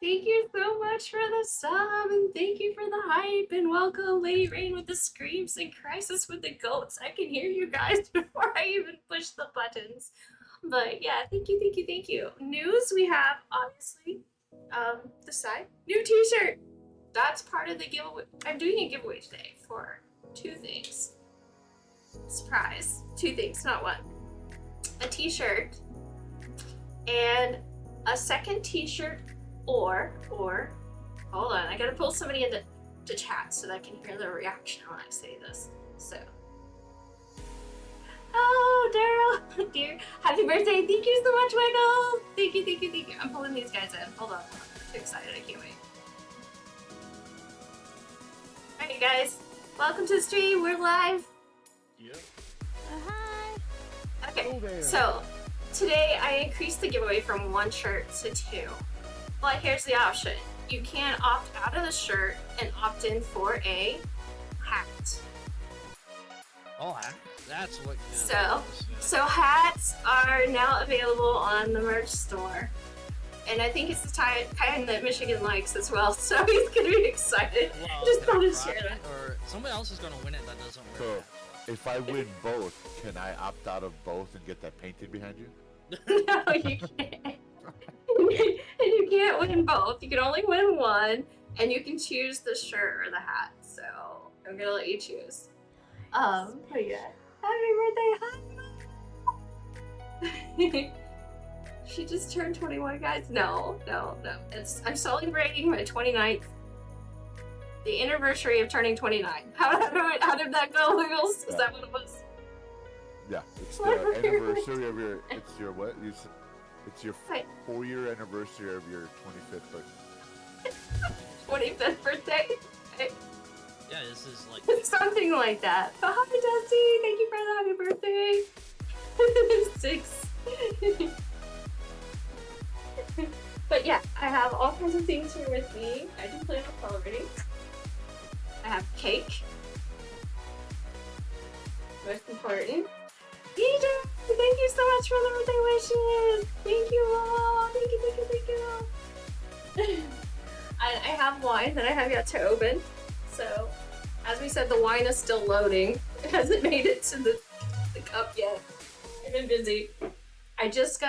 Thank you so much for the sub, and thank you for the hype, and welcome Lady Rain with the screams and Crisis with the goats. I can hear you guys before I even push the buttons. But yeah, thank you, thank you, thank you. News, we have, obviously, the side. New t-shirt! That's part of the giveaway. I'm doing a giveaway today for two things. Surprise. Two things, not one. A t-shirt and a second t-shirt or hold on, I gotta pull somebody into chat so that I can hear their reaction when I say this. So, oh, Daryl, dear, happy birthday! Thank you so much, Michael. Thank you, thank you, thank you. I'm pulling these guys in. Hold on, I'm too excited. I can't wait. All right, guys, welcome to the stream. We're live. Yep. Hi. Okay, so today I increased the giveaway from one shirt to two. But here's the option. You can opt out of the shirt and opt in for a hat. Oh, that's what. So hats are now available on the merch store. And I think it's the kind that Michigan likes as well, so he's gonna be excited. Well, Just thought to share that. Or somebody else is gonna win it that doesn't wear that. If I win both, can I opt out of both and get that painted behind you? No, you can't. And you can't win both. You can only win one, and you can choose the shirt or the hat. So I'm gonna let you choose. But yeah. Happy birthday, hi. She just turned 21, guys. No. I'm celebrating my 29th, the anniversary of turning 29. How did that go, Wiggles? Is that what it was? Yeah, it's the anniversary of your. It's your what? It's your 4-year anniversary of your 25th birthday. 25th birthday? Okay. Yeah, this is like something like that. But hi, Dusty! Thank you for the happy birthday. 6. But yeah, I have all kinds of things here with me. I do plan on celebrating. I have cake. Most important. DJ, thank you so much for the birthday wishes. Thank you all. Thank you. I have wine that I have yet to open. So, as we said, the wine is still loading. It hasn't made it to the cup yet. I've been busy. I just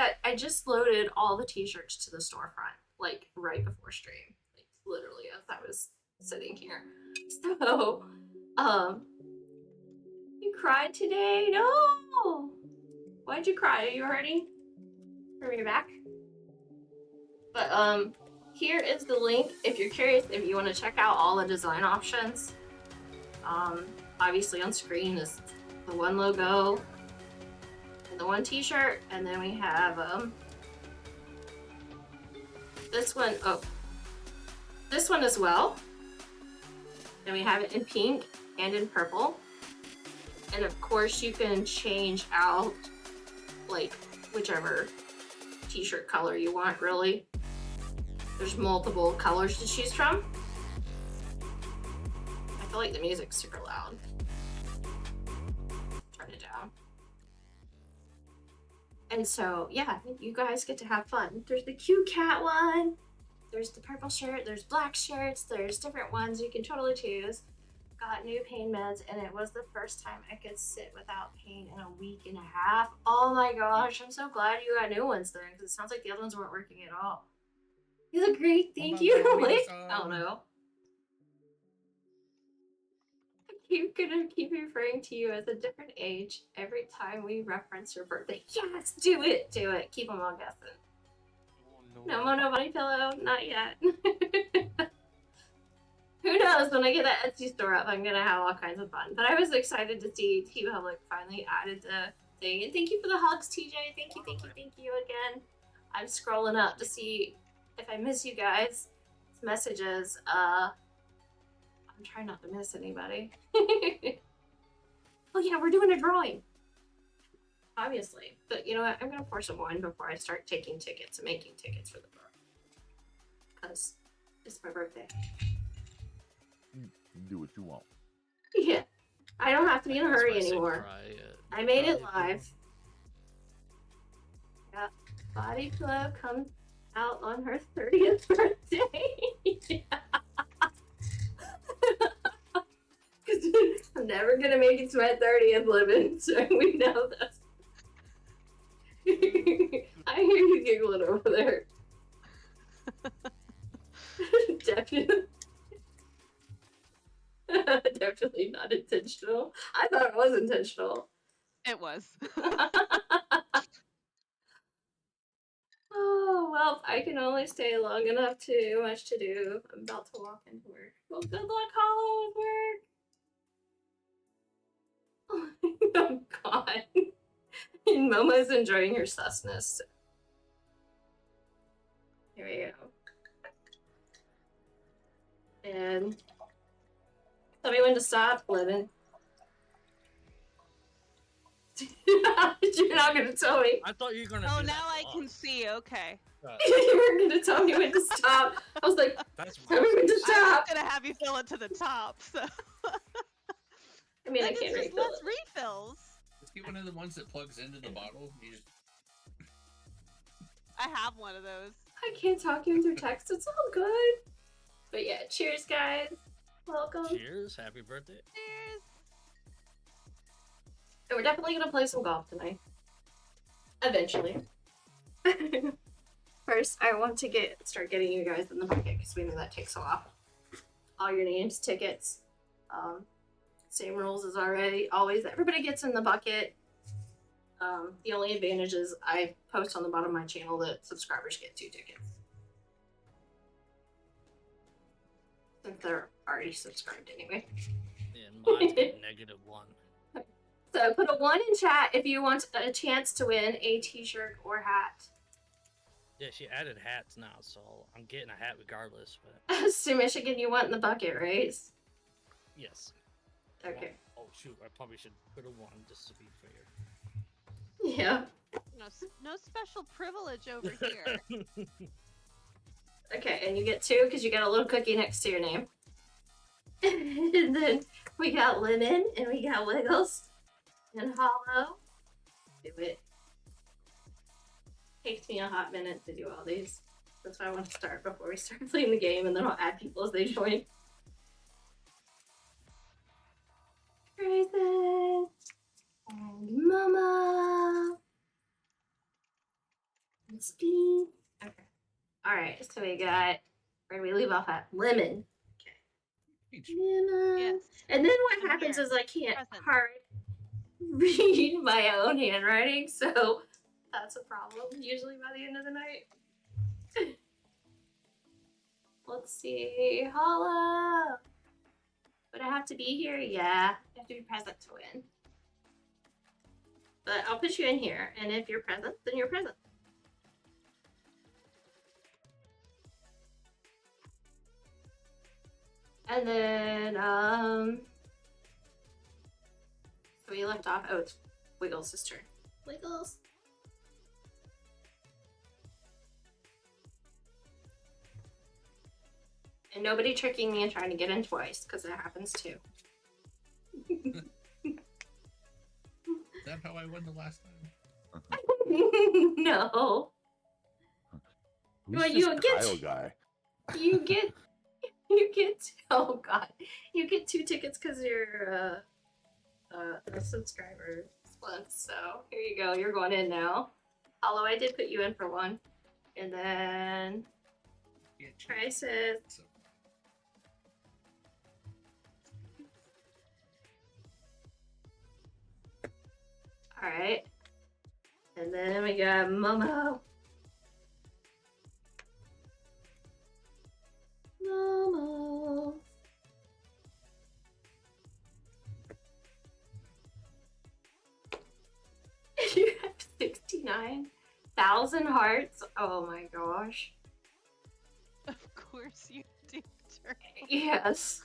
loaded all the t-shirts to the storefront, like right before stream. Like literally as I was sitting here. So, you cried today? No! Why'd you cry? Are you hurting? From your back? But, here is the link if you're curious, if you want to check out all the design options. Obviously on screen is the one logo and the one t-shirt, and then we have, this one as well. And we have it in pink and in purple. And of course you can change out like whichever t-shirt color you want, really. There's multiple colors to choose from. I feel like the music's super loud. Turn it down. And so, yeah, you guys get to have fun. There's the cute cat one. There's the purple shirt. There's black shirts. There's different ones you can totally choose. Got new pain meds, and it was the first time I could sit without pain in a week and a half. Oh my gosh, I'm so glad you got new ones then, because it sounds like the other ones weren't working at all. You look great, thank you. I don't know. I'm gonna keep referring to you as a different age every time we reference your birthday. Yes, do it. Keep them all guessing. No more nobody pillow, not yet. Who knows, when I get that Etsy store up, I'm gonna have all kinds of fun. But I was excited to see T-Public finally added the thing. And thank you for the hugs, TJ. Thank you again. I'm scrolling up to see if I miss you guys' messages. I'm trying not to miss anybody. Oh yeah, we're doing a drawing. Obviously. But you know what? I'm gonna pour some wine before I start taking tickets and making tickets for the bar. Because it's my birthday. You can do what you want. Yeah. I don't have to be in a hurry anymore. I made it live. Yeah. Body pillow, come out on her 30th birthday. I'm never gonna make it to my 30th living, so we know this. I hear you giggling over there. Definitely. Definitely not intentional. I thought it was intentional. It was. Oh, well, I can only stay long enough to much to do. I'm about to walk into work. Well, good luck, Hollow, with work. Oh, God. And Momo's enjoying her susness. Here we go. And tell me when to stop, Lemon. You're not gonna tell me. I thought you were gonna. Oh, do now that I to can us. see. Okay. You were gonna tell me when to stop. I was like, That's tell me when to I stop. was gonna have you fill it to the top, so. I mean, Then I it's can't just refill less it. refills. Just get one of the ones that plugs into the bottle. You just I have one of those. I can't talk you through text. It's all good. But yeah, cheers, guys. Welcome. Cheers! Happy birthday! Cheers. And we're definitely gonna play some golf tonight. Eventually. First, I want to start getting you guys in the bucket because we know that takes a while. All your names, tickets, same rules as always. Everybody gets in the bucket. The only advantage is I post on the bottom of my channel that subscribers get 2 tickets. Since they're already subscribed anyway. And mine's got -1. So put a 1 in chat if you want a chance to win a t-shirt or hat. Yeah, she added hats now, so I'm getting a hat regardless. But To Michigan, you want in the bucket, right? yes. Okay. Oh shoot! I probably should put a 1 just to be fair. Yeah. No special privilege over here. Okay, and you get 2 because you got a little cookie next to your name. And then we got Lemon, and we got Wiggles, and Hollow. Do it. Takes me a hot minute to do all these. That's why I want to start before we start playing the game, and then I'll add people as they join. Crisis and Mama and Steve. Okay. All right. So we got. Where do we leave off at? Lemon. Lemon. Yes. And then what I'm happens here. is I can't Present. hard read my own handwriting, so that's a problem usually by the end of the night. Let's see. Holla! Would I have to be here? Yeah. You have to be present to win. But I'll put you in here, and if you're present, then you're present. And then, so we left off. Oh, it's Wiggles' turn. Wiggles. And nobody tricking me and trying to get in twice, because that happens too. is that how I won the last time? No. Who's Well, this you get- Kyle guy? You get, oh god. You get 2 tickets because you're, a subscriber once. So here you go. You're going in now. Although I did put you in for 1. And then Yeah, Crisis. so, Alright. And then we got Momo. Momo. You have 69,000 hearts. Oh my gosh. Of course you do, Turtle. Yes.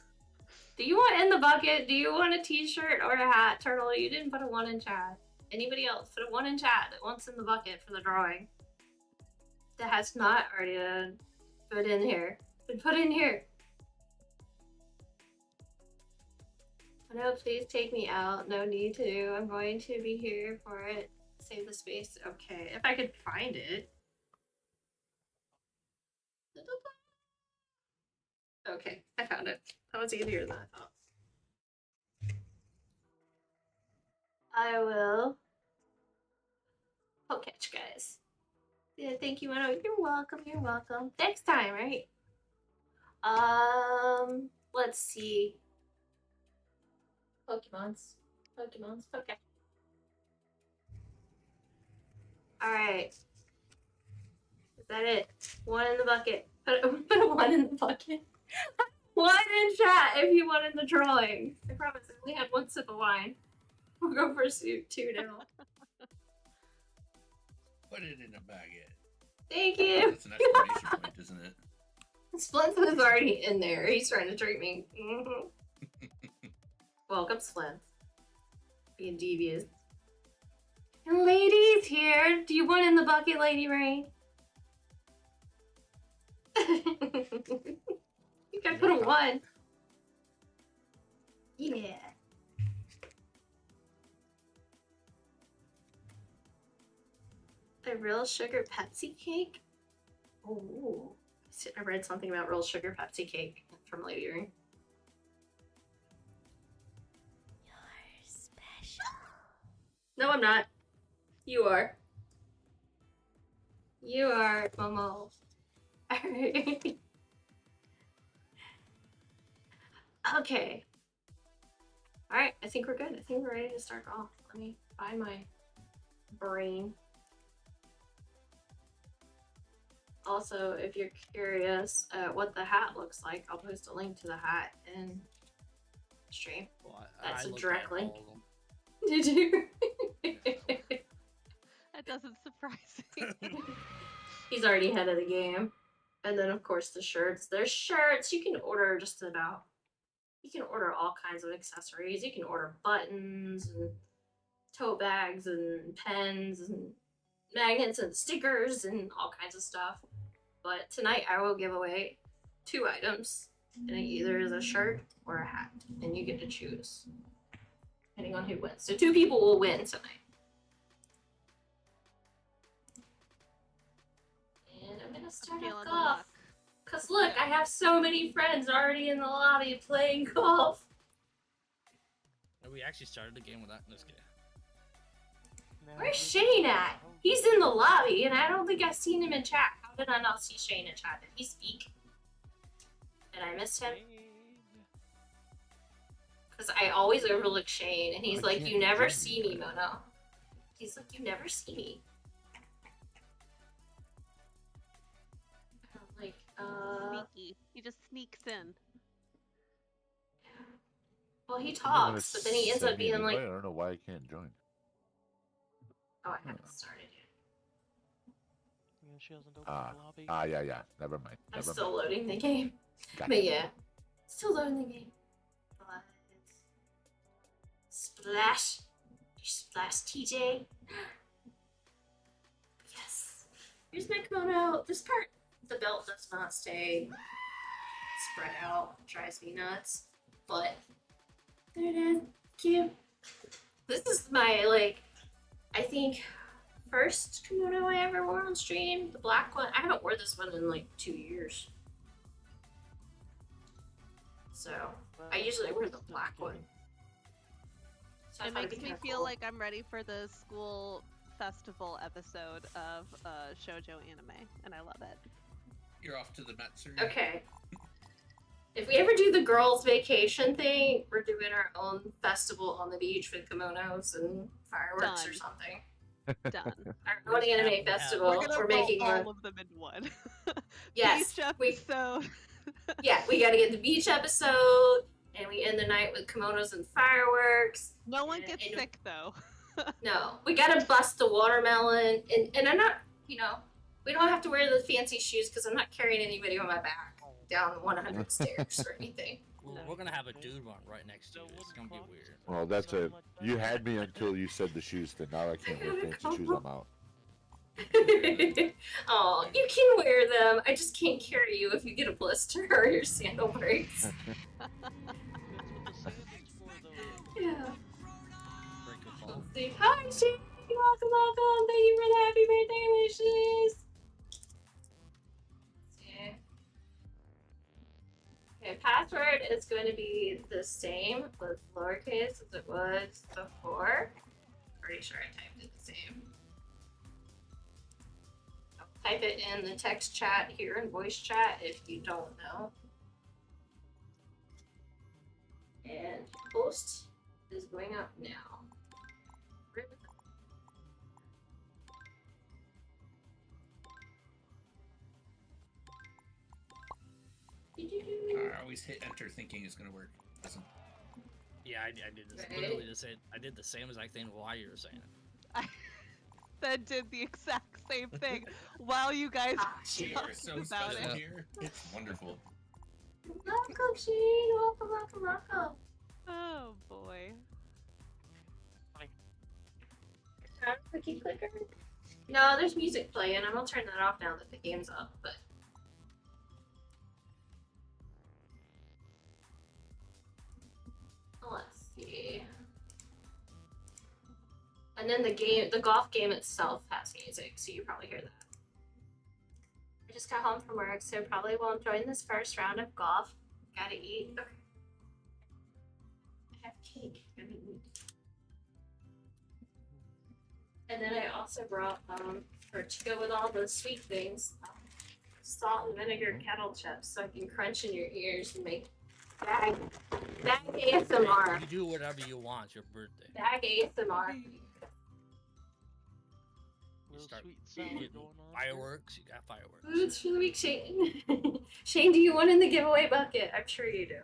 Do you want in the bucket? Do you want a t-shirt or a hat, Turtle? You didn't put a 1 in chat. Anybody else? Put a 1 in chat that wants in the bucket for the drawing. That has not already been put in here. Been put in here. No, please take me out. No need to. I'm going to be here for it. Save the space. Okay. If I could find it. Okay, I found it. That was easier than I thought. I will catch you guys. Yeah, thank you, Mono. You're welcome. You're welcome. Next time, right? Let's see. Pokemons. Okay. All right. Is that it? One in the bucket. Put a one in the bucket. One in chat if you want in the drawing. I promise I only had one sip of wine. We'll go for two now. Put it in a baguette. Thank you. That's an exclamation point, isn't it? Splint was already in there. He's trying to trick me. Welcome, Splint. Being devious. And Lady's here. Do you want in the bucket, Lady Rain? You gotta put a one. Yeah. A real sugar Pepsi cake? Oh. I read something about real sugar Pepsi cake from Lady Rain. You're special. No, I'm not. You are. You are, Momo. Alright. Okay. Alright, I think we're good. I think we're ready to start off. Let me find my brain. Also, if you're curious what the hat looks like, I'll post a link to the hat in stream. Well, That's a looked direct at link. all of them. Did you? That doesn't surprise me. He's already ahead of the game. And then, of course, the shirts. There's shirts. You can order just about. You can order all kinds of accessories. You can order buttons and tote bags and pens and magnets and stickers and all kinds of stuff. But tonight I will give away 2 items. And it either is a shirt or a hat. And you get to choose. Depending on who wins. So 2 people will win tonight. And I'm gonna start Feeling the off. luck. Cause look, I have so many friends already in the lobby playing golf. And we actually started the game without this guy. Where's Shane at? He's in the lobby, and I don't think I've seen him in chat. How did I not see Shane in chat? Did he speak? Did I miss him? Because I always overlook Shane, and he's like, you never see me, Mono. He's like, you never see me. I'm like, Sneaky. He just sneaks in. well, he talks, but then he ends up being like, I don't know why I can't join. oh, I haven't started yet. Yeah, she hasn't opened the lobby. Yeah. Never mind. I'm still loading the game. Gotcha. But yeah, still loading the game. Splash. Splash, TJ. Yes. Here's my kimono. This part, the belt does not stay spread out. It drives me nuts. But there it is. Cute. This is my, like, I think, first kimono I ever wore on stream. The black one. I haven't worn this one in like 2 years. So, I usually wear the black one. So It makes me feel like I'm ready for the school festival episode of shoujo anime, and I love it. You're off to the Matsuri. Okay. If we ever do the girls' vacation thing, we're doing our own festival on the beach with kimonos and fireworks or Done. something. Done. Our own anime festival. We're gonna roll making all one. of them in one. Yes, Beach we episode. yeah, we gotta get the beach episode, and we end the night with kimonos and fireworks. No one And- gets and- sick though. No, we gotta bust the watermelon, and I'm not, you know, we don't have to wear the fancy shoes because I'm not carrying anybody on my back down 100 stairs or anything. We're gonna have a dude one right next to you. It's gonna be weird. Well, that's it. You had me until you said the shoes thing. Now I can't wear fancy shoes. I'm out. Oh, you can wear them. I just can't carry you if you get a blister or your sandal breaks. That's what the sand is for, though. Yeah. Break a fall. Let's see. Hi, Shane. Welcome. Thank you for the happy birthday wishes. Yeah. is going to be the same with lowercase as it was before. Pretty sure I typed it the same. I'll type it in the text chat here in voice chat if you don't know. And post is going up now. I always hit enter thinking it's gonna work. Doesn't. Yeah, I did this. Right. Literally the same. I did the same exact thing while you were saying it. That did the exact same thing while you guys Ah, were shit. We are talking so about special it. here. It's wonderful. Welcome, Shane. Welcome, welcome, welcome. Oh boy. Cookie clicker? No, there's music playing. I'm gonna turn that off now that the game's up, but. Let's see. And then the golf game itself has music, so you probably hear that. I just got home from work, so probably won't join this first round of golf. Gotta eat. Okay. I have cake. Gotta eat. And then I also brought, for to go with all those sweet things, salt and vinegar kettle chips, so I can crunch in your ears and make bag ASMR. You do whatever you want. It's your birthday. Bag ASMR. Little start sweet salad getting going on. Fireworks. You got fireworks. Foods for the week, Shane. Shane, do you want in the giveaway bucket? I'm sure you do.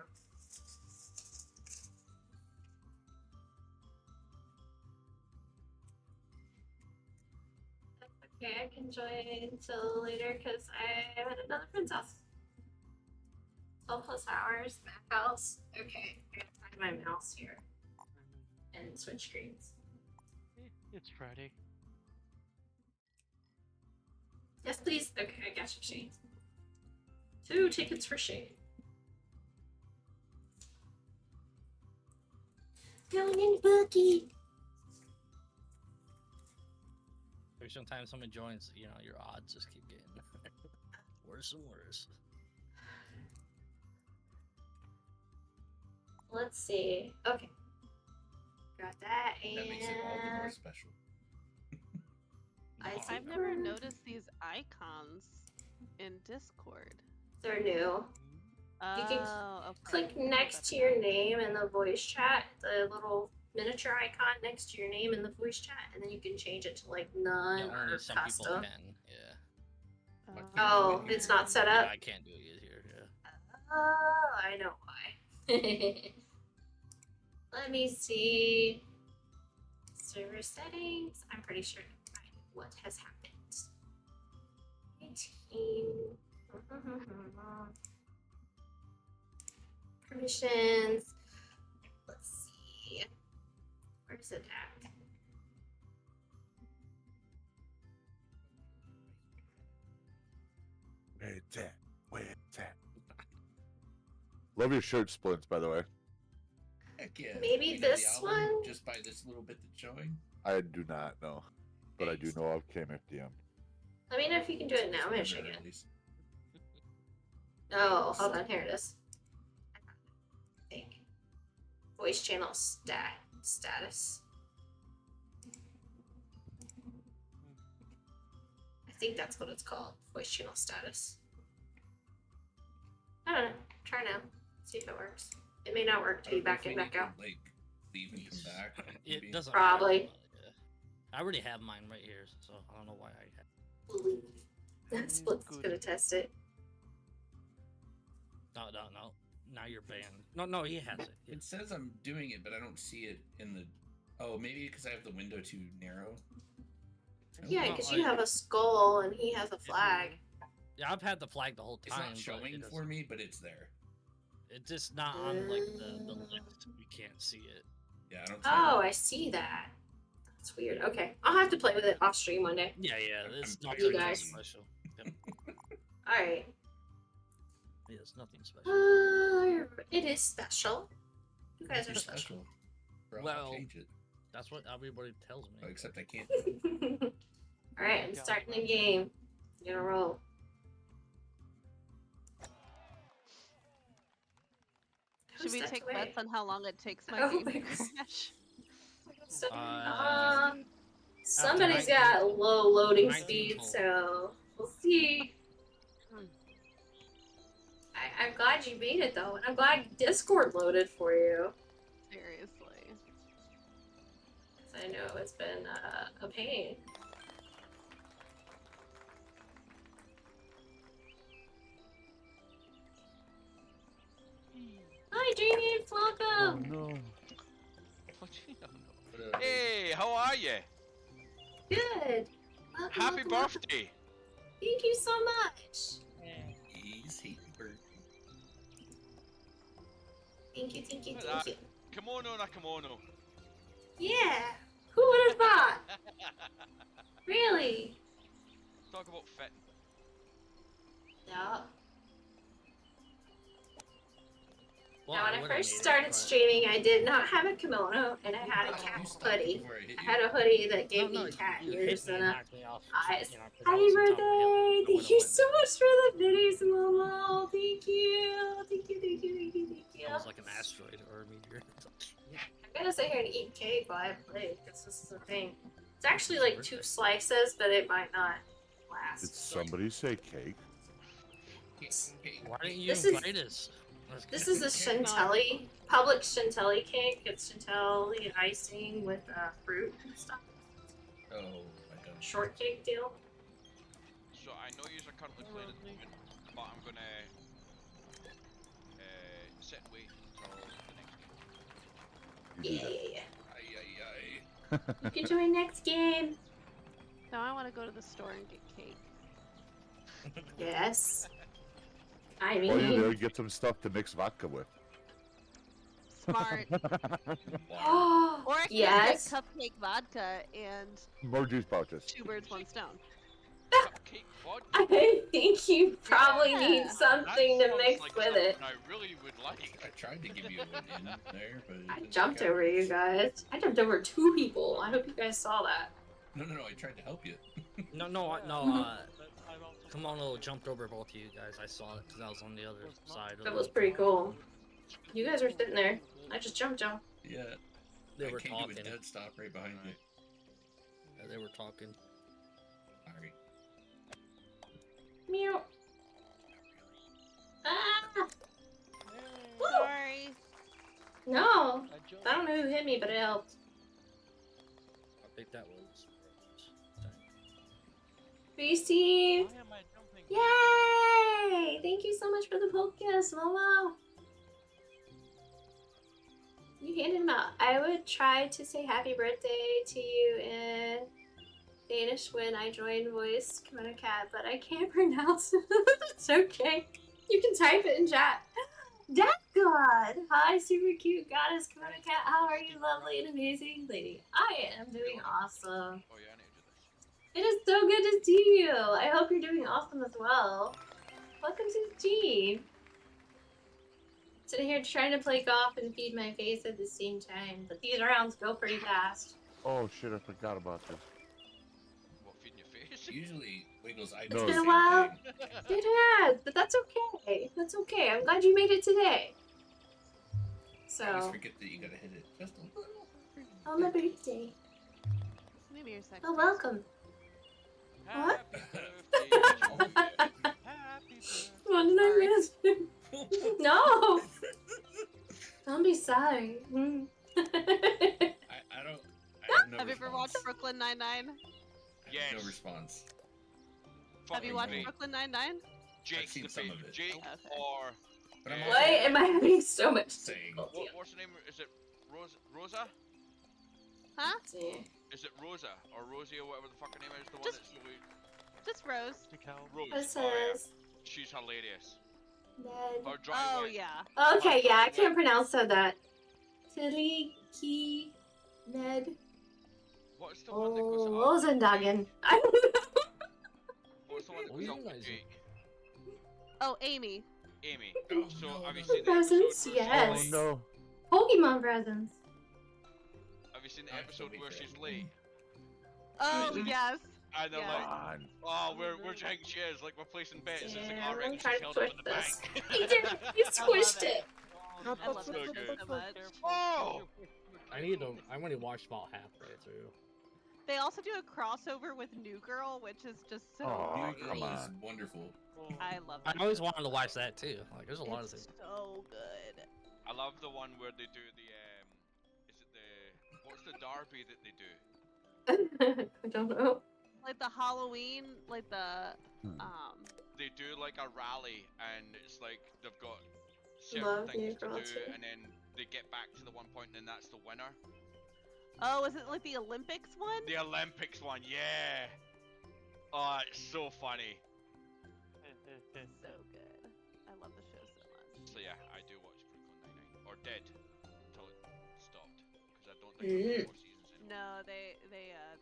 Okay, I can join until later because I'm at another friend's house. 12 plus hours, Mac house. Okay, I gotta find my mouse here and switch screens. It's Friday. Yes, please. Okay, I got you, Shane. 2 tickets for Shane. Going in the bucket. Every sometimes someone joins, you know, your odds just keep getting worse and worse. Let's see. Okay. Got that, and That makes it all the more special. I see. I've never noticed these icons in Discord. They're new. Oh, You can okay. Click next to your name in the voice chat, the little miniature icon next to your name in the voice chat, and then you can change it to like none Yeah, or only some people custom. can. Yeah. Oh, it's not set Yeah, up? I can't do it here. Yeah. Oh, I know why. Let me see. Server settings. I'm pretty sure I know what has happened. 18. Permissions. Let's see. Where's it at? Where it's at? Where it's at? Love your shirt splints, by the way. Heck yeah. Maybe You know the this album one? Just by this little bit that's showing. I do not know, but I do know of KMFDM. Let me know if you can do it now, It's Michigan. at least. Oh, hold on, here it is. I think. Voice channel status. I think that's what it's called. Voice channel status. I don't know. Try now. See if it works. It may not work till you back in, back out. Like, leave and come back. It maybe. doesn't Probably. matter. Yeah. I already have mine right here, so I don't know why I have. That split's gonna test it. No. Now you're banned. No, he has it. It says I'm doing it, but I don't see it in the. Oh, maybe because I have the window too narrow. Yeah, No, because you have a skull and he has a flag. Yeah, I've had the flag the whole It's time. not showing but for me, but it's there. It's just not on like the list. We can't see it. Yeah, I don't. See Oh, it. I see that. That's weird. Okay, I'll have to play with it off stream one day. Yeah, it's I'm not you nothing guys. special. Yep. All right. Yeah, it's nothing special. It is special. You guys are It's special. Bro, Well- I'll change it. That's what everybody tells Oh, me. except I can't. All right, I'm starting the game. I'm gonna roll. Should we stepped take away. bets on how long it takes my Oh game my to God. crash? Somebody's 19 got low loading 19 speed, total. so we'll see. I'm glad you made it though, and I'm glad Discord loaded for you. Seriously. 'Cause I know it's been a pain. Hi, James, welcome. no. Hey, how are you? Good. Welcome, Happy welcome, welcome. birthday! Thank you so much. Easy bird. Thank you, thank you, Look thank at you. Kimono na kimono. Yeah. Who would have thought? Really? Talk about fitting. No. Well, Now, I when I would've first made it, started but- streaming, I did not have a kimono, and I had a Oh, cat you stopped hoodie. before I hit I you. had a hoodie that gave No, me cat you ears hit me and and a knocked me off. eyes. You know, 'cause I Happy was on top of the hill. birthday! I Thank would've you went so there. much for the biddies, Momo. Thank you. Thank you, thank you, thank you, thank you. It was like an asteroid or a meteor. I'm gonna sit here and eat cake while I play, because this is the thing. It's actually like 2 slices, but it might not Did last. somebody say cake? Why didn't you This is- invite us? This is a chantilly, public chantilly cake. It's chantilly icing with fruit and stuff. Oh, my God. Shortcake deal. So I know you are currently playing at the moment, but I'm gonna sit and wait until the next game. You do Yeah, that. yeah, Aye, yeah. You can join next game. Now I want to go to the store and get cake. Yes. I While you're there, mean, get some stuff to mix vodka with. Smart. oh, Or I can yes. just get cupcake vodka and More juice pouches. 2 birds, 1 stone. Cupcake vodka. I think you probably Yeah. need something to That mix sounds like with something it. I really would like. I tried to give you a win in there, but it I didn't jumped work out. over you guys. I jumped over 2 people. I hope you guys saw that. No, I tried to help you. No, no, no. Kimono jumped over both of you guys. I saw it because I was on the other side. That was pretty cool. You guys were sitting there. I just jumped y'all. Yeah. They I were came talking. to a dead stop right behind you. Yeah, they were talking. Sorry. Meow. Ah! Woo! Sorry. No! I don't know who hit me, but it helped. I think that was. Peace team! Why am I jumping? Yay! Thank you so much for the poke kiss, Momo. You handed him out. I would try to say happy birthday to you in Danish when I join voice KimonoKat, but I can't pronounce it. It's okay. You can type it in chat. Death God! Hi, super cute goddess KimonoKat. How are you, lovely and amazing lady? I am doing awesome. Oh yeah, I need to do this. It is so good to see you. I hope you're doing awesome as well. Welcome to the team. Sitting here trying to play golf and feed my face at the same time, but these rounds go pretty fast. Oh shit, I forgot about this. What, feeding your face? Usually, Wiggles, I No. do It's the been a same while. thing. It has, but that's okay. That's okay. I'm glad you made it today. I always So, forget that you gotta hit it just a little. on my birthday. Maybe you're second. Oh, welcome. What? Happy birthday to you. Happy birthday. What did I miss? No! Don't be sorry. Mm. I don't. I have no Have you ever watched response. Brooklyn Nine-Nine? I have Yes. no response. Have you Fucking watched great. Brooklyn Nine-Nine? Jake's seen the some best. of it. Jake Okay. or But I'm Why am I having so much Saying. difficulty? what's the name? Is it Rosa? Huh? See. Is it Rosa or Rosie or whatever the fuck her name is? The one Just- that's the way. Just Rose. Rose. What Oh, yeah. says? She's hilarious. Ned. Her drawing Oh went- yeah. Okay, yeah, I can't pronounce that. Tilly, Ned, What's the one that goes up? Rosendagen. I don't know. What's the one that Oh, goes you up with guys- Jake? Oh, Amy. Amy. Oh, So no, have you no, seen the Presents? episode where Yes. she's Oh late? no. Pokemon presents. Have you seen the I episode totally where forgot. she's late? Oh Amazing. yes. And they're Yeah. like, On. oh, we're taking shares, like we're placing bets. It's like, Yeah, I let reckon me try she's to held up twist in the this. bank. He did. He I love squished it. it. I love So that show good. so much. Oh! I only watched about halfway through. They also do a crossover with New Girl, which is just so Aw, New Oh, great. come Girl is on. wonderful. I love I that. always show wanted to so watch much. that too. Like, there's a lot of It's things. so good. I love the one where they do the is it the what's the derby that they do? I don't know. Like the Halloween, like the Hmm. They do like a rally and it's like they've got certain Love New things to Girl do too. and then they get back to the one point and then that's the winner. Oh, is it like the Olympics one? The Olympics one, yeah. Oh, it's so funny. So good. I love the show so much. So yeah, I do watch Brooklyn Nine-Nine, or did until it stopped because I don't think there's any more seasons anymore. No, they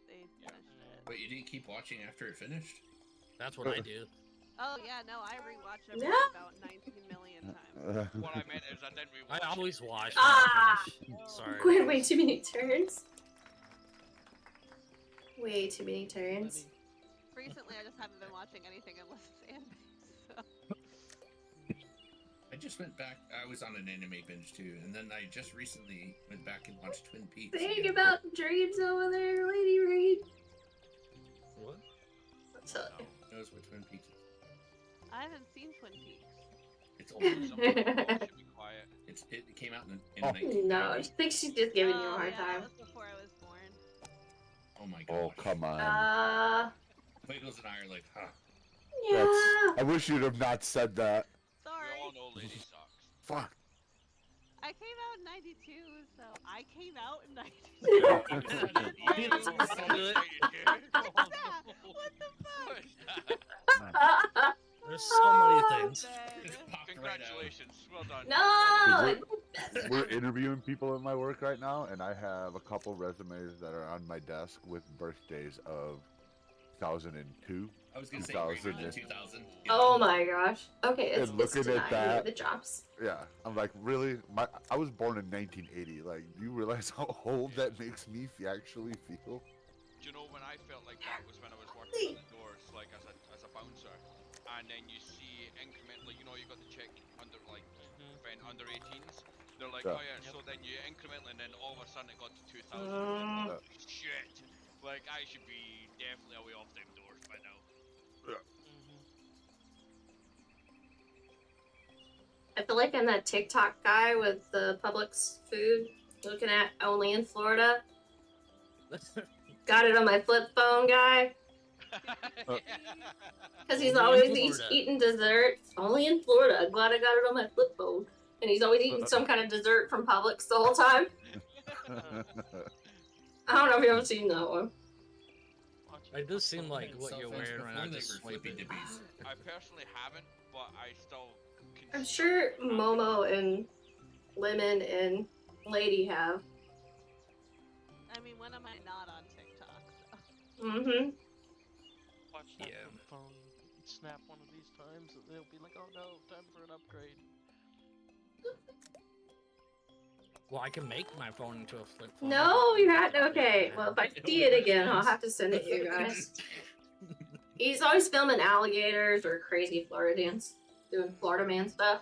finished it. But you didn't keep watching after it finished? That's what I do. Oh yeah, no, I rewatched Yeah. everything about 19 million times. What I meant is I didn't I rewatch. always watch. Ah! when I finish. Sorry. Quit way too many turns. Way too many turns. Recently, I just haven't been watching anything unless it's anime. So. I just went back. I was on an anime binge too, and then I just recently went back and watched Twin Peaks. Think again. about dreams over there, Lady Reed. What? What's up? Who knows what Twin Peaks is? I haven't seen Twin Peaks. It's old. Some people should be quiet. It came out in Oh. 1990. No, she thinks she's just giving you a hard yeah, time. That was before I was born. Oh my gosh. Oh, come on. Wiggles and I are like, huh. Yeah. I wish you'd have not said that. Sorry. We all know Lady sucks. Fuck. I came out in 92, so I came out in 92. You didn't do it. What the fuck? There's so many things. It man. popped right out. Congratulations, well done. No. We're interviewing people at my work right now, and I have a couple resumes that are on my desk with birthdays of 2002. I was gonna say 2000. greater than 2000. Oh my gosh. Okay, it's And looking at denying that- the jobs. Yeah, I'm like, really? I was born in 1980. Like, do you realize how old that makes me actually feel? Do you know when I felt like that was when I was working on the doors, like as a bouncer, and then you see incrementally, you know, you got the chick under like friend under 18s. They're like, Yeah. oh yeah, so then you incrementally, and then all of a sudden it got to 2000. Like, oh, shit! Like I should be definitely away off them doors by now. I feel like I'm that TikTok guy with the Publix food looking at only in Florida. Got it on my flip phone guy. Because he's Only in always Florida. eating dessert. Only in Florida. I'm glad I got it on my flip phone. And he's always eating some kind of dessert from Publix the whole time. I don't know if you ever seen that one. It does seem like what Cell you're phones wearing right before now. they Just were swipe flippy it. dippies. I personally haven't, but I still. I'm sure Momo and Lemon and Lady have. I mean, when am I not on TikTok? So. Mm-hmm. Watch that Yeah. flip phone snap one of these times, and they'll be like, "Oh no, time for an upgrade." Well, I can make my phone into a flip phone. No, you're not. Okay. Well, if I see it again, I'll have to send it to you guys. He's always filming alligators or crazy Floridians doing Florida man stuff.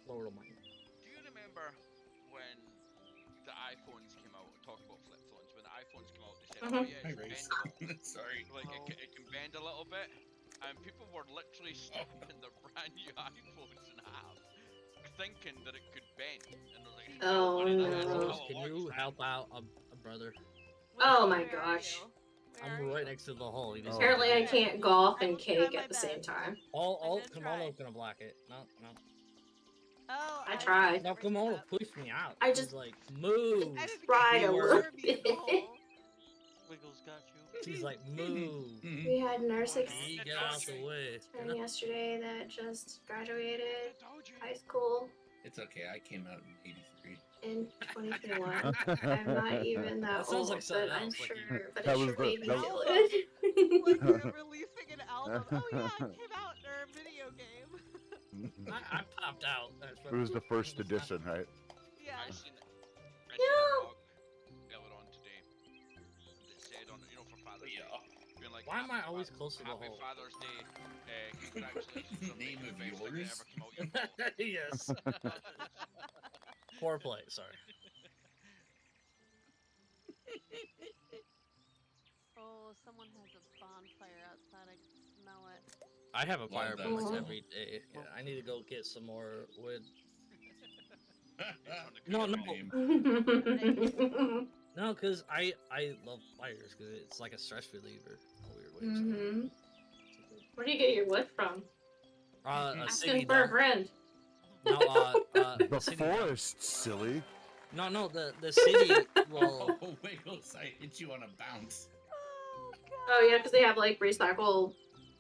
Florida man. Do you remember when the iPhones came out? Talk about flip phones. When the iPhones came out, they said, "Oh yeah, it's bendable." Sorry. Like it can bend a little bit, and people were literally snapping their brand new iPhones in half, thinking that it could bend. And they're like, Oh, "Nobody no. knows how it Can works, you man." help out a brother? Oh my Where are gosh. you? Where I'm are right you? next to the hole. You just Apparently, I can't golf and I will try cake my at the same best. time. All I'm gonna Kimono's try. gonna block it. No. Oh, I tried. No, never Kimono set up. pushed me out. I He's just- like, move. I didn't Tried get a you little to be in the bit. hole. Wiggles got you. She's like, move. We had nurse You get out the way. extern yesterday that just graduated I told you. high school It's okay. I came out in '83. in 2021. I'm not even that That sounds old, like something but I'm else, like sure. you- But That it was sure the- made me that feel was- it. Like you're releasing an album. Oh yeah, I came out in a video game. I popped out. It was the first edition, right? Yeah. I seen a No. blog earlier on today that said on, you know, for Father's Day, being like, Why am I "Happy always Fa- close to the Happy hole? Father's Day, congratulations on Name making of the best thing that yours? ever came out your mouth." Yes. Foreplay, sorry. Oh, someone has a bonfire outside. I can smell it. I have a Love fire that pretty much smell. every day. Yeah, I need to go get some more wood. He's trying to cook No, every no. name. No, because I love fires because it's like a stress reliever. In a weird way. So. Mm-hmm. Where do you get your wood from? A Asking city for a dump. friend. No, The city dump. forest, silly. No, the city. Well, Oh, Wiggles, I hit you on a bounce. Oh god. Oh yeah, because they have like recycle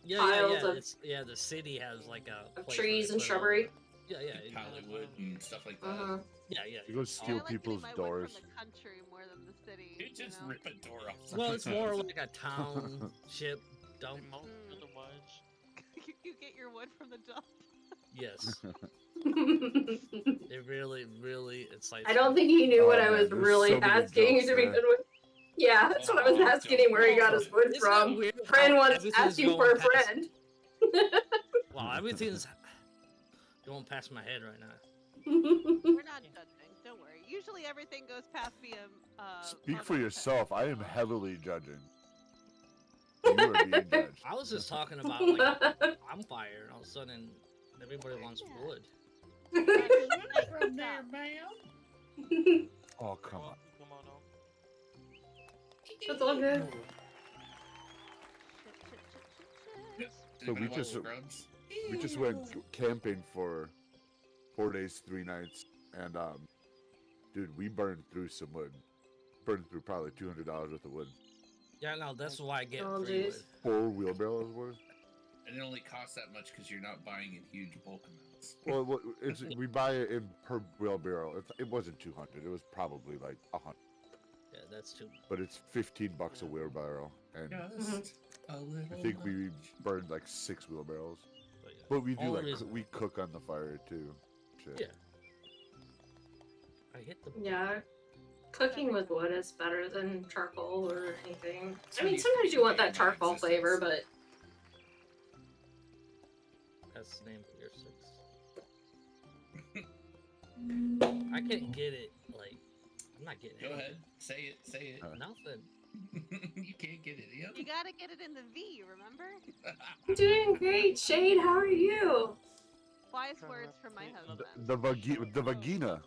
yeah, piles of- It's the city has like a of place trees where and they put all shrubbery. the- Yeah, Like Pallywood and stuff like that. Uh-huh. yeah. You go I steal like people's getting my wood doors. from the country more than the city. You just know? rip a door off. Well, it's more someone's like a township dump. They mount to the woods. You get your wood from the dump. Yes, it really, it's like. I don't think he knew what Oh, I man, was there's really so many asking jokes to be there. good with. Yeah, that's what I was Oh, asking him where he got his wood Isn't it from. weird Friend how wants everything's asking for going a past- friend. Well, everything's going past my head right now. We're not judging. Don't worry. Usually everything goes past me. Speak for mother- yourself. I am heavily judging. You are being judged. I was just talking about like I'm fire, and all of a sudden everybody wants Yeah. wood. from there, ma'am. Oh, come on. Kimono. It's all good. Shit. So we just- Scrubs? We just went camping for 4 days, 3 nights, and dude, we burned through some wood. Burned through probably $200 worth of wood. Yeah, no, that's why I get Oh, free jeez. wood. 4 wheelbarrows worth. And it only costs that much because you're not buying in huge bulk amounts. Well, we buy it in per wheelbarrow. It wasn't 200. It was probably like 100. Yeah, that's too. But it's $15 a wheelbarrow, and Just a little. I think we much. burned like 6 wheelbarrows. But, yeah. But we do Only like reason- we cook on the fire too. Shit. Yeah. I hit the. Yeah, cooking with wood is better than charcoal or anything. I So mean, you- sometimes you want that my charcoal flavor, but That's the name of your six. I can't get it. Like, I'm not getting Go it. ahead. Say it. Nothing. You can't get it. Yep. You gotta get it in the V, remember? I'm doing great. Shade, how are you? Wise words from my husband. The vagina.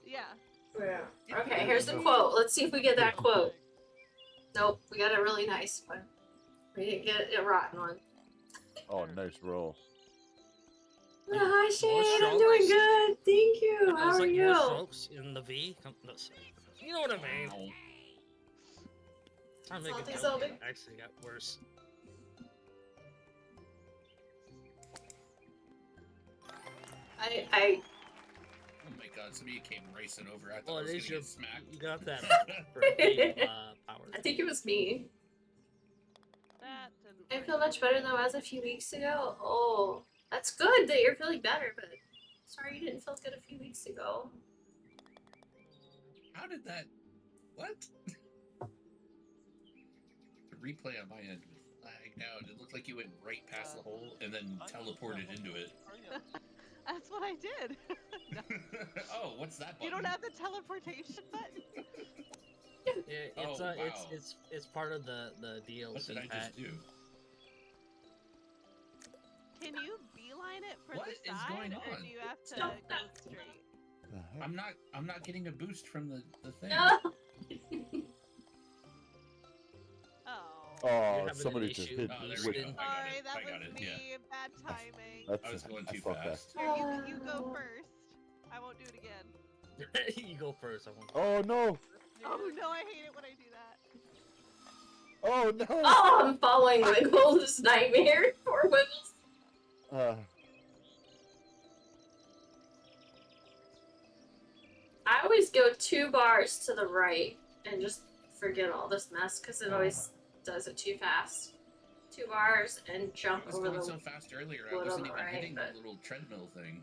Yeah. Yeah. Okay, here's the quote. Let's see if we get that quote. Nope, we got a really nice one. We didn't get a rotten one. Oh, nice roll. Hi, Shade. I'm strokes. doing good. Thank you. It's How are like you? more strokes in the V. You know what I mean? Ow. I'm making Salty, joke. salty. It actually got worse. I Oh my god, somebody came racing over. I thought Well, I was it gonna is your. get smacked. You got that power. I think it was me. That didn't I work feel much for me. better though as a few weeks ago. Oh, that's good that you're feeling better, but sorry you didn't feel good a few weeks ago. How did that? What? The replay on my end was lagged out. It looked like you went right past the hole and then teleported into it. That's what I did. Oh, what's that button? You don't have the teleportation button? Yeah, Oh, it's wow. it's part of the What DLC did I pack. just do? Can you beeline it for What the is side, going or on? do you have to Stop go that. straight? I'm not getting a boost from the thing. No. Oh. Oh, having an somebody just issue. hit Oh, there me we with go. Boosting. I got Sorry, it. that I got was it. me. Yeah. Bad timing. That's I was going too I felt fast. Here, you go first. I won't do it again. You go first. I want. that. Oh no! Oh no, I hate it when I do that. Oh no! Oh, I'm following Wiggles' nightmare. Poor Wiggles. I always go 2 bars to the right and just forget all this mess because it always does it too fast. 2 bars and jump I was over going the. so fast earlier, I wood wasn't on the even right, hitting but- the little treadmill thing.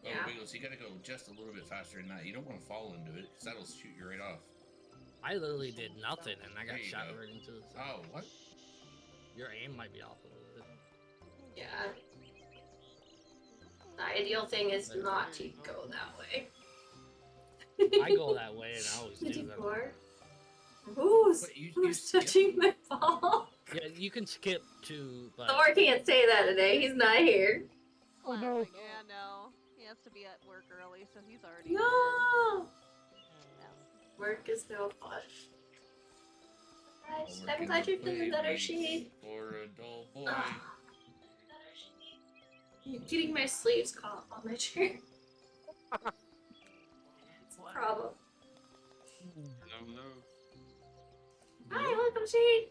Oh, Yeah. Wiggles, you gotta go just a little bit faster than that. You don't want to fall into it, because that'll shoot you right off. I literally did nothing, and I There got you shot go. right into the. Oh, what? Your aim might be off a little bit. Yeah. The ideal thing is not to go that way. I go that way and I always The do that. D4. Who's, What, you who's skip? touching my ball? Yeah, you can skip to. But Thor can't say that today. He's not here. Oh, no. Classic. Yeah, no. He has to be at work early, so he's already. No! Yeah. Work is no fun. Guys, All work I'm and glad no you're feeling play better, makes Shade. for a dull boy. Ah. You're getting my sleeves caught on my chair. It's a problem. Hello. Hi, welcome, Shade.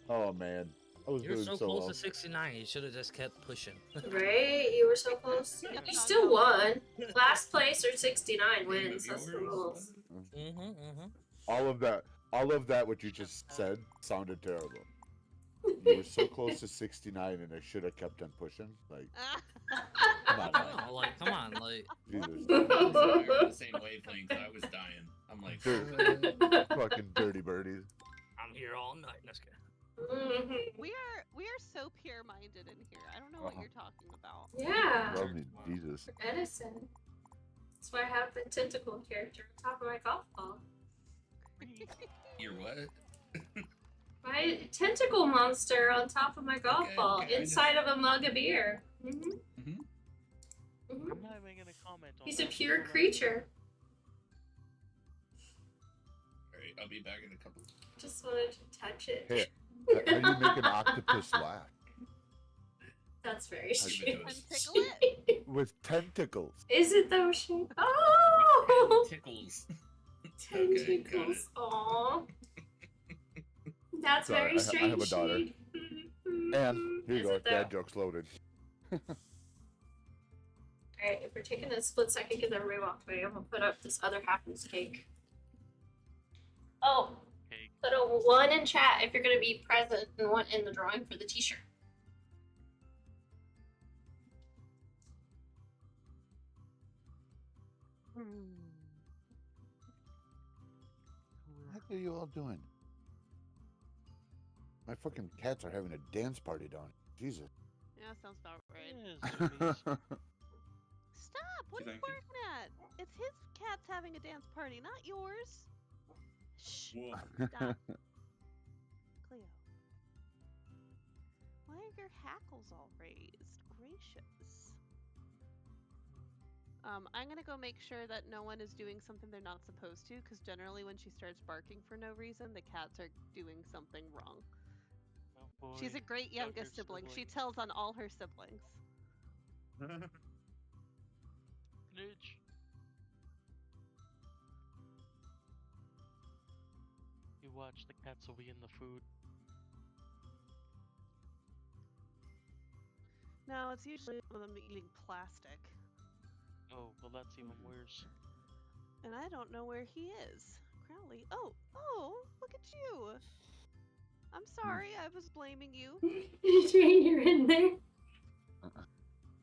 Oh man, I was you're doing so so close well. to 69. You should have just kept pushing. Right, you were so close. You still won. Last place or 69 wins. That's the rules. All of that, what you just said, sounded terrible. You were so close to 69, and I should have kept on pushing. Like, come on, man. No, like, come on, like. Jesus, We were on the same wavelength. I was dying. I'm like, fucking dirty birdies. I'm here all night. Let's go. We are so pure-minded in here. I don't know what you're talking about. Yeah, Love me, Jesus. we're innocent. That's why I have a tentacle character on top of my golf ball. you're what? My tentacle monster on top of my golf Okay, ball, okay, I inside of a mug of beer. Mm-hmm. I'm not even gonna comment on He's a that. pure creature. Alright, I'll be back in a couple. Just wanted to touch it. Hey, how do you make an octopus laugh? That's very I'll give it to us. Untickle it? With tentacles. Is it though, Shane? Oh! Tickles. Tentacles. Aww. That's Sorry, very I strange. have a daughter. Shade. And here you Is go, it though? dad joke's loaded. Alright, if we're taking a split second because everybody walked away, I'm gonna put up this other half of this cake. Oh, Cake. put a 1 in chat if you're gonna be present and 1 in the drawing for the t-shirt. What are you all doing? My fucking cats are having a dance party down. Jesus. Yeah, sounds about right. Yes, Stop! What are you Thank you. barking at? It's his cat's having a dance party, not yours. Shh. Whoa. Stop. Cleo. Why are your hackles all raised? Gracious. I'm gonna go make sure that no one is doing something they're not supposed to, because generally when she starts barking for no reason, the cats are doing something wrong. oh She's a boy, great younger youngest sibling. She sibling. tells on all her siblings. Snitch. You watch, the cats will be in the food. No, it's usually one of them eating plastic. Oh, well that's even worse. And I don't know where he is. Crowley. Oh, look at you. I'm sorry, I was blaming you. Jane, you're in there.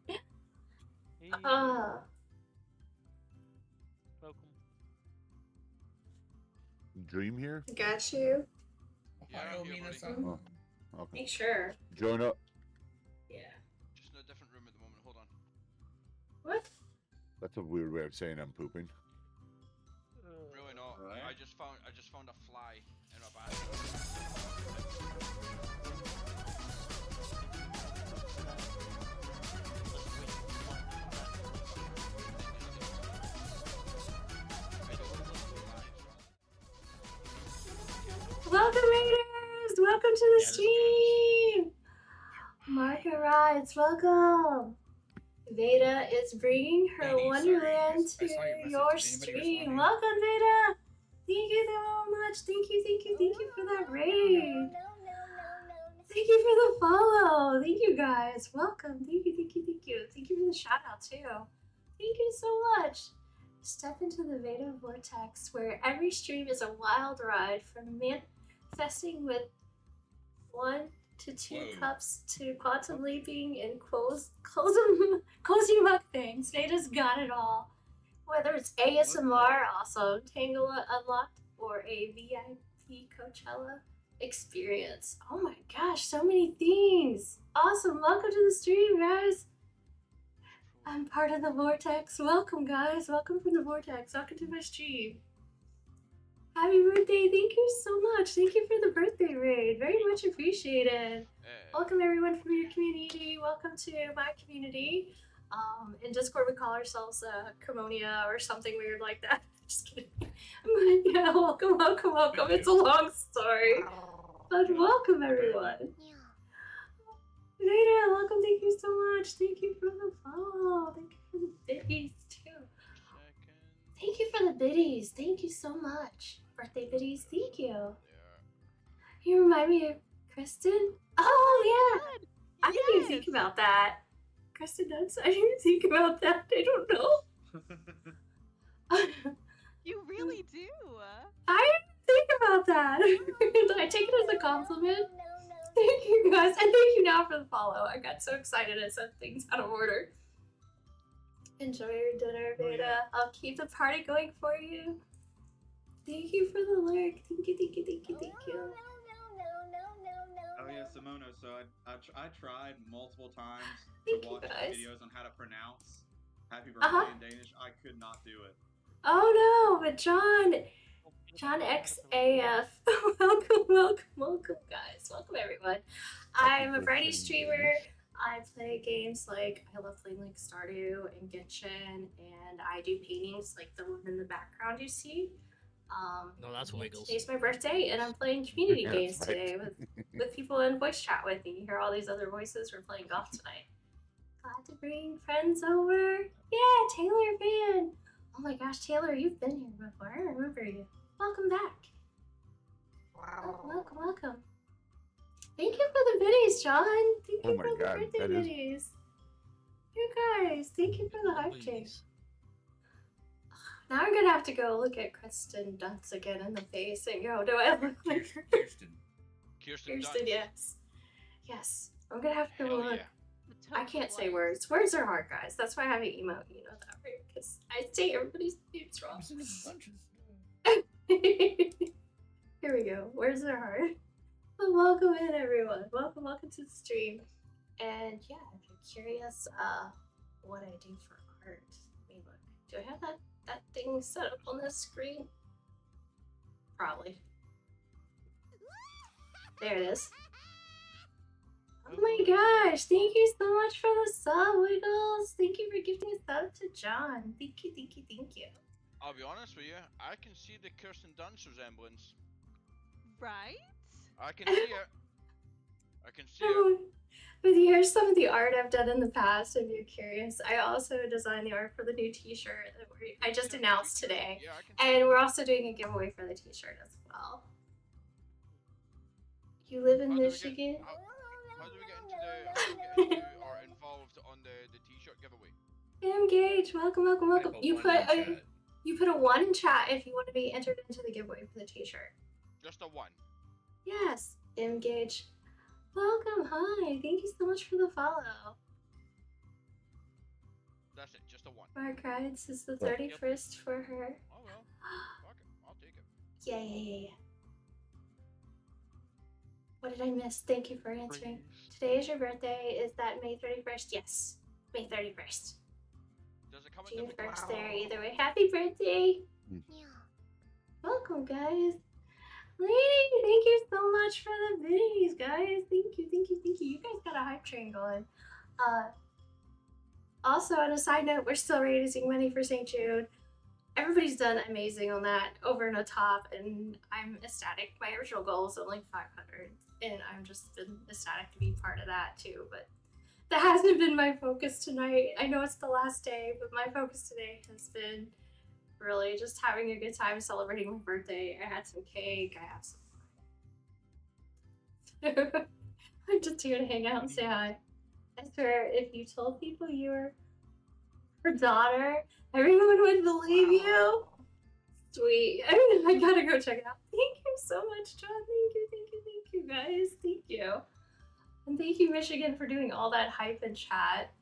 Hey, welcome. Dream here? Got you. Yeah, Ohio I'm here, buddy. Minnesota. Oh, okay. Make sure. Join up. Yeah. Just in a different room at the moment. Hold on. What? That's a weird way of saying I'm pooping. Really not. Alright. I just found a fly in my bathroom. Welcome, Raiders! Welcome to the Yeah, this stream! Market Rides, welcome! Veda is bringing her Danny, sorry, Wonderland I saw to your message. your Did anybody stream. respond? Welcome, Veda! Thank you so much. Thank you for that raid. Thank you for the follow. Thank you guys. Welcome. Thank you. Thank you for the shout out too. Thank you so much. Step into the Veda vortex where every stream is a wild ride from manifesting with 1 to 2 Whoa. cups to quantum leaping and cozy mukbangs. Veda's got it all. Whether it's ASMR, also Tangela Unlocked, or a VIP Coachella experience. Oh my gosh, so many things. Awesome. Welcome to the stream, guys. I'm part of the Vortex. Welcome, guys. Welcome from the Vortex. Welcome to my stream. Happy birthday. Thank you so much. Thank you for the birthday raid. Very much appreciated. Welcome, everyone from your community. Welcome to my community. In Discord, we call ourselves Kimono or something weird like that. Just kidding. But yeah, welcome, welcome, welcome. It's a long story. But welcome, everyone. Rita, welcome. Thank you so much. Thank you for the follow. Thank you for the biddies, too. Thank you for the biddies. Thank you so much. Birthday biddies, thank you. You remind me of Kristen? Oh, yeah. I didn't even think about that. Kristen does. I didn't even think about that. I don't know. You really do. I didn't think about that. I take it as a compliment. Thank you guys, and thank you now for the follow. I got so excited I said things out of order. Enjoy your dinner, Beta. I'll keep the party going for you. Thank you for the lurk. Thank you, thank you, thank you, thank you. Oh yeah, Kimono. So I tried multiple times Thank to you, watch guys. videos on how to pronounce Happy Birthday in Danish. I could not do it. Oh no, but John XAF. Welcome, welcome, welcome, guys. Welcome, everyone. I'm a Brady streamer. I play games like I love playing like Stardew and Genshin, and I do paintings like the one in the background you see. No, that's Wiggles. Today's my birthday, and I'm playing community Yeah, games that's right. today with people in voice chat with me. You hear all these other voices. We're playing golf tonight. Glad to bring friends over. Yeah, Taylor fan. Oh my gosh, Taylor, you've been here before. I remember you. Welcome back. Welcome, welcome, welcome. Thank you for the biddies, John. Thank you Oh my for the God, birthday that is- biddies. You guys, thank you for the hype chain. Now I'm gonna have to go look at Kristen Dunst again in the face and go, do I look like her? Kirsten Kirsten, Dunst. yes. Yes. I'm gonna have to Hell look. yeah. I can't say words. Words are hard, guys. That's why I have an emote, you know that, right? Because I say everybody's names wrong. Here we go. Words are hard. But welcome in, everyone. Welcome, welcome to the stream. And yeah, if you're curious what I do for art, let me look. Do I have that thing set up on this screen? Probably. There it is. Oh my gosh, thank you so much for the sub, Wiggles. Thank you for giving a sub to John. Thank you, thank you, thank you. I'll be honest with you, I can see the Kirsten Dunst resemblance. Right? I can see it. I can see it. Oh, but here's some of the art I've done in the past if you're curious. I also designed the art for the new t-shirt that I just announced today. Yeah, I can see And we're also doing a giveaway for the t-shirt as well. You live in How do we Michigan? How do we get into or involved on the t-shirt giveaway? Engage, welcome, welcome, welcome. Type You one put in a chat. you put a 1 in chat if you want to be entered into the giveaway for the t-shirt. Just a one. Yes, engage. Welcome, hi. Thank you so much for the follow. That's it, just a one. Mark Rides is the 31st for her. Oh well. Fuck it. I'll take it. Yeah, yeah, yeah, yeah. What did I miss? Thank you for answering. Today is your birthday. Is that May 31st? Yes, May 31st. Does it come June in 1st there. Either way, happy birthday. Welcome, guys. Lady, thank you so much for the videos, guys. Thank you, thank you, thank you. You guys got a hype train going. Also, on a side note, we're still raising money for St. Jude. Everybody's done amazing on that, over and a top, and I'm ecstatic. My original goal was only 500, and I'm just been ecstatic to be part of that too. But that hasn't been my focus tonight. I know it's the last day, but my focus today has been really just having a good time celebrating my birthday. I had some cake. I have some. I'm just here to hang out and say hi. I swear, if you told people you were her daughter, everyone would believe you. Sweet. I gotta go check it out. Thank you so much, John. Thank you, thank you, thank you, guys. Thank you. And thank you, Michigan, for doing all that hype in chat.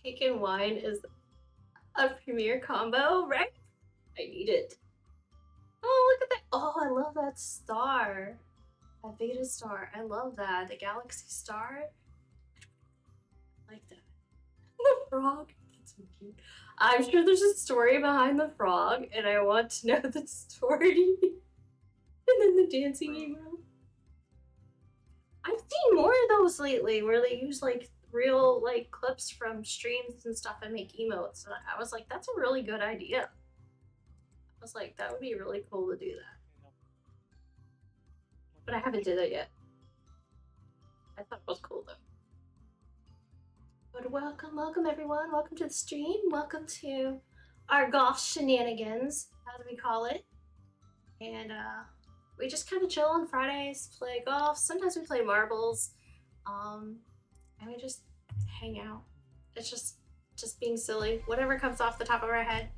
Cake and wine is a premier combo, right? I need it. Oh, look at that. Oh, I love that star. That Beta star. I love that. The galaxy star. I like that. The frog. That's so cute. I'm sure there's a story behind the frog, and I want to know the story. And then the dancing emo. I've seen more of those lately, where they use like real like clips from streams and stuff and make emotes. And I was like, that's a really good idea. I was like, that would be really cool to do that. But I haven't did it yet. I thought it was cool though. But welcome everyone. Welcome to the stream. Welcome to our golf shenanigans, as we call it. And we just kind of chill on Fridays, play golf. Sometimes we play marbles, and we just hang out. It's just being silly. Whatever comes off the top of our head.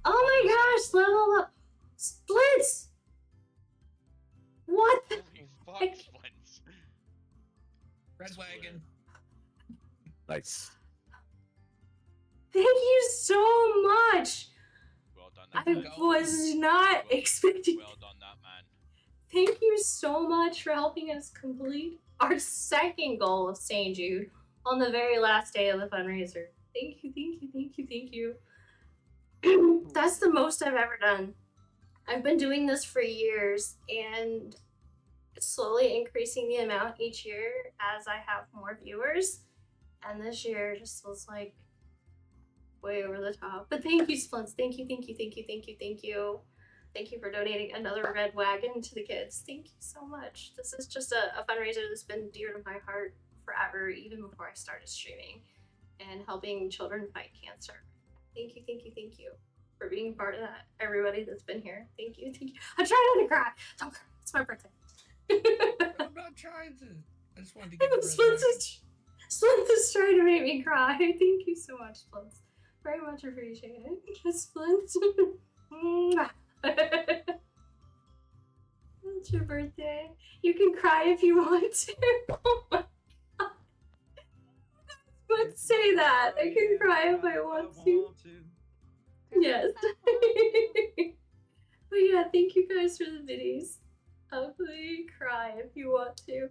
Oh my gosh! Level up, Splits. What the Fuck, heck? Splints. Red wagon. Nice. Thank you so much. Well done, I that man. was not expecting. Well done, that man. Thank you so much for helping us complete our second goal of St. Jude on the very last day of the fundraiser. Thank you, thank you, thank you, thank you. That's the most I've ever done. I've been doing this for years and slowly increasing the amount each year as I have more viewers. And this year just was like way over the top. But thank you, Splints. Thank you, thank you, thank you, thank you, thank you. Thank you for donating another red wagon to the kids. Thank you so much. This is just a fundraiser that's been dear to my heart forever, even before I started streaming and helping children fight cancer. Thank you, thank you, thank you for being part of that. Everybody that's been here. Thank you, thank you. I'm trying not to cry. Don't cry. It's my birthday. I'm not trying to. I just wanted to get the red Splints is trying to make me cry. Thank you so much, Splints. Very much appreciate it. Splints. It's your birthday. You can cry if you want to. Oh my god. Let's say that. I can cry if I want to. Yes. But yeah, thank you guys for the biddies. Hopefully cry if you want to.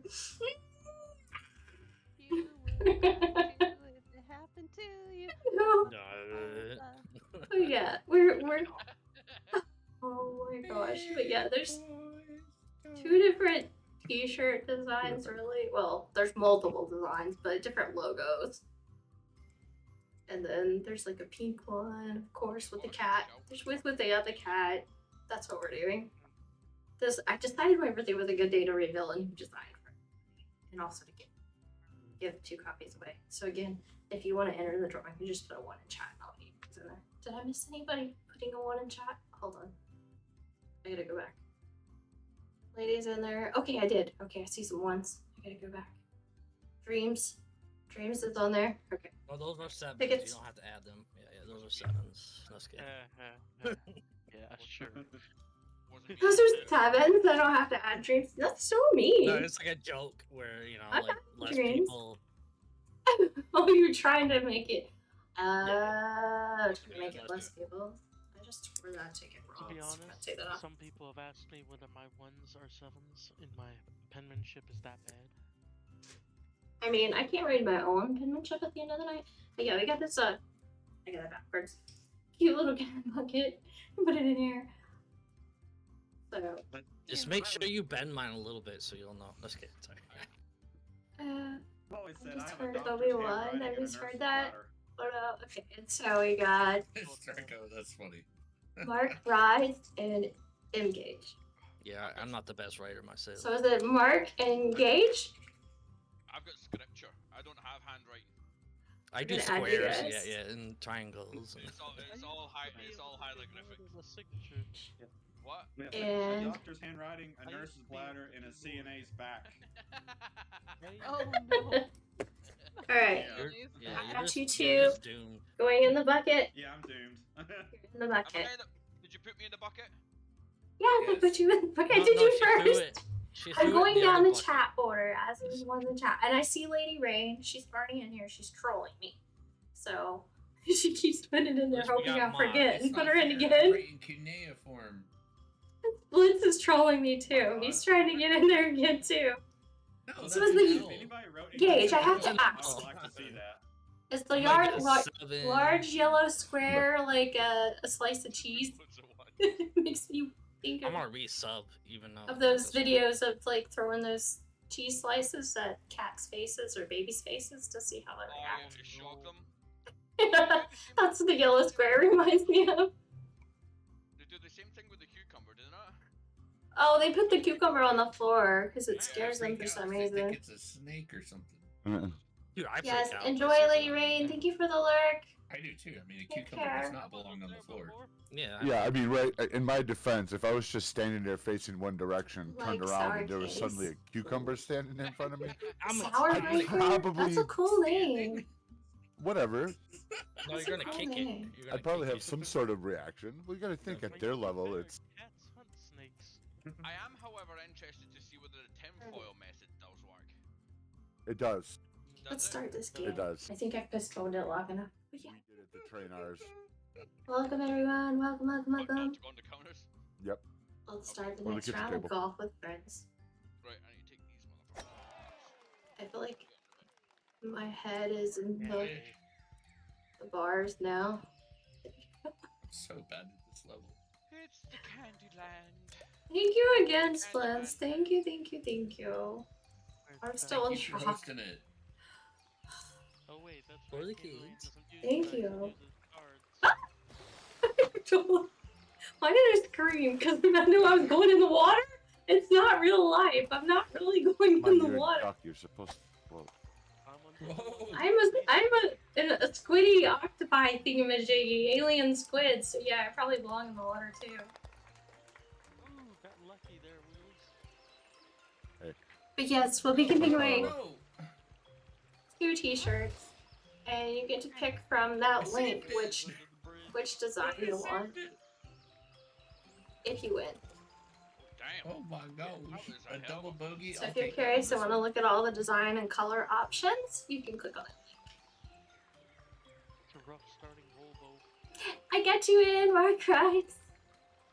You will cry too if it happened to you. No. No. But yeah, we're oh my gosh. But yeah, there's two different t-shirt designs really. Well, there's multiple designs, but different logos. And then there's like a pink one, of course, with the cat. There's with the other cat. That's what we're doing. I decided my birthday was a good day to reveal a new design for it. And also to give 2 copies away. So again, if you want to enter the drawing, you just put a 1 in chat and I'll leave it in there. Did I miss anybody putting a 1 in chat? Hold on. I gotta go back. Ladies in there. Okay, I did. Okay, I see some 1s. I gotta go back. Dreams is on there. Okay. Well, those are 7s. Tickets. You don't have to add them. Yeah, those are 7s. That's good. Yeah, sure. Wasn't Those me. are 7s. I don't have to add dreams. That's so mean. No, it's like a joke where, you know, I like got less dreams. people. Oh, you're trying to make it. To Yeah, make it let's less do it. people. I just tore that ticket To wrong. be so I honest, can't say that. some people have asked me whether my 1s or 7s in my penmanship is that bad. I mean, I can't read my own penmanship at the end of the night. But yeah, we got this, I got it backwards. Cute little cat bucket. Put it in here. So, Just make sure you bend mine a little bit so you'll know. Let's get sorry. I've always said I I just have a heard doctor's Obi-Wan. handwriting I and a just heard nurse's that. bladder. What up? Okay, and so we got Draco, that's funny. Mark, Rise, and Engage. Yeah, I'm not the best writer myself. So is it Mark and Gage? I've got scripture. I don't have handwriting. I do gonna add you squares, guys. yeah, and triangles. It's all hieroglyphic. The signature. What? Yeah, And- a doctor's handwriting, a nurse's bladder, and a CNA's back. Oh no. Alright, Yeah. You're, yeah, I you're got just, you you're two. just doomed. going in the bucket. Yeah, I'm doomed. In the Am bucket. I in the- Did you put me in the bucket? Yeah, I Yes. put you in the bucket. No, Did no, you she threw first? it. She I'm threw it in going down other the bucket. chat order as is one in the chat. And I see Lady Rain. She's already in here. She's trolling me. So she keeps putting it in there, First we hoping got I'll forget It's and put not her in fair. again. Right in cuneiform. Blitz is trolling me too. He's trying to get in there again too. No, So that's is the- an If L. anybody wrote Gage, I have anything to down, ask. I would like to see that. Is the I might get a large 7. yellow square like a slice of cheese? Makes me think I'm of, gonna resub even though of those videos of like throwing those cheese slices at cats' faces or babies' faces to see how they Oh, yeah, react. to shock them. That's what the yellow square reminds me of. They do the same thing with the cucumber, didn't it? Oh, they put the cucumber on the floor because it Yeah, scares them for Freak out some 'cause they think reason. it's a snake or something. Dude, I Yes, freak out. enjoy, This is, Lady Rain. Thank you for the lurk. I do too. I mean, a Take cucumber does care. not belong on the floor. Yeah. Yeah, I mean, right. In my defense, if I was just standing there facing one direction, turned Like around, sour and there was suddenly a candies. cucumber standing in front of me, Sour I'd breaker? probably That's a cool name. whatever. No, That's you're a gonna cool kick name. it. You're gonna I'd probably kick have it. some sort of reaction. We gotta think at their level. It's Cats hunt snakes. I am, however, interested to see whether the tinfoil method does work. it does. Let's start this game. It does. I think I've postponed it long enough. But yeah. We did it to train ours. Welcome everyone. Welcome, welcome, What, not welcome. to go on the counters? Yep. Let's start the Or the next kitchen round of table. golf with friends. Right, I need to take these motherfuckers. I feel like my head is in Yeah, the bars now. I'm so bad at this level. It's the Candyland. Thank you again, Splens. Thank you, thank you, thank you. I'm still in Thank you for shock. hosting it. Oh wait, that's For right. the Kimono kids. doesn't use Thank dice, you. he uses cards. Why did I scream? Because I knew I was going in the water? It's not real life. I'm not really going Come on, in the you're in water. shock. You're supposed to float. Whoa! I'm a squiddy octopi thingamajiggy, alien squid, so yeah, I probably belong in the water too. Ooh, got lucky there, Wheels. But yes, we'll be giving away No! 2 t-shirts, and you get to pick from that link saved it. which design you want if you win. Damn. Oh my gosh! A double bogey. So I'll if you're take that curious on and this want to one. look at all the design and color options, you can click on it. It's a rough starting hobo. I got you in, Mark Rice.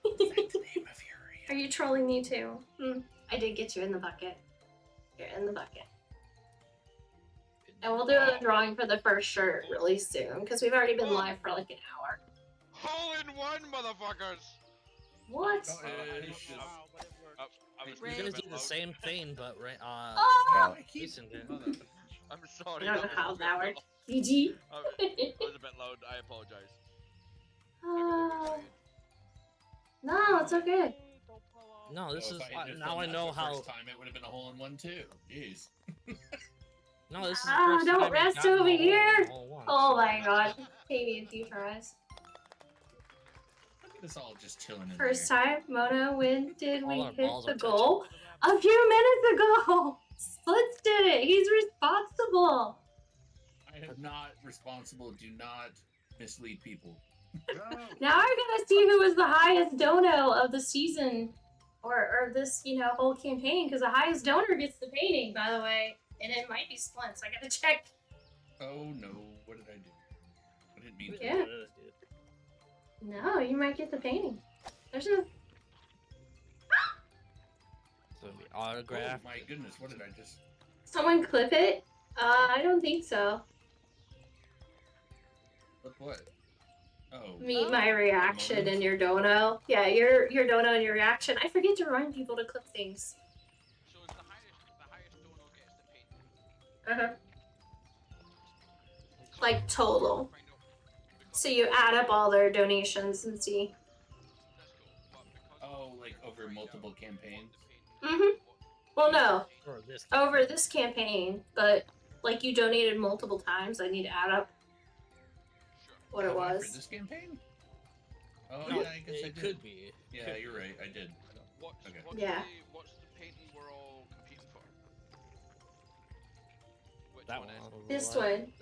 Thank the name of Fury. Are you trolling me too? I did get you in the bucket. You're in the bucket. And we'll do a drawing for the first shirt really soon, because we've already been live for like an hour. Hole in one, motherfuckers! What? Oh, it is. Wow, but it worked. I was You're being gonna a bit do the loud. same thing, but right. Oh! I keep. Jason did. I'm sorry. I don't know that how was a that bit works. GG. loud. I was a bit loud. I apologize. No, it's okay. Don't fall off. No, this Oh, is if I had just now done I that know the how. First time it would have been a hole in one too. Jeez. No, this is the Ah, first don't time you've rest gotten over a hole here. in all once. Oh my god. Maybe a few tries. Look at us all just chilling in First there. time, Mona, when did we All our hit balls the are goal? A few minutes ago! Splits did it! He's responsible! I am not responsible. Do not mislead people. Now I gotta see who was the highest dono of the season. Or this, whole campaign, because the highest donor gets the painting, by the way. And it might be Splints. I gotta check. Oh no! What did I do? I didn't mean to. Yeah. No, you might get the painting. There's no... So it'll be Oh autograph. my goodness! What did I just? Someone clip it? I don't think so. Look what? Oh. Meet my reaction and your dono. Yeah, your dono and your reaction. I forget to remind people to clip things. So it's the highest donor gets the painting. Like total. Find out- So you add up all their donations and see. That's cool. But because Oh, like over multiple campaigns. Well, no. Or this. Over this campaign, but like you donated multiple times, I need to add up what it Have I was. For this campaign? Oh No, yeah, I guess I it did. could be. Yeah, you're right. I did. What's, Okay. Yeah. What's the painting we're all competing for? Which That one one. is? This one.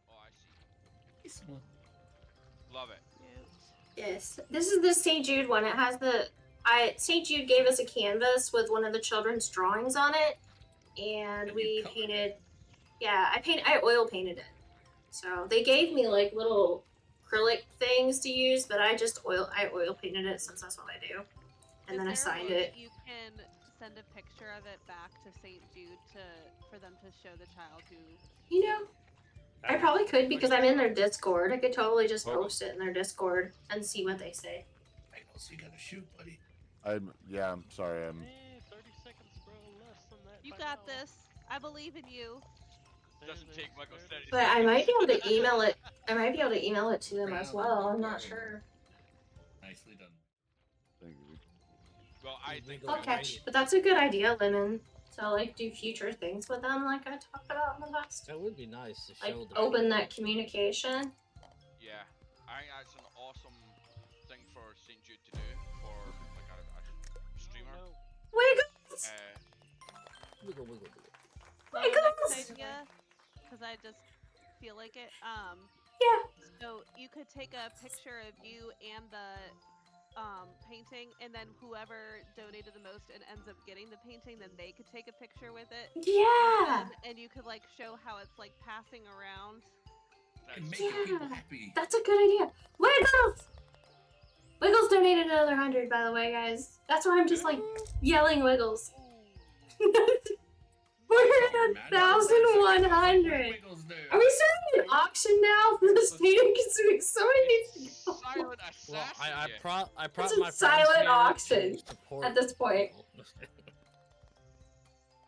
Oh, I see. This one. Love it. Yes. This is the St. Jude one. It has the St. Jude gave us a canvas with one of the children's drawings on it, and And we you colored painted. Yeah, I oil painted it. So they gave me like little acrylic things to use, but I oil painted it since that's what I do. And then I Is there a signed way it. that you can send a picture of it back to St. Jude for them to show the child who. You know, I probably could because I'm in their Discord. I could totally just post it in their Discord and see what they say. I also gotta shoot, buddy. I'm sorry. I'm 30 seconds, bro. Less than that. You by got now. this. I believe in you. Doesn't take Michael 30 But I might be able to email it. I might be able to email it to them as Bravo, well. I'm bravo. not sure. Nicely done. thank you. Well, I think I'll catch. But that's a good idea, Lemon. So like do future things with them, like I talked about in the past. That would be nice to Like show them. open that communication. Yeah, I think that's an awesome thing for St. Jude to do for like a streamer. Wiggles! Wiggle, wiggle, wiggle. Well, Wiggles! next idea, because I just feel like it. Yeah. So you could take a picture of you and the painting, and then whoever donated the most and ends up getting the painting, then they could take a picture with it. Yeah. And you could like show how it's like passing around. And making people Yeah. happy. That's a good idea. Wiggles! Wiggles donated another 100, by the way, guys. That's why I'm just like yelling Wiggles. We're at 1,100. Wiggles do. Are we starting an auction now for this painting? Because we somebody needs to go. Silent Well, assassin. I It's brought a my friends silent here to auction support at this point. people.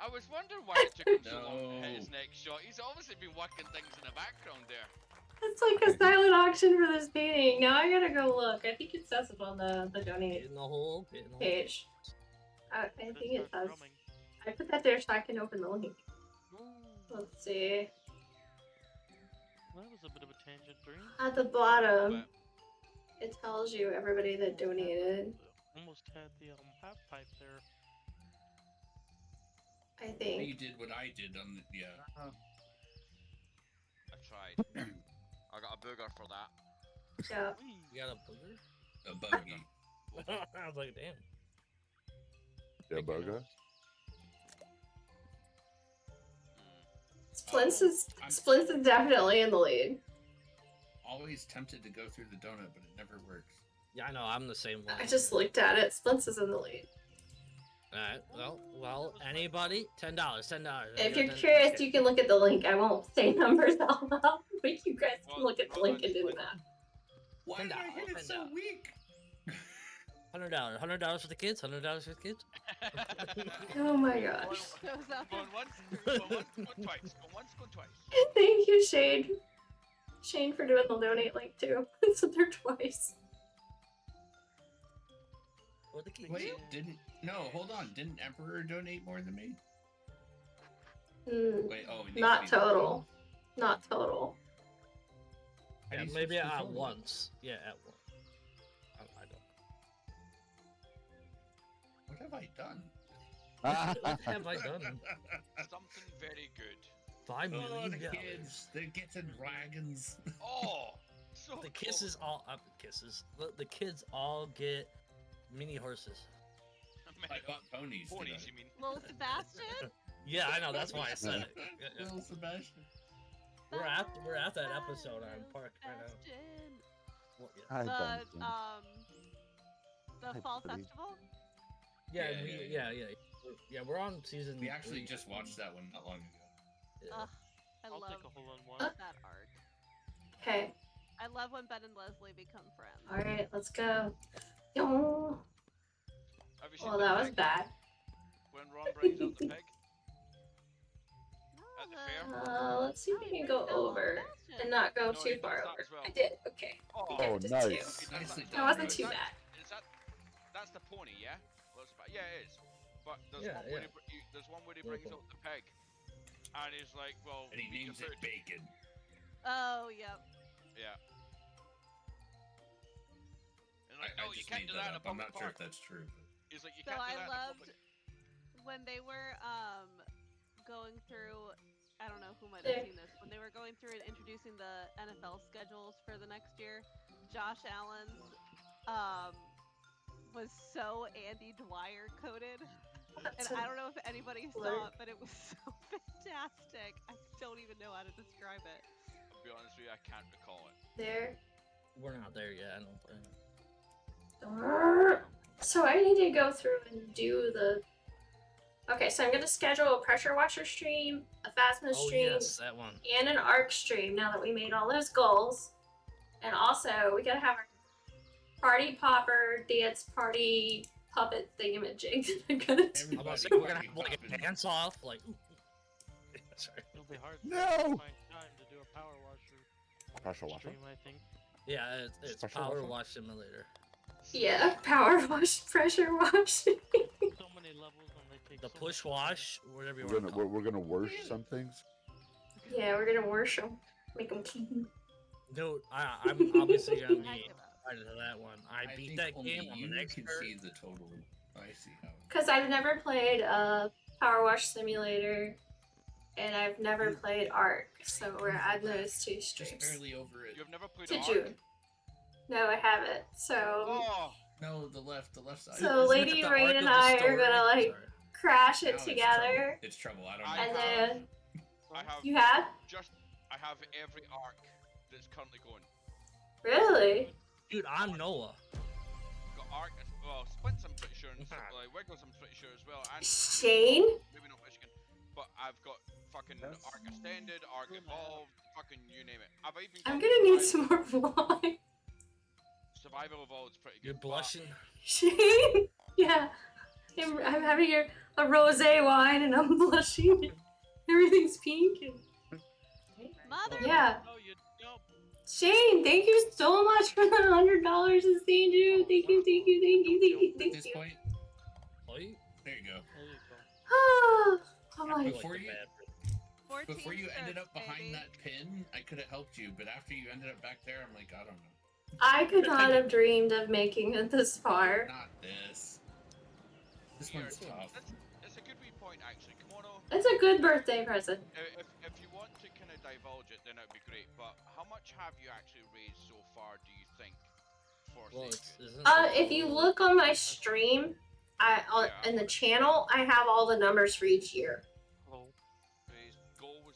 I was wondering why it took him so long to No. hit his next shot. He's obviously been working things in the background there. It's like a silent auction for this painting. Now I gotta go look. I think it says it on the Get donate in the hole. Get in the hole. page. I think it Start does. drumming. I put that there so I can open the link. Let's see. Well, that was a bit of a tangent dream. At the bottom, it tells you everybody that donated. Almost had the half pipe there. I You think. did what I did on the I tried. I got a booger for that. Yeah. You got a booger? a bogey. I was like, damn. Yeah, burger. Splints is definitely in the lead. Always tempted to go through the donut, but it never works. Yeah, I know. I'm the same one. I just looked at it. Splints is in the lead. Alright, well, anybody? $10, $10. If you're curious, you can look at the link. I won't say numbers out loud, but you guys can look at the link and do the math. Why did I hit it $10. so weak? $100 for the kids. $100 for the kids. Oh my gosh. Goes up. Going once, going twice. Going once, going twice. Thank you, Shane. Shane for doing the donate link too. It's in there twice. For the kids. Wait, hold on. Didn't Emperor donate more than me? Mm, Wait, oh, it needs not to be total. Not total. How do Yeah, you maybe switch the at total? once. Yeah, at once. I don't. What have I done? What have I done? Something very good. 5 Oh, million the dollars. kids. They're getting dragons. Oh, so The kisses all up. Kisses. The kids all get mini horses. I bought ponies. Ponies, you mean? Little Sebastian? Yeah, I know. That's why I said it. Yeah. Little Sebastian. We're at that episode on Park right now. Sebastian. Well, yeah. Hi, The Bunsen. the Hi, fall buddy. festival? Yeah, we're on season. We actually 3. just watched that one not long ago. Yeah. I I'll love take a hole in one. that arc. Okay. I love when Ben and Leslie become friends. Alright, let's go. Oh, Have you seen well, the that was pig? bad. When Ron brings out the pig No, at the fair. Let's see if we can go over and not go too far over. I did. Okay. Oh, Oh, just nice. two. Nicely That done. wasn't Rose. too bad. Is that's the pony, yeah? Well, yeah, it is. But there's Yeah, one where yeah. there's one where he brings Okay. out the pig, and he's like, well, And he eat your names it food. Bacon. Oh, yep. Yeah. And I, like, I no, you just can't made do that that in a up. I'm public not sure park. if that's true. But... He's like, you So can't do I that in a loved public. when they were going through. I don't know who might have seen this when they were going through and introducing the NFL schedules for the next year. Josh Allen's was so Andy Dwyer coded, and I don't know if anybody saw it, but it was so fantastic. I don't even know how to describe it. To be honest with you, I can't recall it. There. We're not there yet. I don't think. So I need to go through and do the Okay, so I'm gonna schedule a pressure washer stream, a Phasma Oh stream, yes, that one. and an arc stream. Now that we made all those goals, and also we gotta have our party popper dance party puppet thingamajig that I'm gonna do. I'm about to say we're gonna have like a dance off, like. Sorry. It'll be hard No! to find time to do a power washer Pressure washer? stream, I think. Yeah, it's Special Power washer? Wash Simulator. Yeah, power wash, pressure wash. So many levels and they take The so push much time. wash, whatever you want to call it. We're gonna wash some things. Yeah, we're gonna worship, make them clean. Dude, I'm obviously gonna I be give up. excited to that one. I beat think that only game. I'm you an can expert. see the total. I see how. Cause I've never played Power Wash Simulator, and I've never played Arc, so we're adding those two Just streams barely over it. You've never played to Ark? June. No, I haven't. So Oh, No, the left side. So Isn't it Lady the Rain arc and of the I are story? gonna like Sorry. crash Now it it's together, It's trouble. I don't know. I and have- then I have you have I have every arc that's currently going. really. Dude, I'm Noah. Got Arc, well, Splint's I'm pretty sure, and like Wiggles I'm pretty sure as well, and Shane? maybe not Michigan, but I've got fucking Arc Extended, Arc Evolved, fucking you name it. I've even got I'm gonna need some more wine. Survival Evolved's pretty You're good. blushing. Shane? Yeah. I'm having a rosé wine and I'm blushing. Everything's pink. And... Mother. Yeah. Oh, you dump. Shane, thank you so much for the $100 in St. Jude. Thank you, thank you, thank you, thank you, At thank this you. point, Oi. there you go. There you go. Oh I my. feel Before like the you- bad 14 Before you ended strokes, up behind baby. that pin, I could have helped you, but after you ended up back there, I'm like, I don't know. I could not have dreamed of making it this far. Not this. This Here, one's tough. It's a good wee point actually. Kimono, It's a good birthday present. if you want to kind of divulge it, then that'd be great. But how much have you actually raised so far? Do you think for Well, St. Jude? If you look on my stream, in the channel, I have all the numbers for each year. Hello. Raised goal was.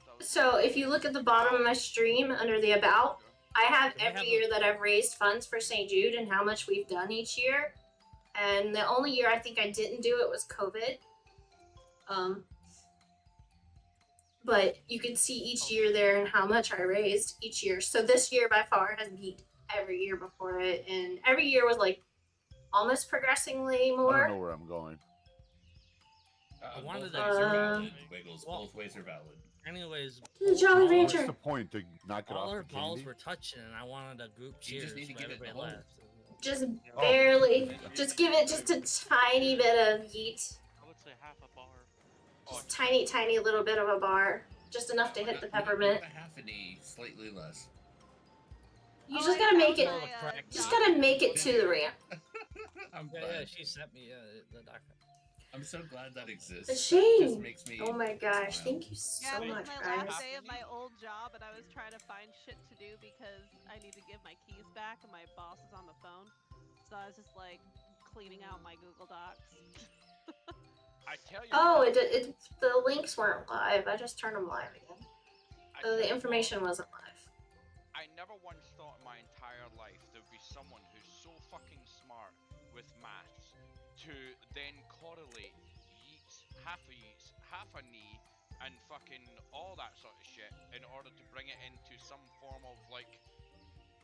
That was So if you look at the bottom of my stream under the about, I have Can we every have a- year that I've raised funds for St. Jude and how much we've done each year. And the only year I think I didn't do it was COVID. But you can see each year there and how much I raised each year. So this year by far has beat every year before it, and every year was like almost progressingly I don't know more. where I'm going. wanted Both to- ways are valid, Uh, Wiggles. well- Both ways are valid. Anyways, To the Jolly all- What's Rancher. the point to knock it all off our the balls candy? were touching, and I wanted a group You cheers. just need to but give it the everybody hole. left. Just Oh. barely. Just give it just a tiny bit of yeet. I would say half a bar. Just tiny, tiny little bit of a bar. Just enough to hit the peppermint. Not a half an E, slightly less. You Oh, just I gotta make it. found my, Crack. Just doc- gotta make it to the ramp. I'm Yeah, glad. yeah, she sent me the document. I'm so glad that exists. A That just shame. makes me Oh my gosh! smile. Thank you Yeah, so it was much, my guys. last day of my old job, and I was trying to find shit to do because I need to give my keys back, and my boss is on the phone. So I was just like cleaning out my Google Docs. I tell you. Oh, what, the links weren't live. I just turned them live again. I So tell the you information wasn't live. I never once thought in my entire life there'd be someone who's so fucking smart with maths to then correlate yeets, half a knee, and fucking all that sort of shit in order to bring it into some form of like.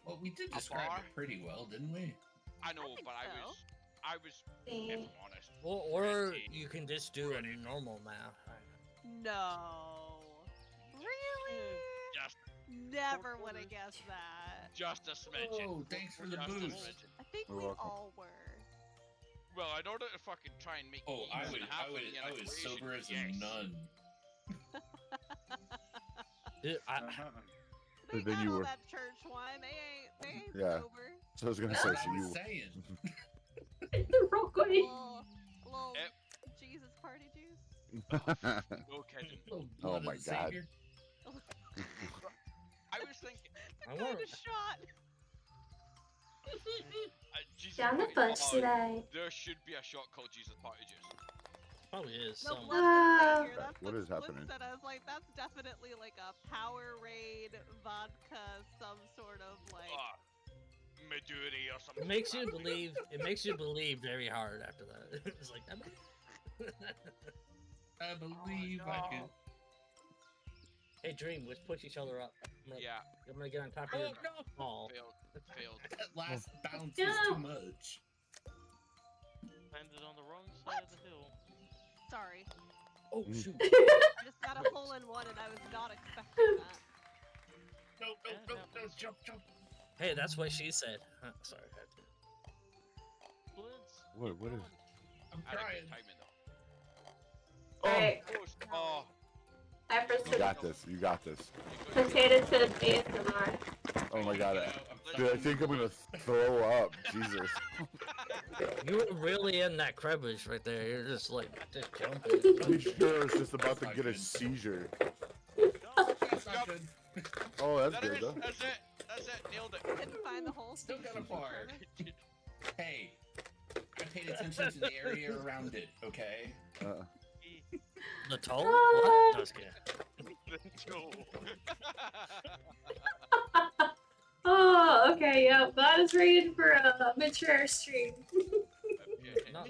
Well, we did A describe bar? it pretty well, didn't we? I know, think but so. I was, if I'm honest. Or pretty- you can just do a Ready. normal math. No. Really? Just, Never would have guessed that. just a smidgen. Oh, thanks for the Just a boost. smidgen. I think You're we welcome. all were. Well, in order to fucking try and make Oh, yeets I and would, half I a would, knee I an was equation, sober as a yes. nun. Dude, They then got you all were- that church wine. They ain't Yeah. sober. So I was gonna That's say, what so I was you. saying. Real quick. Little Yep. Jesus party juice. No kidding. Little Oh blood of my the God. Savior. I was thinking, I Kind want of shot. Jesus Down the Party- bush oh, today. There should be a shot called Jesus Party Juice. probably is. No somewhere. blood of the Ah. Savior. That's What what is Split happening? said. I was like, that's definitely like a Powerade vodka, some sort of like. Midori or something. It makes you believe. It makes you believe very hard after that. It's like, I believe I can. Hey, Dream, let's push each other up. Yeah, I'm gonna get on top of Oh your no! ball. failed. That last bounce Yeah. was too much. Landed on the wrong side of the hill. Sorry. Oh shoot! I just got a hole in one and I was not expecting that. No, jump. Hey, that's what she said. Sorry. Blitz. What is? I'm I had a trying. good timing though. Alright, Oh, I first You got this. You got this. potato chip ASMR. Oh my god. I'm Dude, I think I'm gonna throw up. Jesus. You were really in that crevice right there. You're just jumping. I'm sure is just about to get a seizure. That's not good. Oh, that's that good is, though. that's it, nailed it. Couldn't find the hole. Still got a bar. Hey, I paid attention to the area around it, okay? The toe? What? No, just kidding. Oh, okay, yeah. Glad it's rated for a mature stream. No.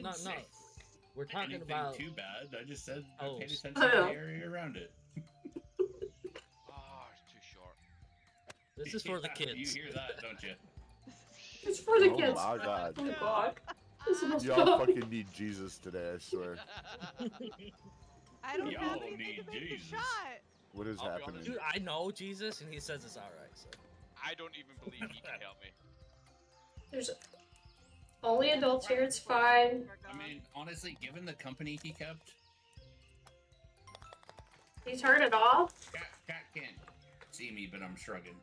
We're talking Anything about. too bad. I just said I Oh. paid attention to the area around it. Oh, it's too short. This is for the You kids. hear that, don't you? It's for the Oh kids. my god. Oh god. This is Y'all fucking need Jesus today, I swear. I don't Y'all have anything need to make the Jesus. shot. What is I'll be happening? honest. Dude, I know Jesus, and he says it's alright. So. I don't even believe he can help me. There's only adults here, it's fine. I mean, honestly, given the company he kept, He's heard it all. Cat can't see me, but I'm shrugging.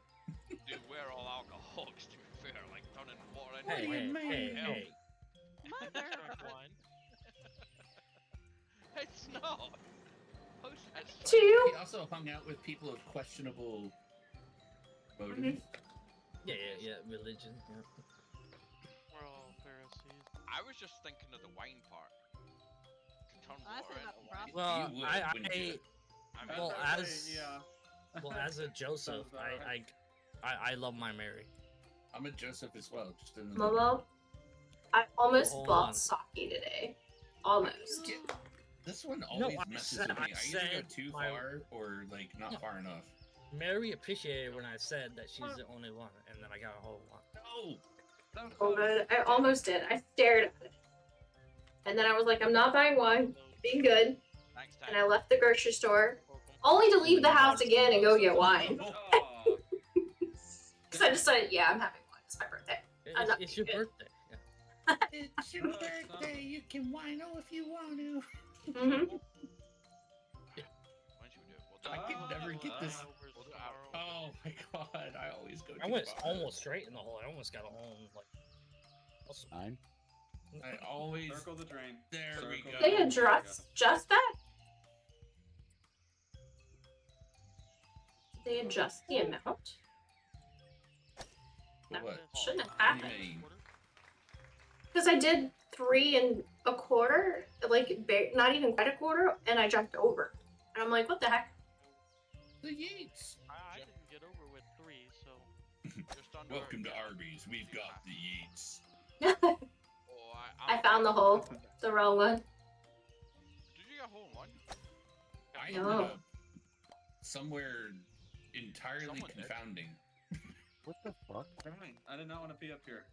Dude, we're all alcoholics, to be fair. Like, turning water into Hey. Mother. It's not. How's that so? Two. He also hung out with people of questionable motives. Mhm. Yeah. Religion. Yeah. We're all Pharisees. I was just thinking of the wine part. To turn Honestly, water not into the wine. Well, You would, I wouldn't you? I mean, well, yeah. as a Joseph, I love my Mary. I'm a Joseph as well, just in the Momo, I almost Hold bought on. sake today. Almost. This one always I messes said- with me. I I either go said too my- far or like not No. far enough. Mary appreciated when I said that she's the only one, and then I got a whole one. No. Oh, good. I almost did. I stared at it. And then I was like, I'm not buying wine. Being good. thanks, And I Ty. left the grocery store, only to leave the house again and go get wine. Oh, Because I decided, yeah, I'm having wine. It's my birthday. I'm not It's your good. birthday. Yeah. It's your birthday. You can wino if you want to. Mm-hmm. When should we do it? We'll do I it. can never get this. We'll do it. Oh my god! I always go. I too went far. almost straight in the hole. I almost got a hole in, like. Also, 9? I always. circle the drain. There we Circle go. They the drain. address just that? Did they adjust the amount? But what? Shouldn't have What do happened. you mean? Because I did 3 1/4, like not even quite a quarter, and I jumped over. And I'm like, what the heck? The Yeats. I didn't get over with 3, so. Just under Welcome to yeah. Arby's. We've got the Yeats. Oh, I found the hole. The wrong one. Did you get a hole in one? I No. ended up somewhere entirely Someone did. confounding. What the fuck? Fine. I did not want to be up here.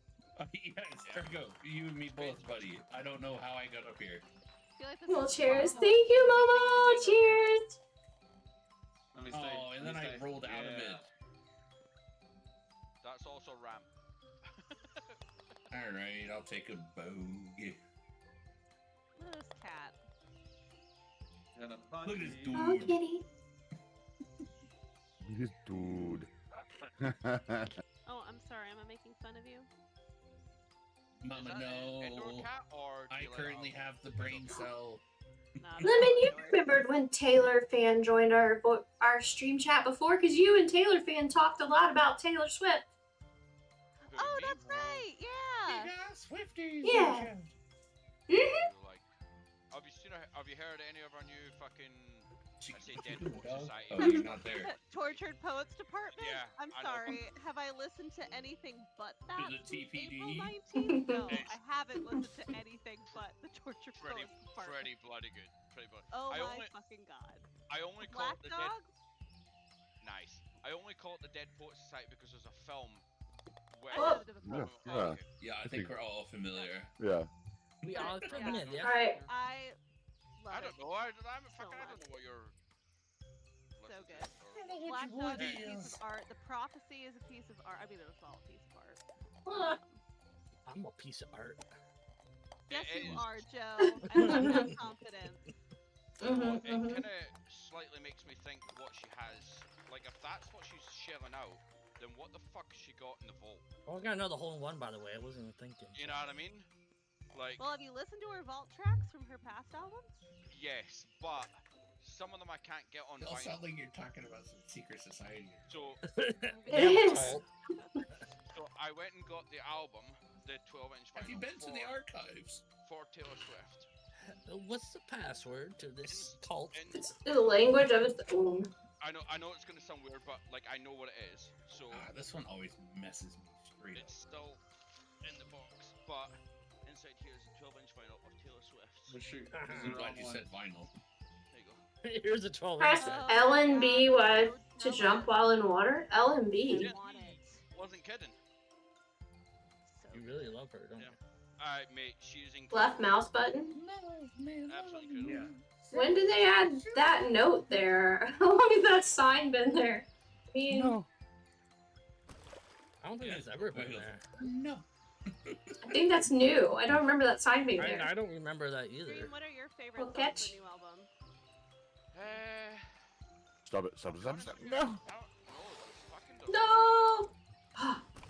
Yes, Turco, you and me both, buddy. I don't know how I got up here. I feel like this Well, is cheers. fun. Thank you, Momo. Cheers. Let me stay. Oh, and then let me I stay. rolled out of it. That's also ramp. All right, I'll take a bogey. Look at this cat. And a Look at this puppy. dude. Oh, kitty. This dude. Oh, I'm sorry. Am I making fun of you? Mama, Is that an indoor no. cat or do I you let currently it have out? the brain cell. No, I'm Lemon, you not. remembered when Taylor Fan joined our stream chat before? Because you and Taylor Fan talked a lot about Taylor Swift. Who, Oh, me? that's right. Yeah. Swifties. Yeah. You Mm-hmm. like Have you seen? Have you heard any of our new fucking? I say Dead Chicken Poets dog? Society. Oh, you're not there. Tortured Poets Department? Yeah, I'm I know. sorry. Have I listened to anything but that the since April TPD? 19th? No, It's- I haven't listened to anything but the Tortured Pretty, Poets Department. pretty bloody good. Pretty bloody. Oh I my only, fucking god. I only call Black it the Dead. Dog? Nice. I only call it the Dead Poets Society because there's a film. Where I know the Yeah, film. yeah. okay. Yeah, I think we're all familiar. Yeah. We all coming in, yeah. Alright. I love I it. don't know. I'm So fucking. I don't much. know what you're. So listening good. to or- Black Dog is a piece is. of art. The Prophecy is a piece of art. I mean, it was all a piece of art. I'm a piece of art. Yes, It you is. are, Joe. I love that confidence. It kind of slightly makes me think what she has. Like, if that's what she's shelling out, then what the fuck has she got in the vault? Oh, I got another hole in one, by the way. I wasn't even thinking. You know what I mean? Like, Well, have you listened to her vault tracks from her past albums? yes, but some of them I can't get on It all vinyl. sounds like you're talking about some secret society. So, It is. so I went and got the album, the 12-inch vinyl. Have you been to the archives? For Taylor Swift. What's the password to this cult? And It's the language of its own. I know it's gonna sound weird, but like I know what it is. So This one always messes me straight up. it's still in the box, but inside here is a 12-inch vinyl of Taylor Swift. But shoot, I'm glad you said vinyl. There you go. Here's a 12 Press inch. L and B God, was so to jump while in water. L and B. I want it. Wasn't kidding. So You really love her, don't Yeah. you? Alright, mate, she's incredible. Left mouse button. Absolutely incredible. Yeah. When did they add that note there? How long has that sign been there? I mean, I don't think it's ever been there. No. I think that's new. I don't remember that sign being there. I don't remember that either. Dream, what are your favorite Well, songs catch. for the new album? Stop it. Stop it. Stop it. Stop it. No. I don't know. It's fucking dope. No.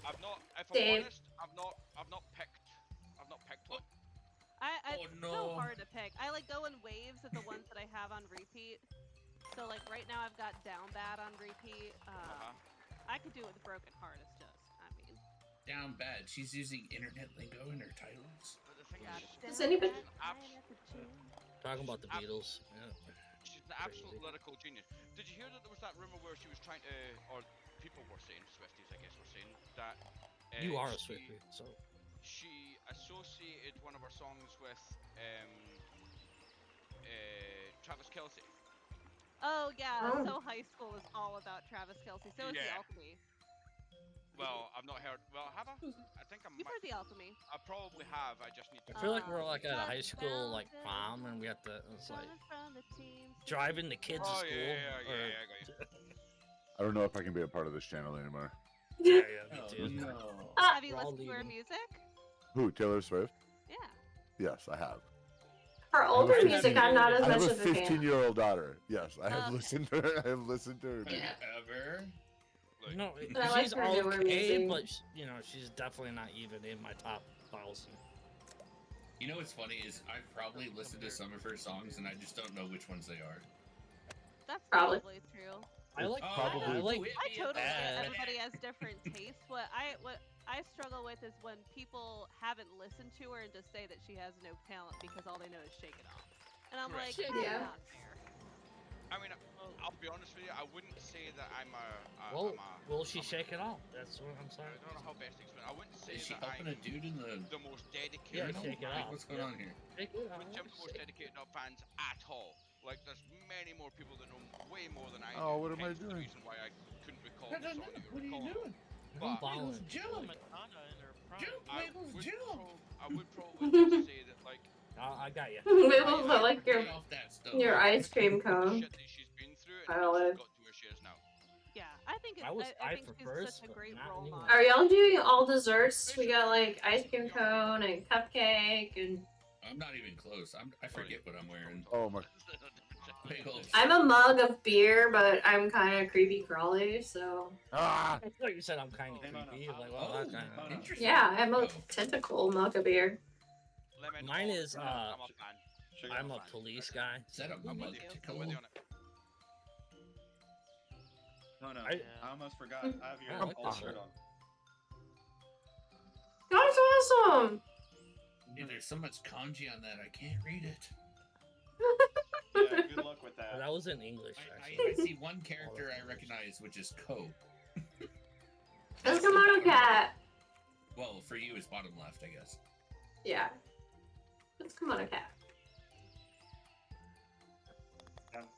I've not. If I'm Dave. honest, I've not picked one. It's so no. hard to pick. I like go in waves of the ones that I have on repeat. So like right now I've got Down Bad on repeat. I could do it with Broken Heart. It's just, I mean. Down bad. She's using internet lingo in her titles. But the thing God, is, Does anybody- Talking about the Beatles. Yeah. she's an absolute lyrical genius. Did you hear that there was that rumor where she was trying to, or people were saying, Swifties I guess were saying that You are a she- Swiftie, so. She associated one of her songs with Travis Kelce. Oh yeah, Oh. so High School is all about Travis Kelce. So is The Yeah. Alchemy. Well, I've not heard. Well, have I? I think I You've might. heard The Alchemy. I probably have. I just need to. I feel like we're like at a Just high school like found it. prom and we have to it's like Coming from the team. driving the kids to Oh school. yeah, or- I got you. I don't know if I can be a part of this channel anymore. Yeah, me Oh, too. no. Have you We're all listened to her leaving. music? Who? Taylor Swift? Yeah. Yes, I have. Her older I music, I'm not as I have much a of a fan. 15-year-old daughter. Yes, I have Okay. listened to her. I have listened to her. Have you ever? Like, No, I like she's her newer okay, music. but you know she's definitely not even in my top 1,000. You know what's funny is I've probably listened to some of her songs and I just don't know which ones they are. That's Probably. probably true. I like probably- I like I totally get bad. everybody has different tastes. What I struggle with is when people haven't listened to her and just say that she has no talent because all they know is Shake It Off. And I'm Correct. like, Shake that's It not fair. I mean, I'll be honest with you. I wouldn't say that I'm a. Well, I'm a will she shake it off? That's what I'm I saying. don't know how best to explain. I wouldn't say Is she that helping I'm a dude in the the most Yeah, dedicated. shake it Like, off. what's going on here? Shake it off. With the most dedicated of fans at all. Like, there's many more people that know way more than I Oh, do. what am I hence the doing? reason why I couldn't recall I the don't song know. that you What are you recall. doing? I'm But- balling. Jill! Madonna in her prime. Jill! I Wiggles would, Jill! I would probably just say that, like, I got you. Wiggles, I like Get your off that stuff. ice cream the cone. shit that she's been through and I how live. she's got to where she is now. Yeah, I think it's, I was I tied think for she's first, such a but great not role anymore. model. Are y'all doing all desserts? We got like ice cream cone and cupcake and I'm not even close. I forget what I'm wearing. Oh my! Wiggles. I'm a mug of beer, but I'm kind of creepy crawly, so Ah! I thought you said I'm kind of Kimono. creepy. Like, well, Oh, that kind of. interesting. yeah, I'm a Oh. tentacle mug of beer. Lemon Mine or- is, I'm a fan. Sugar I'm a fine. police guy. Is that a I'm mug with you. I'm tickle? with you on it. No, no. I- I almost forgot. I have your I like old this shirt shirt. on. That's awesome! Dude, there's so much kanji on that, I can't read it. Good luck with that. That was in English, I actually. see one character I recognize, which is Cope. Let's KimonoKat. Well, for you, it's bottom left, I guess. Yeah. Let's KimonoKat.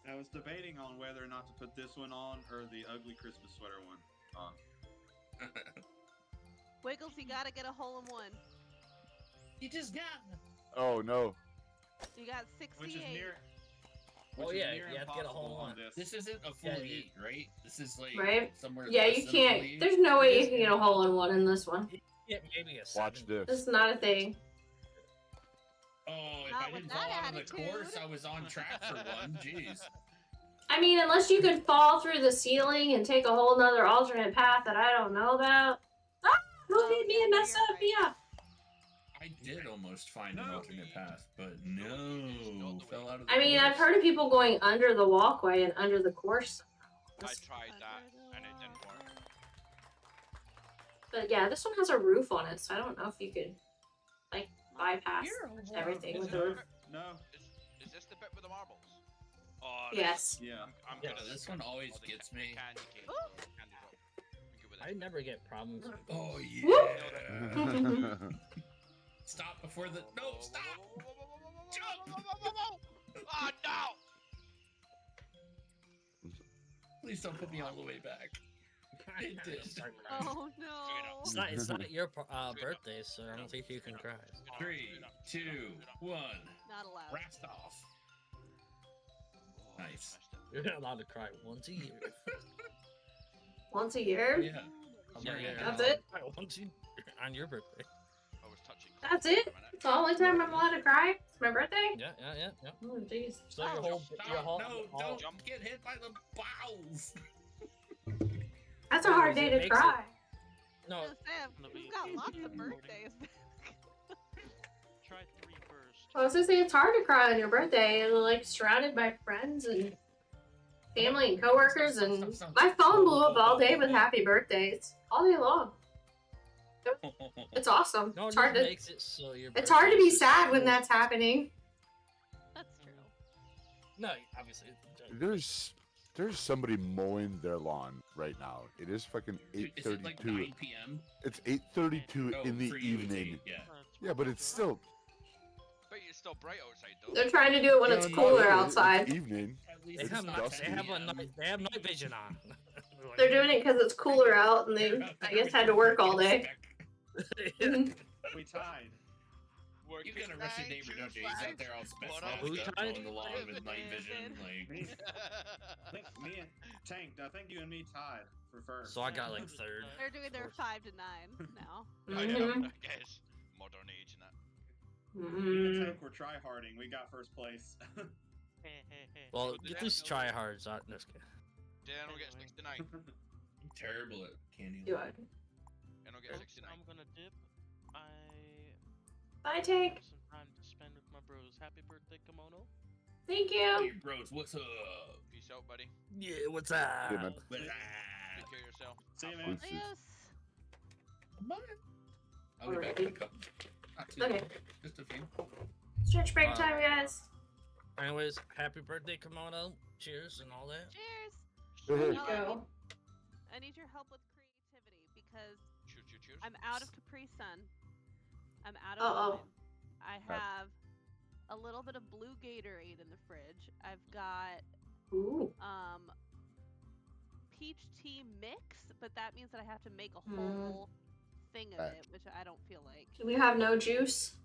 I was debating on whether or not to put this one on or the ugly Christmas sweater one on. Wiggles, you gotta get a hole in one. You just got. Oh no. You got 68. Which is near. Oh, Which is yeah, near you have to get a hole in impossible one. on this. This isn't a full Yeah, eight, right? This is like Right? somewhere. Yeah, less you than a full can't. eight. There's no way you can get a hole in one in this one. Yeah, maybe a Watch 7. this. It's not a thing. Oh, if Not I with didn't that fall out of the attitude. course, I was on track for one. Jeez. I mean, unless you could fall through the ceiling and take a whole nother alternate path that I don't know about. Ah! Who Oh, hit me yeah, and no, messed you're up? right. Yeah. I did almost find an No. alternate path, but no, fell out of the I mean, I've course. heard of people going under the walkway and under the course. I tried that and it didn't work. But yeah, this one has a roof on it, so I don't know if you could, like, bypass everything with a roof. No. Is this the bit with the marbles? Oh, Yes. Yeah. I'm Yeah, good at this one always Oh, the gets ca- me. Candy cane. Ooh. Candy drop. I'm good with I it. never get problems with Oh Whoop. yeah. Stop before the stop. Oh no! Please don't put me all the way back. It did. Oh no. It's not your birthday, so I don't think you can cry. 3, 2, 1. Not allowed. Rast off. Nice. You're not allowed to cry once a year. Once a year? Yeah. That's it? Once you, on your birthday. I was touching. That's it? It's the only time I'm allowed to cry? It's my birthday? Yeah. Oh, jeez. So your whole, No, don't get hit by the bowels. That's a hard day to Makes cry. No, I was gonna say, you've got lots of birthdays. Try 3 first. I was gonna say, it's hard to cry on your birthday. You're, like, surrounded by friends and family and coworkers, and my phone blew up all day with happy birthdays. All day long. It's awesome. no, It's it hard just to, makes it so your it's hard to be birthday's sad so- when that's happening. That's true. No, obviously. There's somebody mowing their lawn right now. It is fucking Dude, is it like 8:32. 9 p.m.? It's 8:32 No, in the for you, it's evening. 8, yeah. Yeah, but it's still. But it's still bright outside though. They're trying to do it when it's No, cooler it's outside. evening. At least They it's have, not dusty. 10 they p.m. have night vision on. They're doing it because it's cooler out, and they, I guess, had to work all day. Mhm. We tied. You gotta rush your neighbor, don't you? He's out there all special Who stuff, tied? mowing the lawn with night vision. Like, Me, I think me and Tank. I think you and me tied for first. So I got like 3rd. They're doing their 5 to 9 now. I know, Mhm. I guess. Modern age and that. Me and Mhm. Tank were tryharding. We got first place. Well, get these tryhards out. Just kidding. Did I not get 69? I'm terrible at candy. Do I? I don't get 69. I'm gonna dip. I Bye, Tank. have some time to spend with my bros. Happy birthday, Kimono. Thank Hey, you. bros, what's up? Peace out, buddy. Yeah, what's up? Yeah, man. But, Take care of yourself. See you, Have man. fun. Adios. I'll be back in a couple. Not too Okay. long, just a few. Stretch break time, guys. Anyways, happy birthday, Kimono. Cheers and all that. Cheers. There you No, go. I need your help with creativity because Cheers, cheers, cheers. I'm out of Capri Sun. I'm out of Uh-oh. lime. I have a little bit of blue Gatorade in the fridge. I've got Ooh. peach tea mix, but that means that I have to make a Mm. whole thing of Right. it, which I don't feel like. Do we have no juice?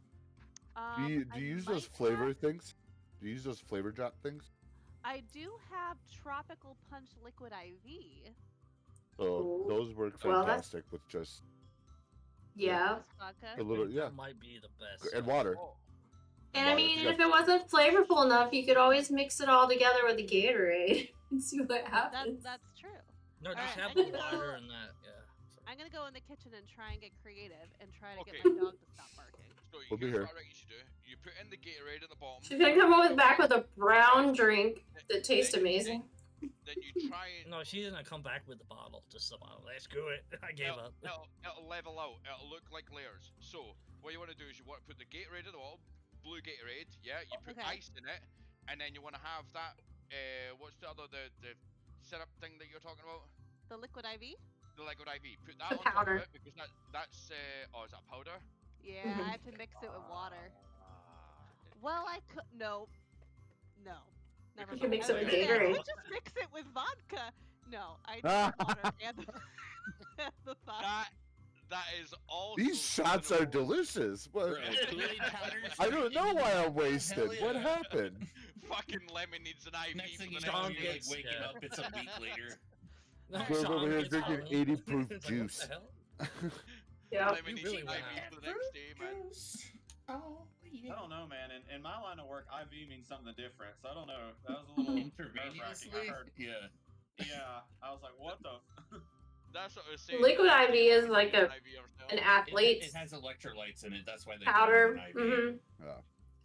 Do you I use might those flavor have- things? Do you use those flavor drop things? I do have tropical punch liquid IV. So Ooh. those work Well, that's- fantastic with just Yeah. Plus vodka. a little, yeah, That might be the best. and water. And I Water. mean, You if got- it wasn't flavorful enough, you could always mix it all together with the Gatorade and see what happens. That's true. No, just Alright, have I the can go- water and that. Yeah. So- I'm gonna go in the kitchen and try and get creative and try to Okay. get my dog to stop barking. So We'll be here's here. what I reckon you should do. You put in the Gatorade at the bottom. She's gonna come up back with a brown drink that tastes amazing. Then you try and No, she's gonna come back with the bottle. Just the bottle. Screw it. I gave up. it'll level out. It'll look like layers. So what you want to do is you want to put the Gatorade at the bottom, blue Gatorade. Yeah, you put Okay. ice in it, and then you want to have that. What's the other the syrup thing that you're talking about? The liquid IV? The liquid IV. Put that The on top powder. of it because that's oh, is that powder? Yeah, Mhm. I have to mix it with water. Well, I could no. Never Because You can mind. mix I it was with gonna say, I Gatorade. could just mix it with vodka. No, I need the water and the vodka. That is also. These shots are delicious. What? Bro, Kool-Aid powder. I don't know why I'm wasted. Hell What yeah. happened? Fucking lemon needs an IV Next thing for you the know, Sean you're like gets- waking yeah. up. It's a week later. No, We're Sean over here gets drinking home. 80 proof It's like, juice. What the hell? Yeah. Lemon You needs really an went IV out. for the next day, man. Oh, I don't know, man. In my line of work, IV means something different. So I don't know. That was a little nerve-wracking. I Intravenously? heard. Yeah. Yeah, I was like, what the? That's what I was saying. Liquid IV is like An a- IV ourselves. An athlete It has electrolytes in it. That's why they powder. call it an IV. Mhm.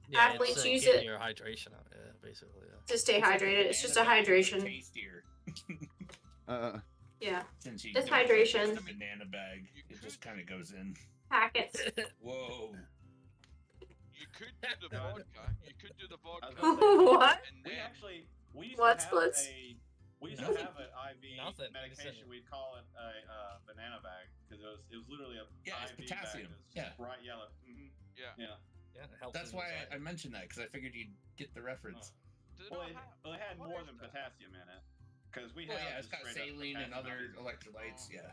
Yeah, Athletes it's, use getting it- your hydration up, yeah, basically. Yeah. To stay It's like hydrated. It's just a banana bag, but hydration. Tastier. Yeah. Since you It's don't hydration. taste the banana bag, it just kind of goes in. Packets. Whoa. You could do the vodka. You could do the vodka. gonna say, What? And We then actually used What to have splits? we used Nothing. to have an IV Nothing. medication. We'd call it a banana bag because it was literally a Yeah, it's IV potassium. bag. It was Yeah. bright yellow. Yeah. Yeah. Yeah, it helps That's in why anxiety. I mentioned that, because I figured you'd get the reference. Do they Well, not it, have- well, it had what more is than that? potassium in it because we Well, have yeah, it's just got straight up saline and potassium other IV. electrolytes. Oh. Yeah.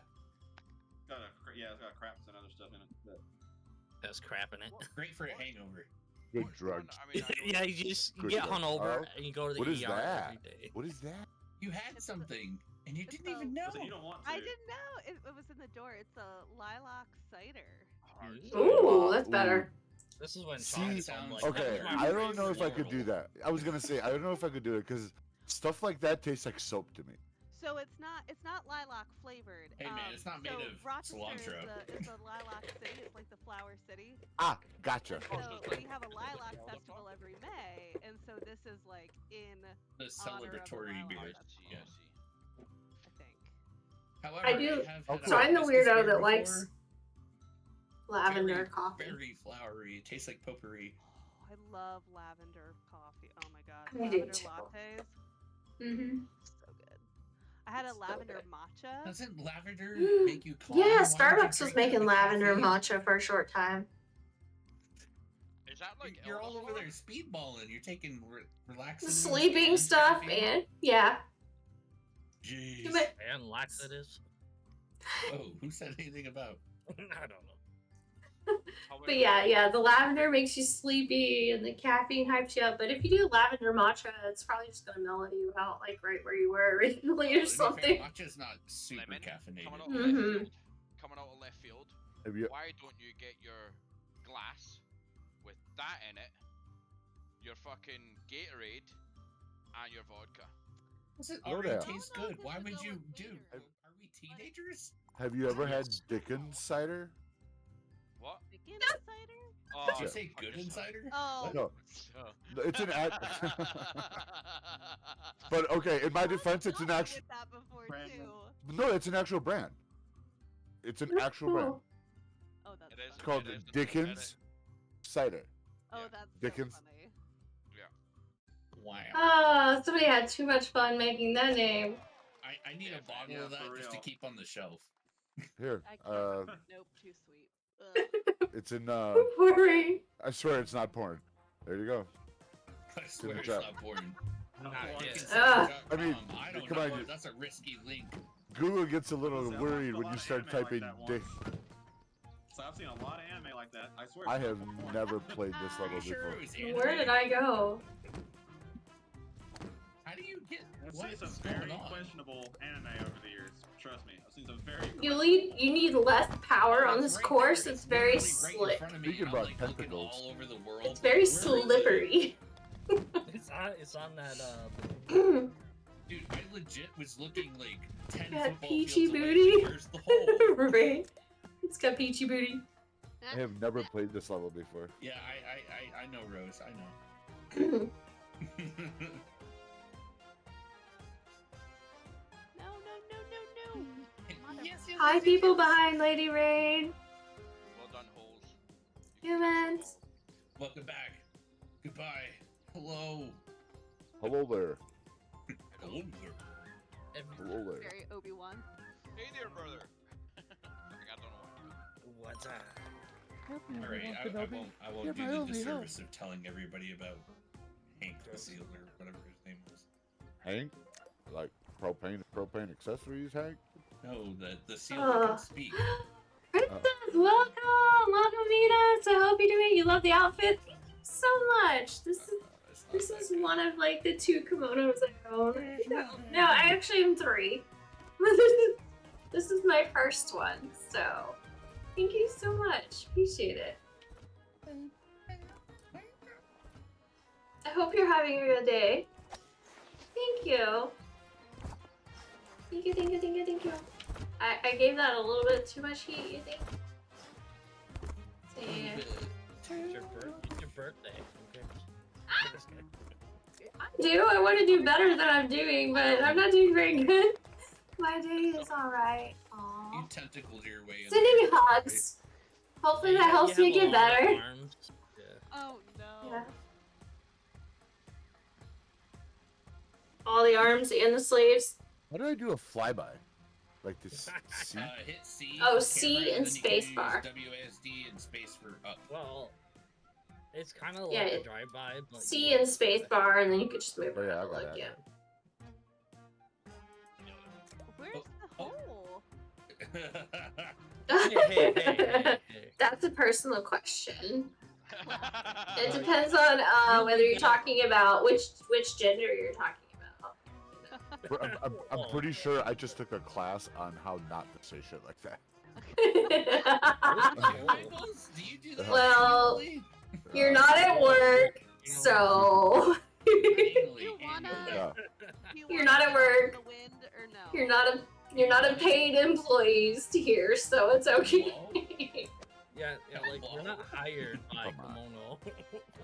It's got craps and other stuff in it. But That's crap in it. Great for a hangover. Good What's drugs. one- I mean, I know Yeah, you just Good get stuff. hungover Oh, and you go to the what is ER that? every day. What is that? You had It's something, and you it's didn't even know. listen, you don't want to. I didn't know. It was in the door. It's a lilac cider. hard Ooh, Wow, that's better. This is when See, Sean sounds like, Okay, "That's my I don't know if I could do favorite." that. I was gonna say I don't know if I could do it because stuff like that tastes like soap to me. So it's not lilac flavored. Hey, man, it's not made so of Rochester cilantro. Is a lilac city. It's like the flower city. Ah, gotcha. And so we have a lilac festival every May, and so this is like in The honor of the celebratory lilac beer. festival, Yeah. I see. I think. However, I do- have Oh, had so a I'm the hibiscus weirdo beer that likes before. lavender very, coffee. Very flowery. It tastes like potpourri. Oh, I love lavender coffee. Oh my god, I do lavender too. lattes, Mm-hmm. so good. I had a So lavender good. matcha. Doesn't lavender make you calm? Yeah, Why would you Starbucks was drink making that with lavender caffeine? matcha for a short time. Is that like You're all over Elderflower? there speedballing. You're taking relaxing. Sleeping stuff and yeah. Jeez. You might- And laxatives. Oh, who said anything about? I don't know. But yeah, the lavender makes you sleepy and the caffeine hypes you up. But if you do lavender matcha, it's probably just gonna mellow you out like right where you were originally Well, or to be fair, something. Matcha's not super Lemon caffeinated. coming out Mhm. of left field. Coming out of left field. Have you? Why don't you get your glass with that in it, your fucking Gatorade, and your vodka? Does it Slow already down. taste Oh, no, good? this Why is would all you with do? Gatorade. Are we teenagers? Have you ever had Yes. Dickens cider? What? Chicken cider? Oh, Did you Yeah. say fuck good yourself. insider? Oh, No, Oh. it's an act. But okay, in my defense, it's an I've actual. with that before Brandon. too. No, it's an actual brand. It's an actual brand. Cool. Oh, that's It is. It's funny. called It is. Dickens cider. Oh, Yeah. that's Dickens. so funny. Wow. Oh, somebody had too much fun making that name. I need Yeah, a bottle yeah, of that for just to real. keep on the shelf. Here, I can't. Nope, too sweet. Ugh. it's in. Worry. I swear it's not porn. There you go. I swear it's chat. not porn. Not yet. I mean, I don't come know. on, That's a risky link. Google gets a little Listen, I've worried watched a when lot you of start anime like typing that dick. once. So I've seen a lot of anime like that. I swear. I it's not have for porn. never played this Are level you sure before. it was anime? Where did I go? How do you get? I've What seen some is very going on? questionable anime over the years. Trust me, I've seen some very. You need less power Oh, on it's this right course. there. It's very literally right in slick. front of me, Speaking and I'm, about like, looking tentacles. all over the world. It's very Where is it? slippery. It's on that Dude, I legit was looking like 10 Got football peachy fields away. booty. Where's the hole? Right. It's got peachy booty. I have never played this level before. Yeah, I know, Rose. I know. No. Yes, yes, Hi, yes, people yes. behind Lady Rain. Well done, holes. You can catch them Humans. all. Welcome back. Goodbye. Hello. Hello there. Hello there. Hello there. Very Obi-Wan. Hey there, brother. I don't know what. What's that? All right, I won't do the disservice of telling everybody about Hank the Seal or whatever his name was. Hank? Like propane accessories, Hank? No, the seal that can speak. Princess, welcome! Welcome, Venus! I hope you're doing. You love the outfit. Thank you so much. This is one of like the 2 kimonos I own. No, I actually am 3. This is my first one, so thank you so much. Appreciate it. I hope you're having a good day. Thank you. Thank you, thank you, thank you, thank you. I gave that a little bit too much heat, you think? See. It's your birthday. Okay. I do. I want to do better than I'm doing, but I'm not doing very good. My day is alright. You tentacled your way in. Sending there, hugs. Hopefully that helps me get better. Yeah. Oh no. Yeah. All the arms and the sleeves. How do I do a flyby? Like this C? Hit C. Oh, for C camera, and then you can space use bar. WASD and space for up. Well, it's kind of Yeah, like a drive-by. But C and space bar, and then you could just move Oh, yeah, around. I got Like, that. yeah. Where's the hole? Hey. That's a personal question. It depends on whether you're talking about which gender you're talking about. I'm pretty sure I just took a class on how not to say shit like that. Michaels, do you do that? Well, annually? you're not at work, so You wanna? Yeah. You You're wanna not at get work. The wind or no? you're not a paid employees here, so it's okay. Yeah, like we're not hired by Come on. Kimono.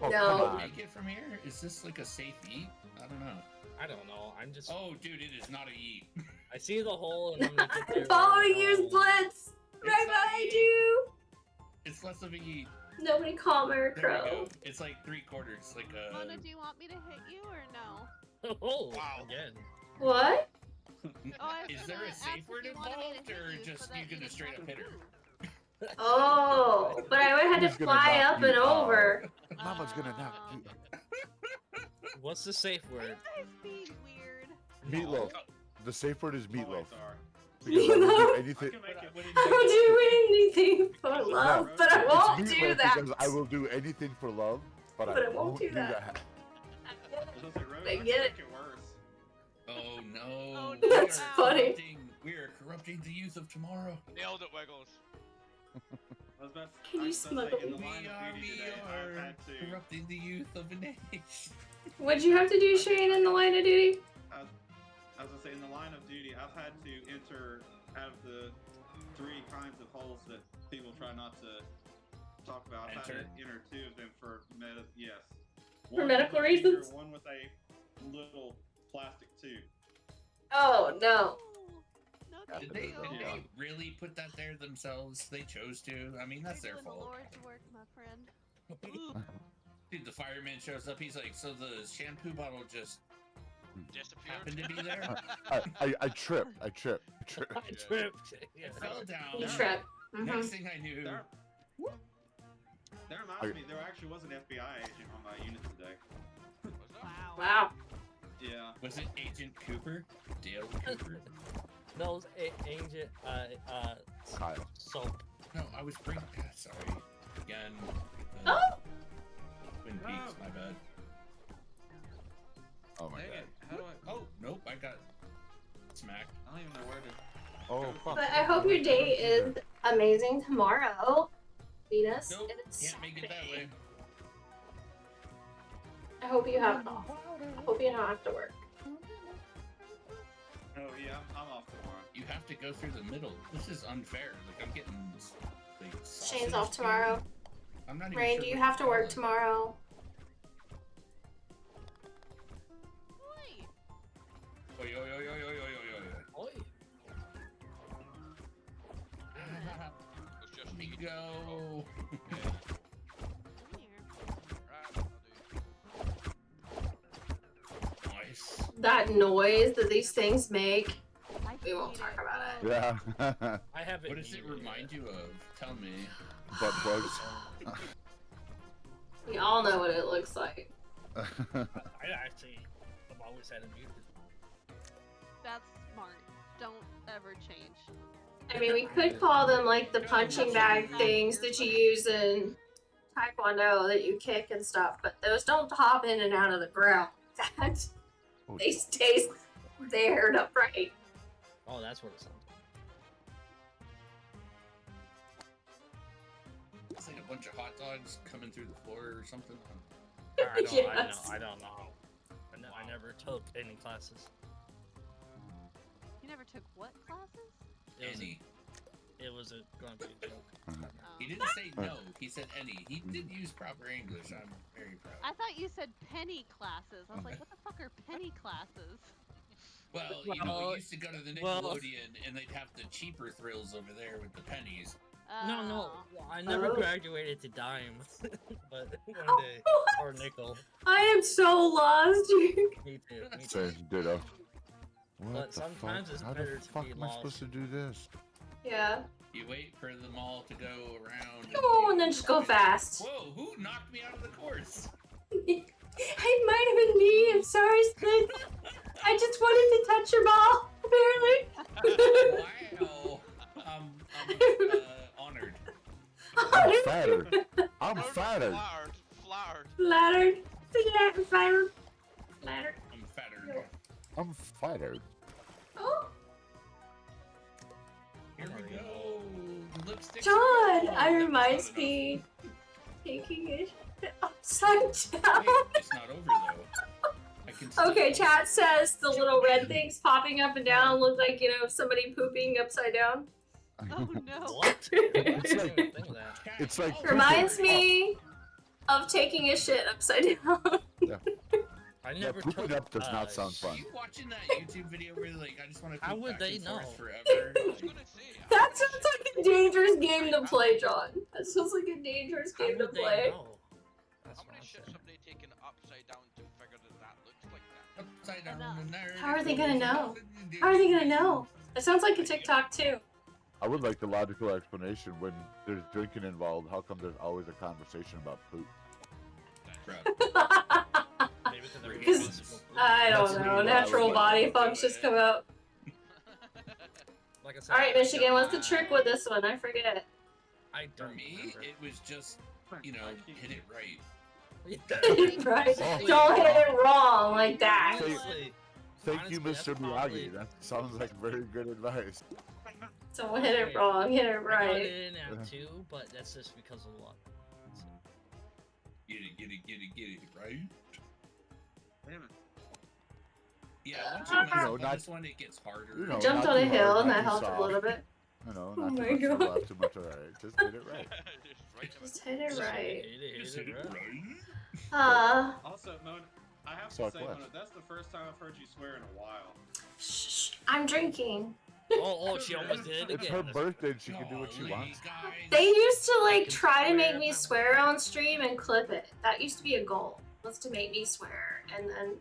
Oh, No. come Can on. I make it from here? Is this like a safe eat? I don't know. I don't know. I'm just. Oh, dude, it is not a yeet. I see the hole and I'm gonna get there. Following you, right now. Splits! Right It's not behind a you! It's less of a yeet. Nobody call her a There we crow. go. It's like 3/4, like a. Mona, do you want me to hit you or no? Oh, Wow. again. What? Oh, I was Is there gonna a ask safe if word you wanted me to involved, hit or you so just that you you gonna didn't straight have up to hit her? move. Oh, but I would have had Who's to gonna fly knock up you and out? over. Mama's gonna knock you. What's the safe You word? guys being weird. Meatloaf. The safe word is meatloaf. Oh, sorry. Because I will do Meatloaf? anything. I can make it. I will do anything for love, but I It's won't do meatloaf that. because I will do anything for love, but I won't do that. I was gonna say, Rose, I I can get make it. it worse. Oh no. Oh, We That's are funny. We are corrupting the youth of tomorrow. Nailed it, Wiggles. I was about Can I you was about to say, in the We line are, of duty we today, I've are had to. corrupting the youth of an age. What'd you have to do, Shane, in the line of duty? I was gonna say, in the line of duty, I've had to enter out of the 3 kinds of holes that people try not to talk about. I've had to enter 2 of them for yes. For One medical with a finger, reasons? One with a little plastic tube. Oh, no. No, Yeah, Did thank they, you. did they really put that there themselves? They chose to. I mean, that's You're their doing the fault. Lord's work, my friend. Ooh. Dude, the fireman shows up. He's like, so the shampoo bottle just Disappeared. happened to be there. I tripped. I tripped. I tripped. Yeah. It fell down. You trip. Next thing I knew, That reminds me, there actually was an FBI agent on my unit today. Wow. Wow. Yeah. was it Agent Cooper? Dale Cooper? That was Agent Kyle. Soap. No, I was bringing. Sorry. Again. Oh! Twin Peaks, my bad. Oh my Dang god. it. How do I? Oh, nope, I got smacked. I don't even know where to. Oh fuck. But I hope your day is amazing tomorrow, Venus. Nope, It's can't make it that way. I hope you have off. I hope you don't have to work. Oh yeah, I'm off tomorrow. You have to go through the middle. This is unfair. Like, I'm getting like Shane's sausage off tomorrow. food. I'm not even Rain, sure do you what have to call work it. tomorrow? Wait. Oi, oi, oi, oi, oi, oi, oi, oi. Oi. It's just Let me me. go. Okay. Come here. Right, I'll do. that noise that these things make, I we won't hate talk it. about it. Yeah. I haven't. What does it remind you of? Tell me. Butt plugs. We all know what it looks like. I actually have always had it muted. That's smart. Don't ever change. I mean, we could call them like the punching bag things that you use in Taekwondo that you kick and stuff, but those don't hop in and out of the ground. That they stay there and upright. Oh, that's what it sounds like. It's like a bunch of hot dogs coming through the floor or something. I don't, Yes. I don't know. I never took any classes. You never took what classes? Any. It was going to be a joke. Oh. He didn't say no. He said any. He did use proper English. I'm very proud. I thought you said penny classes. I was like, what the fuck are penny classes? Well, you know, we used to go to the Nickelodeon and they'd have the cheaper thrills over there with the pennies. No, I never graduated to dime, but one day, or nickel. I am so lost. Me too. Same, ditto. What But the sometimes fuck? it's How better the to fuck be am I lost. supposed to do this? Yeah. You wait for them all to go around. Oh, and then just go fast. Whoa, who knocked me out of the course? It might have been me. I'm sorry, Split. I just wanted to touch your ball, apparently. Wow. I'm honored. I'm flattered. I'm flattered. Flattered. Flattered. Yeah, flattered. Flattered. I'm fattered. I'm flattered. Oh, Here we go. The lipstick's John, gone. I That was reminds not me taking it upside down. enough. Wait, it's not over though. I can still Okay, chat says the little red things popping up and down look like, somebody pooping upside down. Oh no. What? It's I like- didn't even think of that. It's like Reminds me of taking a shit upside down. I Yeah, never pooping took, up does not sound Are fun. you watching that YouTube video where like I just want to How poop would back they and forth know? forever? I was gonna say. That sounds like a dangerous game to play, John. That sounds like a dangerous How game to would they play. know? That's How what many I'm shit saying. somebody taken upside down to figure that looks like that? Upside down Enough. and there How are they it gonna goes. know? How are they gonna know? It sounds like a TikTok too. I would like the logical explanation when there's drinking involved. How come there's always a conversation about poop? Bruh, Maybe because they're Because- responsible. I That's don't me, know. what I Natural would body like to do functions it. come out. Like I said, All right, Michigan. What's the trick with this one? I forget. I For don't me, remember. it was just, you know, hit it right. Right? Oh. Don't hit it wrong like that. Honestly, Thank you, Honestly, Mr. that's probably- Miyagi. That sounds like very good advice. Don't hit it wrong. Hit it I got right. it in at 2, but that's just because of luck. That's it. Get it, right? Damn it. Yeah, once you mess You know, up on not- this one, it gets harder. you know, Jumped not on a too hill hard, and not that too helped a soft. little bit. You know, Oh not my too much to the God. left, too much to the right. Just hit it right. Just hit it right. Just hit it right. Also, Mona, I have Suck to say, left. Mona, that's the first time I've heard you swear in a while. Shh, I'm drinking. Oh, she almost did it It's again. her birthday and she can do what she Golly, wants. guys. They used to I like can try to make swear me now. swear on stream and clip it. That used to be a goal. Was to make me swear and then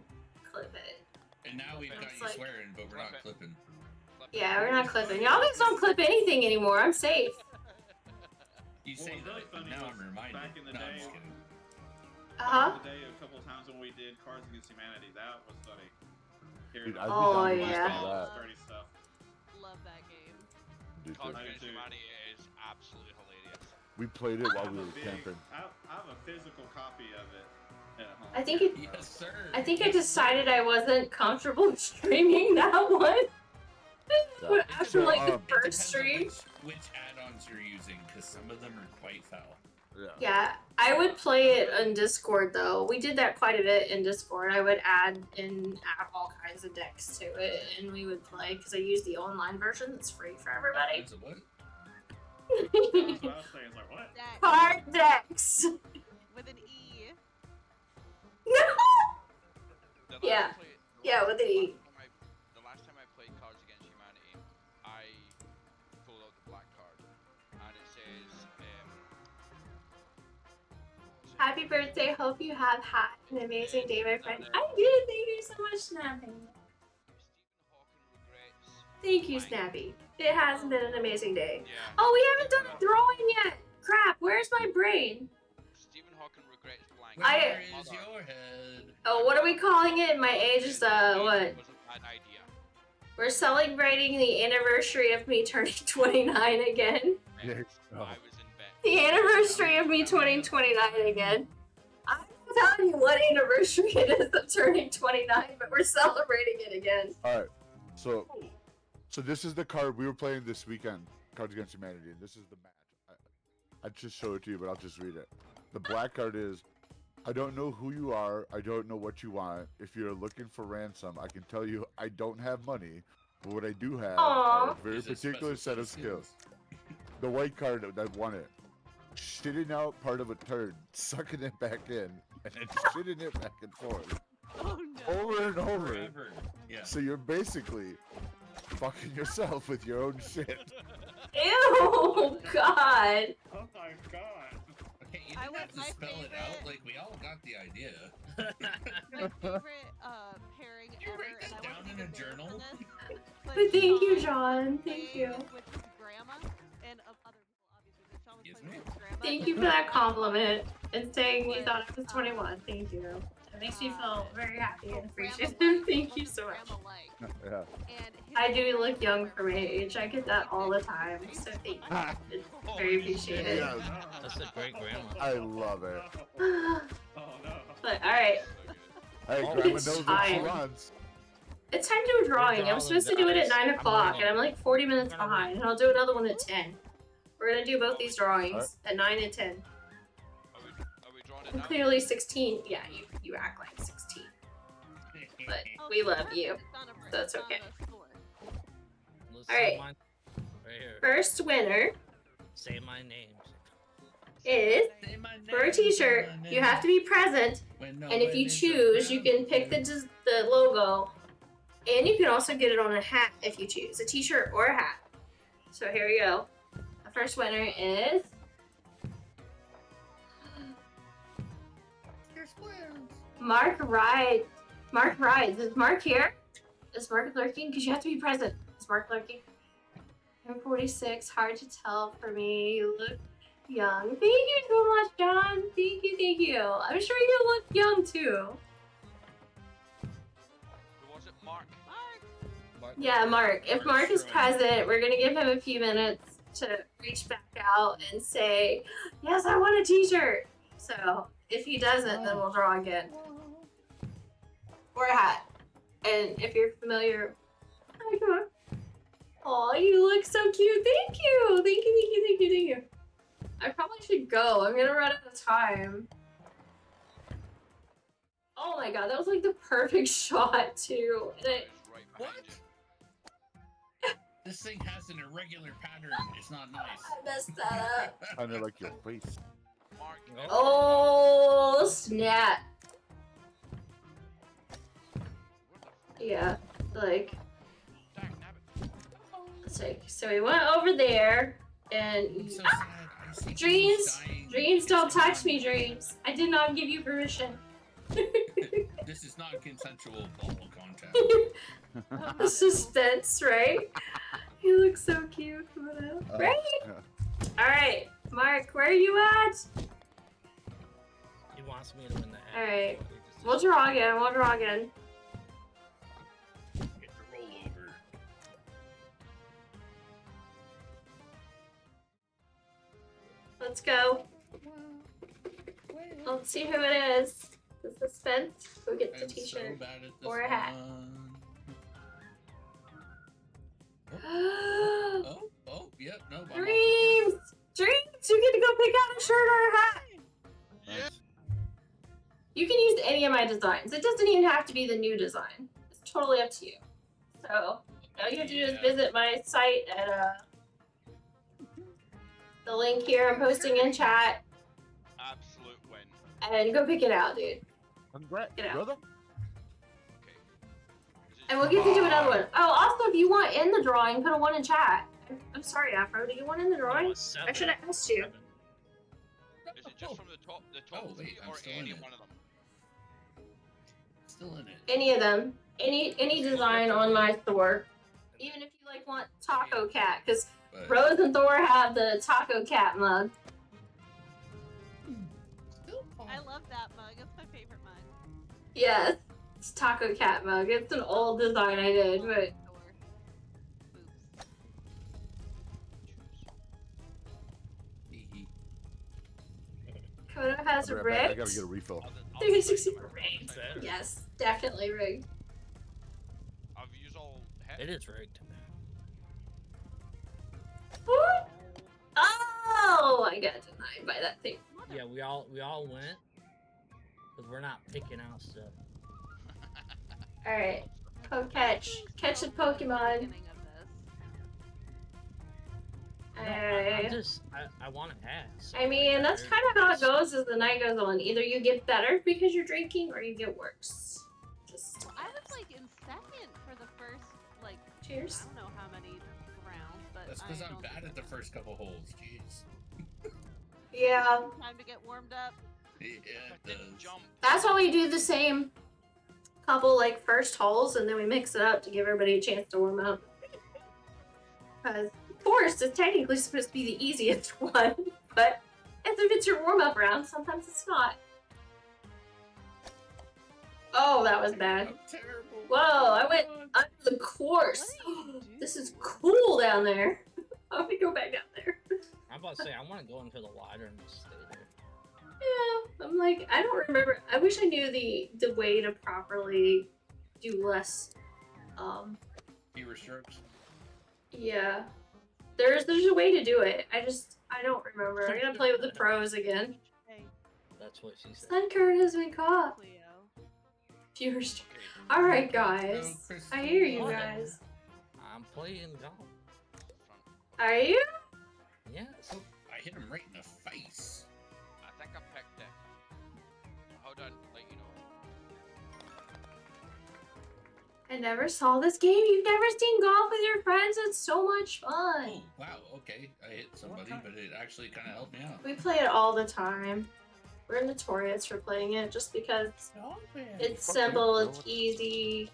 clip it. And now we've got It's you like- swearing, but we're not clipping. Yeah, we're not clipping. Y'all guys don't clip anything anymore. I'm safe. You What say was really that, but funny now was I'm reminded. back in the No, I'm day- just kidding. Uh-huh. Back in the day, a couple times when we did Cards Against Humanity, that was funny. Hearing Dude, all I'd be Oh, down to yeah. listen to that. sturdy stuff. Love that game. Dude, Cards I do Against too. Humanity is absolutely hilarious. we played it while we were camping. I have a physical copy of it at home. I think it. Yes, sir. I think I decided I wasn't comfortable streaming that one. Yeah. After like the It It first depends on stream. which add-ons you're using, because some of them are quite foul. Yeah. Yeah, I would play it on Discord though. We did that quite a bit in Discord. I would add all kinds of decks to it, and we would play because I use the online version that's free for everybody. Kinds of what? That's what I was saying. It's like, what? Deck Card decks. with an E. The last Yeah. play- Yeah, with the E. The last time I played Cards Against Humanity, I pulled out the black card, and it says, Happy birthday! Hope you have had an amazing day, my friend. I do. Thank you so much, Snapping. Thank you, Snappy. It hasn't been an amazing day. Yeah. Oh, we haven't done a drawing yet. Crap, where's my brain? Stephen Hawking regrets blank. Where is your head? Oh, what are we calling it? My age is, what? Was a bad idea. We're celebrating the anniversary of me turning 29 again. Yeah. I was in bed. The anniversary of me turning 29 again. I'm not telling you what anniversary it is of turning 29, but we're celebrating it again. All right. So this is the card we were playing this weekend. Cards Against Humanity. And this is the match. I just show it to you, but I'll just read it. The black card is, I don't know who you are. I don't know what you want. If you're looking for ransom, I can tell you I don't have money. But what I do have are a very Is a particular special set of skills. The white card that won it. Shitting out part of a turd, sucking it back in, and then shitting it back and forth. Oh no. Over and over. Forever. Yeah. So you're basically fucking yourself with your own shit. Ew, God. Oh my god. Okay, you I didn't have want to my spell it favorite- out. Like, we all got the idea. My favorite pairing Did you ever, write and that I down wasn't in a even there journal? for this, But thank you, Sean John. Thank played you. with his grandma and of other people, obviously, but Sean was Yes, playing with his grandma. Thank you for that compliment and saying you thought I was 21. Thank you. It makes me feel very happy and appreciative. Thank you so much. Yeah. I do look young for my age. I get that all the time. So thank you. It's very appreciated. Yeah. That's a great grandma. I love it. Oh no. But alright, Hey, Oh, Grandma it's knows what she time. wants. it's time to do a drawing. I'm supposed to do it at 9 o'clock, and I'm like 40 minutes I'm gonna behind, and I'll do another one at 10. We're gonna do both these drawings at 9 and 10. Are we drawing it I'm now? clearly 16. Yeah, you act like 16. But we love you. so it's okay. Let's All right. say mine right here. First winner Say my name. is, Say my for a name, t-shirt, say my you have to be present, When no and if one you is choose, you can around pick the logo, and you can also get it on a hat if you choose, a t-shirt or a hat. So here we go. The first winner is Mark Ride. Mark Rides. Is Mark here? Is Mark lurking? Because you have to be present. Is Mark lurking? I'm 46. Hard to tell for me. You look young. Thank you so much, John. Thank you, thank you. I'm sure you look young too. Who was it? Mark? Yeah, Mark. If Mark is Sure. present, we're gonna give him a few minutes to reach back out and say, "Yes, I want a T-shirt." So if he doesn't, then we'll draw again. Or a hat. And if you're familiar, hi, come on. Aw, you look so cute. Thank you. Thank you. Thank you. Thank you. Thank you. I probably should go. I'm gonna run out of time. Oh my god, that was like the perfect shot too. And It's right behind What? you. This thing has an irregular pattern. It's not nice. I messed that up. Kind of like your face. Mark. Oh snap! What the Yeah, like dang nabbit? it's like so we went over there and I'm so sad. I see people Dreams, dying. dreams, don't It's touch me, not- dreams. I did not give you permission. This is not consensual ball contact. The suspense, right? You look so cute. Come on out. Right? Yeah. All right, Mark, where are you at? He wants me to win the hat. All right. so he just- We'll draw again. We'll draw again. Get the rollover. Let's go. Let's see who it is. The suspense. Who gets the I'm T-shirt? so bad at this or a hat. one. Dreams! Oh, yep, no. I'm Dreams! You get to go pick out a shirt or a hat. Nice. You can use any of my designs. It doesn't even have to be the new design. It's totally up to you. So all you have to do is Yeah. visit my site at the link here I'm posting in chat Absolute win. and go pick it out, dude. Congrats, Get out. brother. Okay. And we'll get to do another one. Oh, also, if you want in the drawing, put a 1 in chat. I'm sorry, Afro. Do you want in the drawing? I should have asked you. Is it just from the top Oh, wait, three, I'm or still in any it. one of them? Still in it. Any of them. Any design on my store. Even if you like want Taco Cat, because But Rose and Thor have the Taco Cat mug. I love that mug. It's my favorite mug. Yes, it's Taco Cat mug. It's an old design I did, but Oops. Kodo has I'll a be right back. I rigged. gotta get a refill. 360 rigged. Yes, definitely rigged. Have you all hit? It is rigged. What? Oh, I got denied by that thing. Yeah, we all went because we're not picking out stuff. All right, catch a Pokemon. I want to ask. I mean, that's kind of how it goes as the night goes on. Either you get better because you're drinking, or you get worse. Just I was like in second for the first like cheers. I don't know how many rounds, but that's because I I'm don't bad think at the it first couple holes. Jeez. Yeah, time to get warmed up. Yeah, I it didn't does. jump. that's why we do the same couple like first holes, and then we mix it up to give everybody a chance to warm up. Because forest is technically supposed to be the easiest one, but if it's your warm up round, sometimes it's not. Oh, that was bad. I'm terrible. Whoa, I went under the course. What are you This is doing? cool down there. I'm gonna go back down there. I'm about to say I want to go into the water and just stay there. Yeah, I'm like, I don't remember. I wish I knew the way to properly do less. Fewer strokes. Yeah, there's a way to do it. I don't remember. I gotta play with the pros again. Hey, That's what she said. Sunkern has been caught. Cleo. Viewers. All right, guys. I hear you What? guys. I'm playing golf. Are you? Yes. Oh, I hit him right in the face. I think I picked it. Hold on, let you know. I never saw this game. You've never seen golf with your friends. It's so much fun. Oh, wow, okay. I hit somebody, but it actually kind of helped me out. We play it all the time. We're notorious for playing it just because it's simple, it's easy.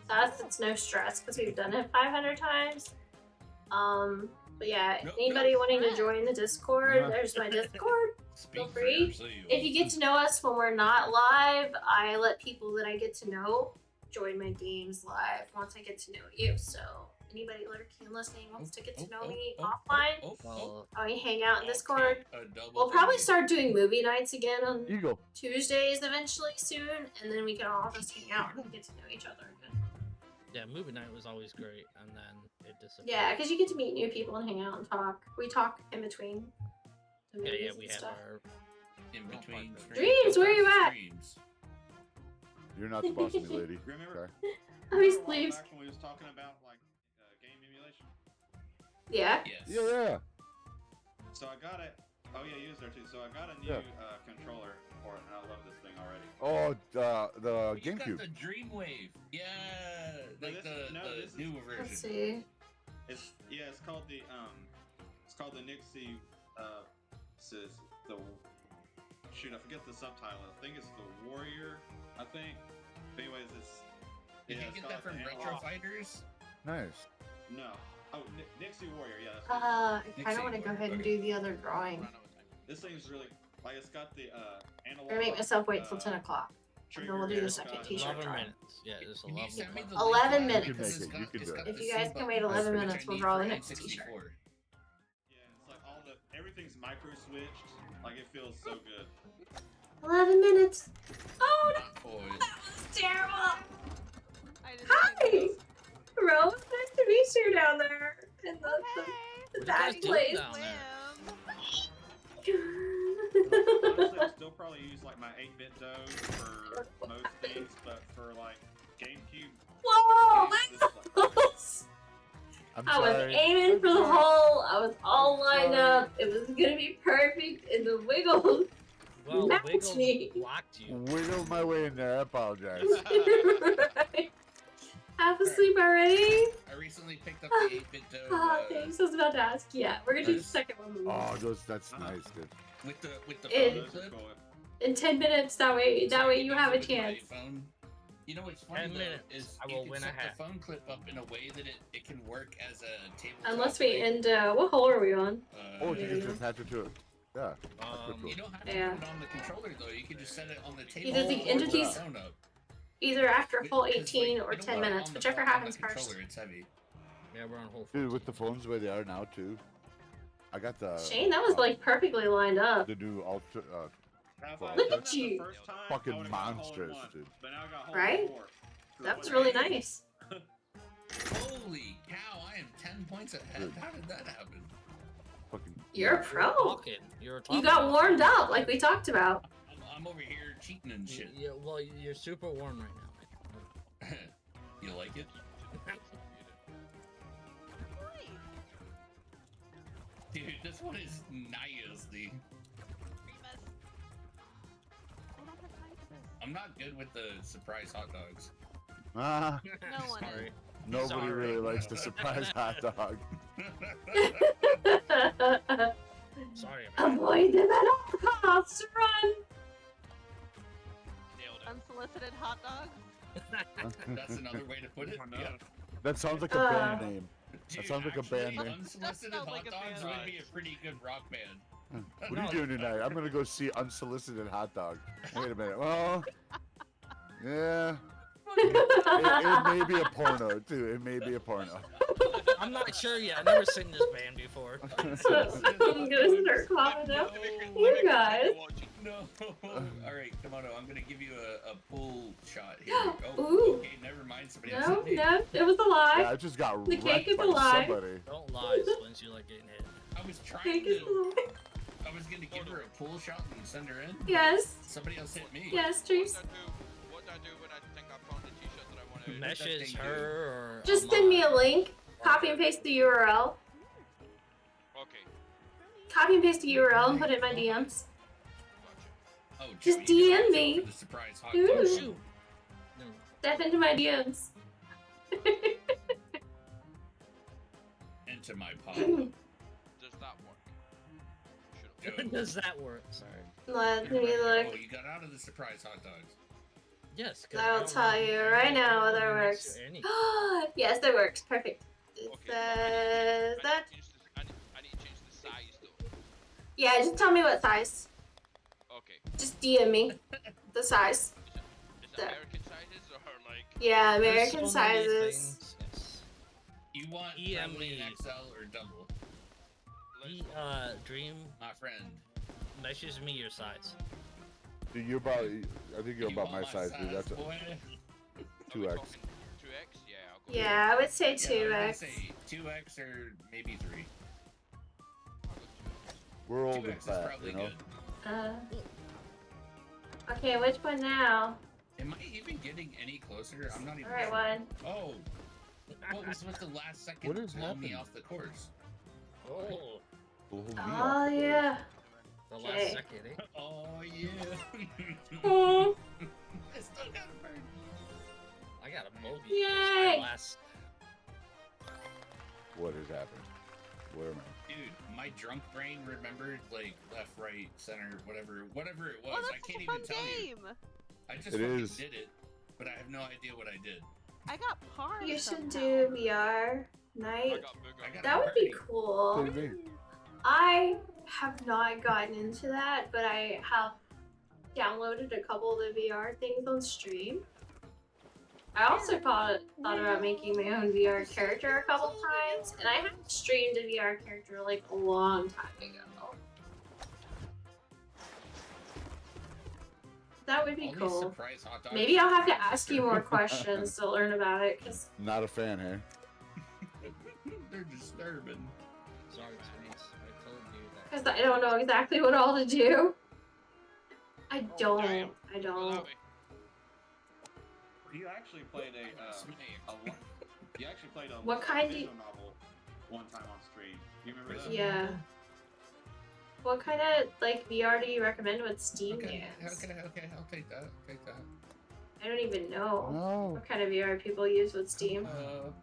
To us, it's no stress because we've done it 500 times. But yeah, Nope, anybody nope. wanting to join the Discord, Yeah. there's my Discord. Speak for free. yourself. If you get to know us when we're not live, I let people that I get to know join my games live once I get to know you. So anybody lurking and listening wants to get to know me offline, Well, we hang out in Discord. A double We'll probably thing. start doing movie nights again on Eagle. Tuesdays eventually soon, and then we can all just hang out and get to know each other again. yeah, movie night was always great, and then it disappeared. Yeah, because you get to meet new people and hang out and talk. We talk in between. the Yeah, movies we and have stuff. our In between Dreams, where you at? streams. You're not the boss of me, lady. Remember? Okay. Oh, he remember a while sleeps. back when we was talking about like game emulation? Yeah. Yes. Yeah. So I got it. Oh yeah, you was there too. So I got a new Yeah. controller for it, and I love this thing already. Oh, the Oh, you GameCube. got the Dreamwave. Yeah, No, like this- no, the this is- newer version. Let's see. It's called the Nixie says the shoot, I forget the subtitle. I think it's the Warrior, I think. But anyways, Did yeah, you it's get called that from the Retro Analog. Fighters? Nice. No. Oh, Nixie Warrior, yeah, that's what it is. I kind of want to go ahead and do the other drawing. This thing is really like it's got the analog. I'm gonna make myself wait till 10 o'clock. And then we'll do the trigger, second it's got- t-shirt 11 drawing. minutes. Yeah, just Can you 11 send me minutes. the 11 link to that? minutes. You can Because make it, you can do it. If you the guys same can wait button 11 which I minutes, we'll need draw for the next N64. t-shirt. Yeah, it's like all everything's micro switched. Like it feels so good. 11 minutes. Oh, no, Boys. that was terrible. I didn't Hi, Rose. Nice to meet you down there in the Hey, bad What you guys place. doing down there? Honestly, I still probably use like my 8-bit dough for most things, but for like GameCube. Whoa, games, this is, like, Wiggles! I'm I was sorry. aiming for the hole. I was all lined up. It was gonna be perfect, and the Wiggles. Well, Match Wiggles me. blocked you. Wiggle my way in there. I apologize. Right. Half asleep already? I recently picked up the 8-bit dough Thanks. I was about to ask. Yeah, we're gonna do the Nice. second one. Oh, that's nice, dude. with the It- phone those are clip. cool. In 10 minutes. That way So I you can have a use it with my chance. phone. You know what's funny 10 though minutes, is I you will can win a set hat. the phone clip up in a way that it can work as a table. Unless we end, what hole are we on? Oh, you Yeah. just attach it to it. Yeah. You don't have to Yeah. put it on the controller though. You can just set it on the table. Either the or entities- the phone up. Either after hole Because, 18 like, or you know 10 what? minutes, On the whichever phone- happens on the first. controller, it's heavy. Yeah, we're on hole 14. Dude, with the phones the way they are now too. I got the. Shane, that was like perfectly lined up. The new ultra. Now, if Well, I Look done at that you. The first time, Fucking I would've got hole in monsters, one, dude. But now I got hole Right? in 4. So That was what really I did- nice. Holy cow! I am 10 points ahead. Dude. How did that happen? Fucking. You're a pro. Talking. You're You talking. got warmed up like we talked about. I'm over here cheating and shit. Yeah, well, you're super warm right now. You like it? Dude, this one is nasty. I'm not good with the surprise hot dogs. Ah, No one is. Sorry. nobody Sorry. really likes the surprise hot dog. Sorry, man. Avoid them at all costs. Run. Nailed it. Unsolicited hot dogs. That's another way to put it. Yeah. That sounds like a band name. Dude, sounds like a actually, band name. Unsolicited Sounds hot like a dogs band would be a pretty good rock band. What are you doing tonight? I'm gonna go see Unsolicited Hot Dog. Wait a minute. Well, yeah. It may be a porno too. It may be a porno. I'm not sure yet. I've never seen this band before. I'm gonna start clapping now. You guys. No. Alright, Kimono, I'm gonna give you a pull shot here. Oh, Ooh. okay, never mind. Somebody else No, hit me. no, it was a lie. Yeah, I just got The cake wrecked is by a lie. somebody. Don't lie, Splints. You like getting hit. I was trying Cake is a to. lie. I was gonna give her a pull shot and send her in. Yes. Somebody else hit me. Yes, Trees. What do I do when I think I found a t-shirt that I want to Message her or Just send me a online. link. Copy and paste the URL. Okay, Copy and paste the URL and put it in my DMs. gotcha. Oh, Just Joey, you DM guys me. for the surprise hot Ooh. dog. Shoot. No. Step into my DMs. Into my pod. Does that work? Should've- Does that work? Sorry. Let me Oh, look. you got out of the surprise hot dogs. Yes. 'cause I'll don't tell know you if right any- now whether it any works. next to any. Yes, that works. Perfect. It Okay, says I that. need to change the, I need to change the size though. Yeah, just tell me what size. Okay. Just DM me the size. Is it There. American sizes or like? Yeah, There's American so many sizes. things. Yes. You want EME. probably an XL or double? Dream, My friend. message me your size. Dude, you're about. I think you're You about want my size, dude. That's a boy? 2x. 2x? Yeah, I'll go. Yeah, I would say Yeah, I was gonna 2x. say 2x or maybe 3. I'll go 2x. We're old 2x and is fat, probably you know. good. Okay, which one now? Am I even getting any closer? I'm not even Alright, sure. one. Oh, what was with the last second What is blowing me happening? off the course? Oh, Blow me Oh, off the yeah. the Okay. last second, eh? Oh yeah. Oh, I still got a burn. I got a bogey. Yay! Last. What is happening? Where am I? Dude, my drunk brain remembered like left, right, center, whatever it was. Oh, I that's can't such a fun even tell you. game. I just It fucking is. did it, but I have no idea what I did. I got par. you should somehow. do VR I night. got booger. I got That would be What cool. What do you mean? I have not gotten into that, but I have downloaded a couple of the VR things on stream. I also thought about making my own VR character a couple times, and I haven't streamed a VR character like a long time ago. That would be All these cool. surprise hot dogs Maybe I'll have to are ask you more questions to learn about it, because Not a fan here. They're disturbing. Sorry, Splints. I told you that. I don't know exactly what all to do. I don't. Damn. I Go don't. that way. You actually played you actually played a What kind do you- visual novel one time on stream. You remember that? Yeah. What kind of like VR do you recommend with Steam Okay, games? okay, I'll take that. I'll take that. I don't even know No. what kind of VR people use with Steam. Up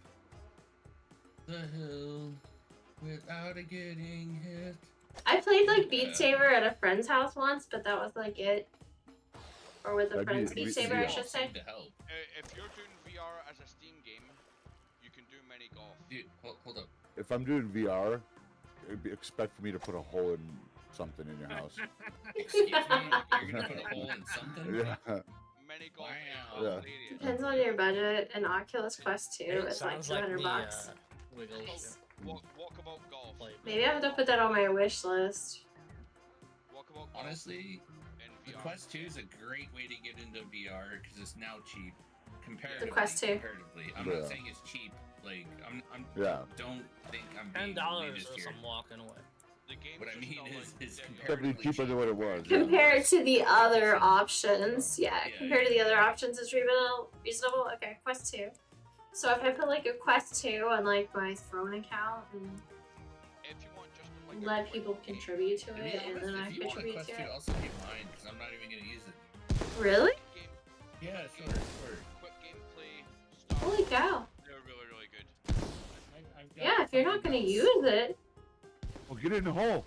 the hill without it getting hit. I played like Beat Saber at a friend's house once, but that was like it. Or with a That'd be- friend's Beat we- Saber, we I all should say. To help. If if you're doing VR as a Steam game, you can do mini golf. Dude, hold up. If I'm doing VR, expect for me to put a hole in something in your house. Excuse me, you're gonna put a hole in something? Yeah. Mini golf Wow. is Yeah. hilarious. Depends on your budget. An Oculus Quest 2 It is like sounds like $200 me, bucks. Wiggles. Walkabout golf. Play Maybe I have to put that on my wish list. Walkabout golf Honestly, in the VR. Quest 2 is a great way to get into VR because it's now cheap. Comparatively. Quest 2. Comparatively. I'm Yeah. not saying it's cheap. Like, Yeah. don't think I'm being $10 elitist or here. some walking away. The game's What I just mean not is like Definitely comparatively cheaper than what it was. Compared to the other options, Yeah, compared to the other options, it's reasonable. Okay, Quest 2. So if I put like a Quest 2 on like my Throne account and If you want just like a let quick people game, contribute to To be it, and honest, then I if you want a contribute Quest to 2, it. I'll send you mine because I'm not even gonna use it. Really? game, Yeah, sure. quick gameplay stuff. Holy cow! They're really, really good. I've got Yeah, if you're not gonna something use it, Well, get in the hole.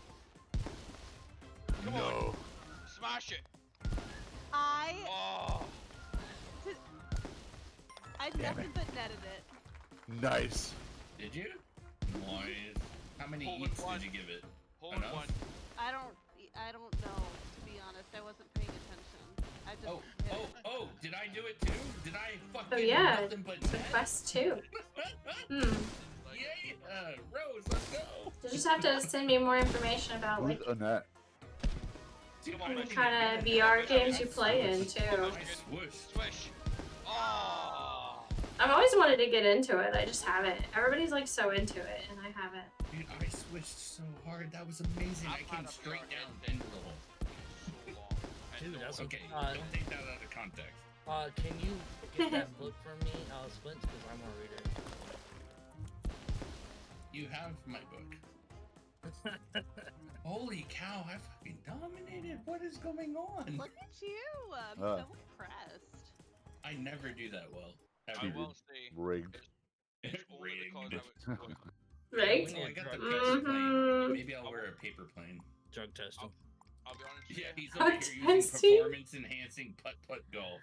Come No. on, smash it. I Oh, nothing but netted it. Nice. Did you? Nice. How many Hole in eats one. did you give it? hole in Enough? one. I don't know, to be honest. I wasn't paying attention. I just hit it. Oh, did I do it too? Did I fucking Oh, yeah. nothing but it's a net? Quest 2. Hmm. Yeah, Rose, let's go. You just have to send me more information about Who's like Annette? Dude, Come on, I'm what not kind of even VR good at games that. you play in too. I swoosh. Swish. Oh. I've always wanted to get into it. I just haven't. Everybody's like so into it, and I haven't. Dude, I swished so hard. That was amazing. I I've came had a straight VR down headset into the hole. So long. And Dude, no that's one- Okay, Uh, don't take that out of context. Can you get that book from me, Splints? Because I'm gonna read it. You have my book. Holy cow, I fucking dominated. What is going on? Look at you! I'm Ah. so impressed. I never do that well. I Ever. will say Rigged. it's only because I was. Right? Oh, I got the Drug paper test. plane. Maybe I'll wear a paper plane. Drug testing. I'll be honest with Yeah, you. he's over here using Testing? performance enhancing putt-putt golf.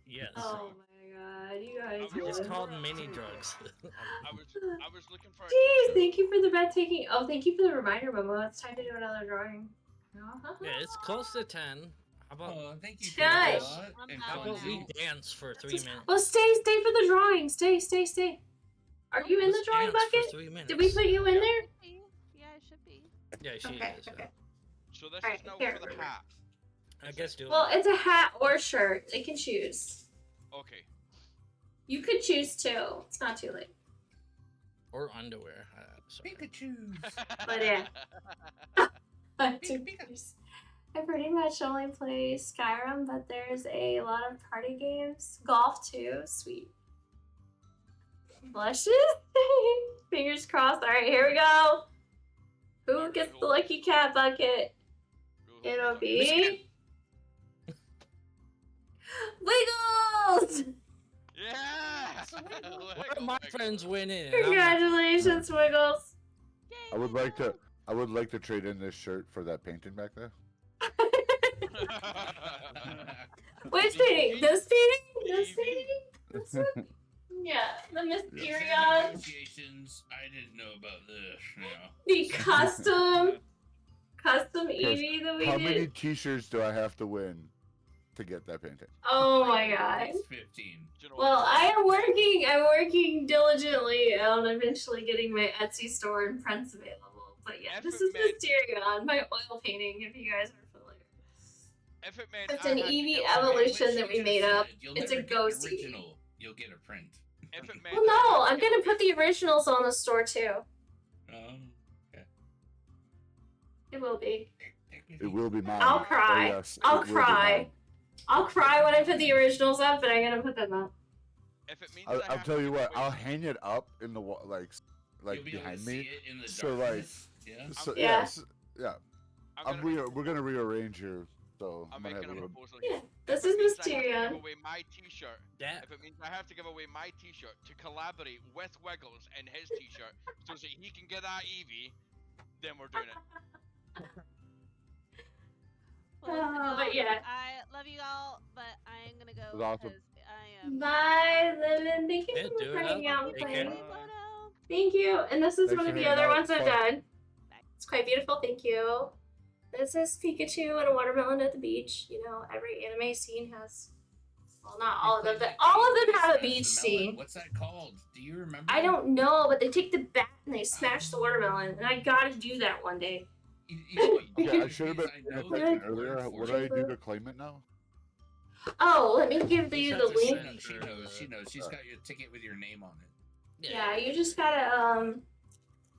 Yes. Oh my god, you guys. It's are- called mini drugs. I was looking for. Jeez, thank you for the breathtaking. Oh, thank you for the reminder, Momo. It's time to do another drawing. Yeah, it's close to 10. How about, Oh, thank you. Guys. I'm And how out about we now. dance for 3 minutes? Oh, stay for the drawing. Stay. Are you in the Let's drawing dance for bucket? 3 minutes. Did we put you in there? Yeah, I should be. Yeah, she Okay, is. okay. So this Alright, is now here. for the hat. I guess do Well, it. it's a hat or shirt. They can choose. Okay. You could choose too. It's not too late. Or underwear. Sorry. Pikachu. But yeah. I pretty much only play Skyrim, but there's a lot of party games. Golf too. Sweet. Blushes? Fingers crossed. Alright, here we go. Who gets the lucky cat bucket? It'll be Wiggles! Yeah. Where are my friends winning? Congratulations, Wiggles. Yay, I would like to trade in this shirt for that painting back there. Which painting? This painting? This painting? This one? Yeah, the Mysterion. Negotiations. I didn't know about this. No. The custom Eevee that we How did. many T-shirts do I have to win to get that painting? Oh my god. It's 15. Well, I'm working diligently on eventually getting my Etsy store and prints available. But yeah, this is Mysterion, my oil painting, if you guys are familiar. If it meant It's I an had to Eevee get- evolution Which that you we made just up. said, you'll It's a never get ghost the Eevee. original. You'll get a print. If it meant Well, no, I'm gonna put the originals on the store too. Okay. It will be. It will be mine. I'll cry. Oh, yes, I'll it will be cry. mine. I'll cry when I put the originals up, but I'm gonna put them up. If it means I'll tell you what. I'll hang it up in the wall, like You'll be able behind to me. see it in the So like, darkness. Yeah. so Yeah. yes, yeah. We're gonna rearrange here, so I'm gonna have making a a little. proposal Yeah, here. this If is it means I have to Mysterion. give away my T-shirt. Yeah. If it means I have to give away my T-shirt to collaborate with Wiggles and his T-shirt so that he can get that Eevee, then we're doing it. Well, listen, y'all, but yeah. I love you all, but I am gonna go was awesome. because I am. Bye, Livin. Thank you Yeah, so much do for it hanging up. out and Take playing. care. Kimono. Thank you. And this is Thanks one for of the hanging other out. ones I've Bye. done. It's quite beautiful. Thank you. This is Pikachu and a watermelon at the beach. You know, every anime scene has. Well, not all of them, but all of them have a beach scene. What's that called? Do you remember? I don't know, but they take the bat and they smash the watermelon, and I gotta do that one day. Okay, I should have been paying attention earlier. What do I do to claim it now? Oh, let me give You you just the have to link. send She knows. She knows. She's got your ticket with your name on it. Yeah, you just gotta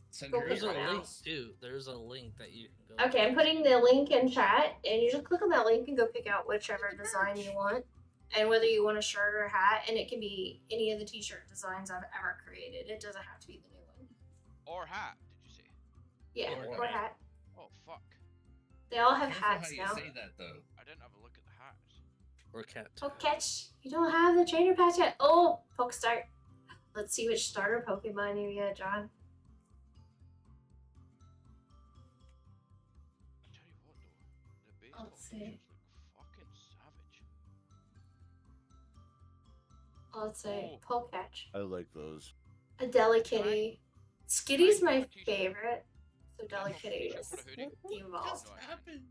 Send Go her There's a figure it link out. too. There's a link that you can go. Okay, I'm putting the link in chat, and you just click on that link and go pick out whichever design you want, and whether you want a shirt or a hat, and it can be any of the t-shirt designs I've ever created. It doesn't have to be the new one. Or hat, did you say? Yeah, Or or hat. Oh, fuck. They all have Careful hats how you now. say that though. I didn't have a look at the hats. Or cat. Oh, catch! You don't have the trainer patch yet. Oh, poke start. Let's see which starter Pokemon you get, John. I tell you what though, the baseball Let's see. t-shirts look fucking savage. Let's say Oh. Polecatch. I like those. A Delicatty. Skitty's can I my have a t-shirt? favorite. So Can I have a Delicatty t-shirt is for the hoodie? evolved. No, I can't. happened?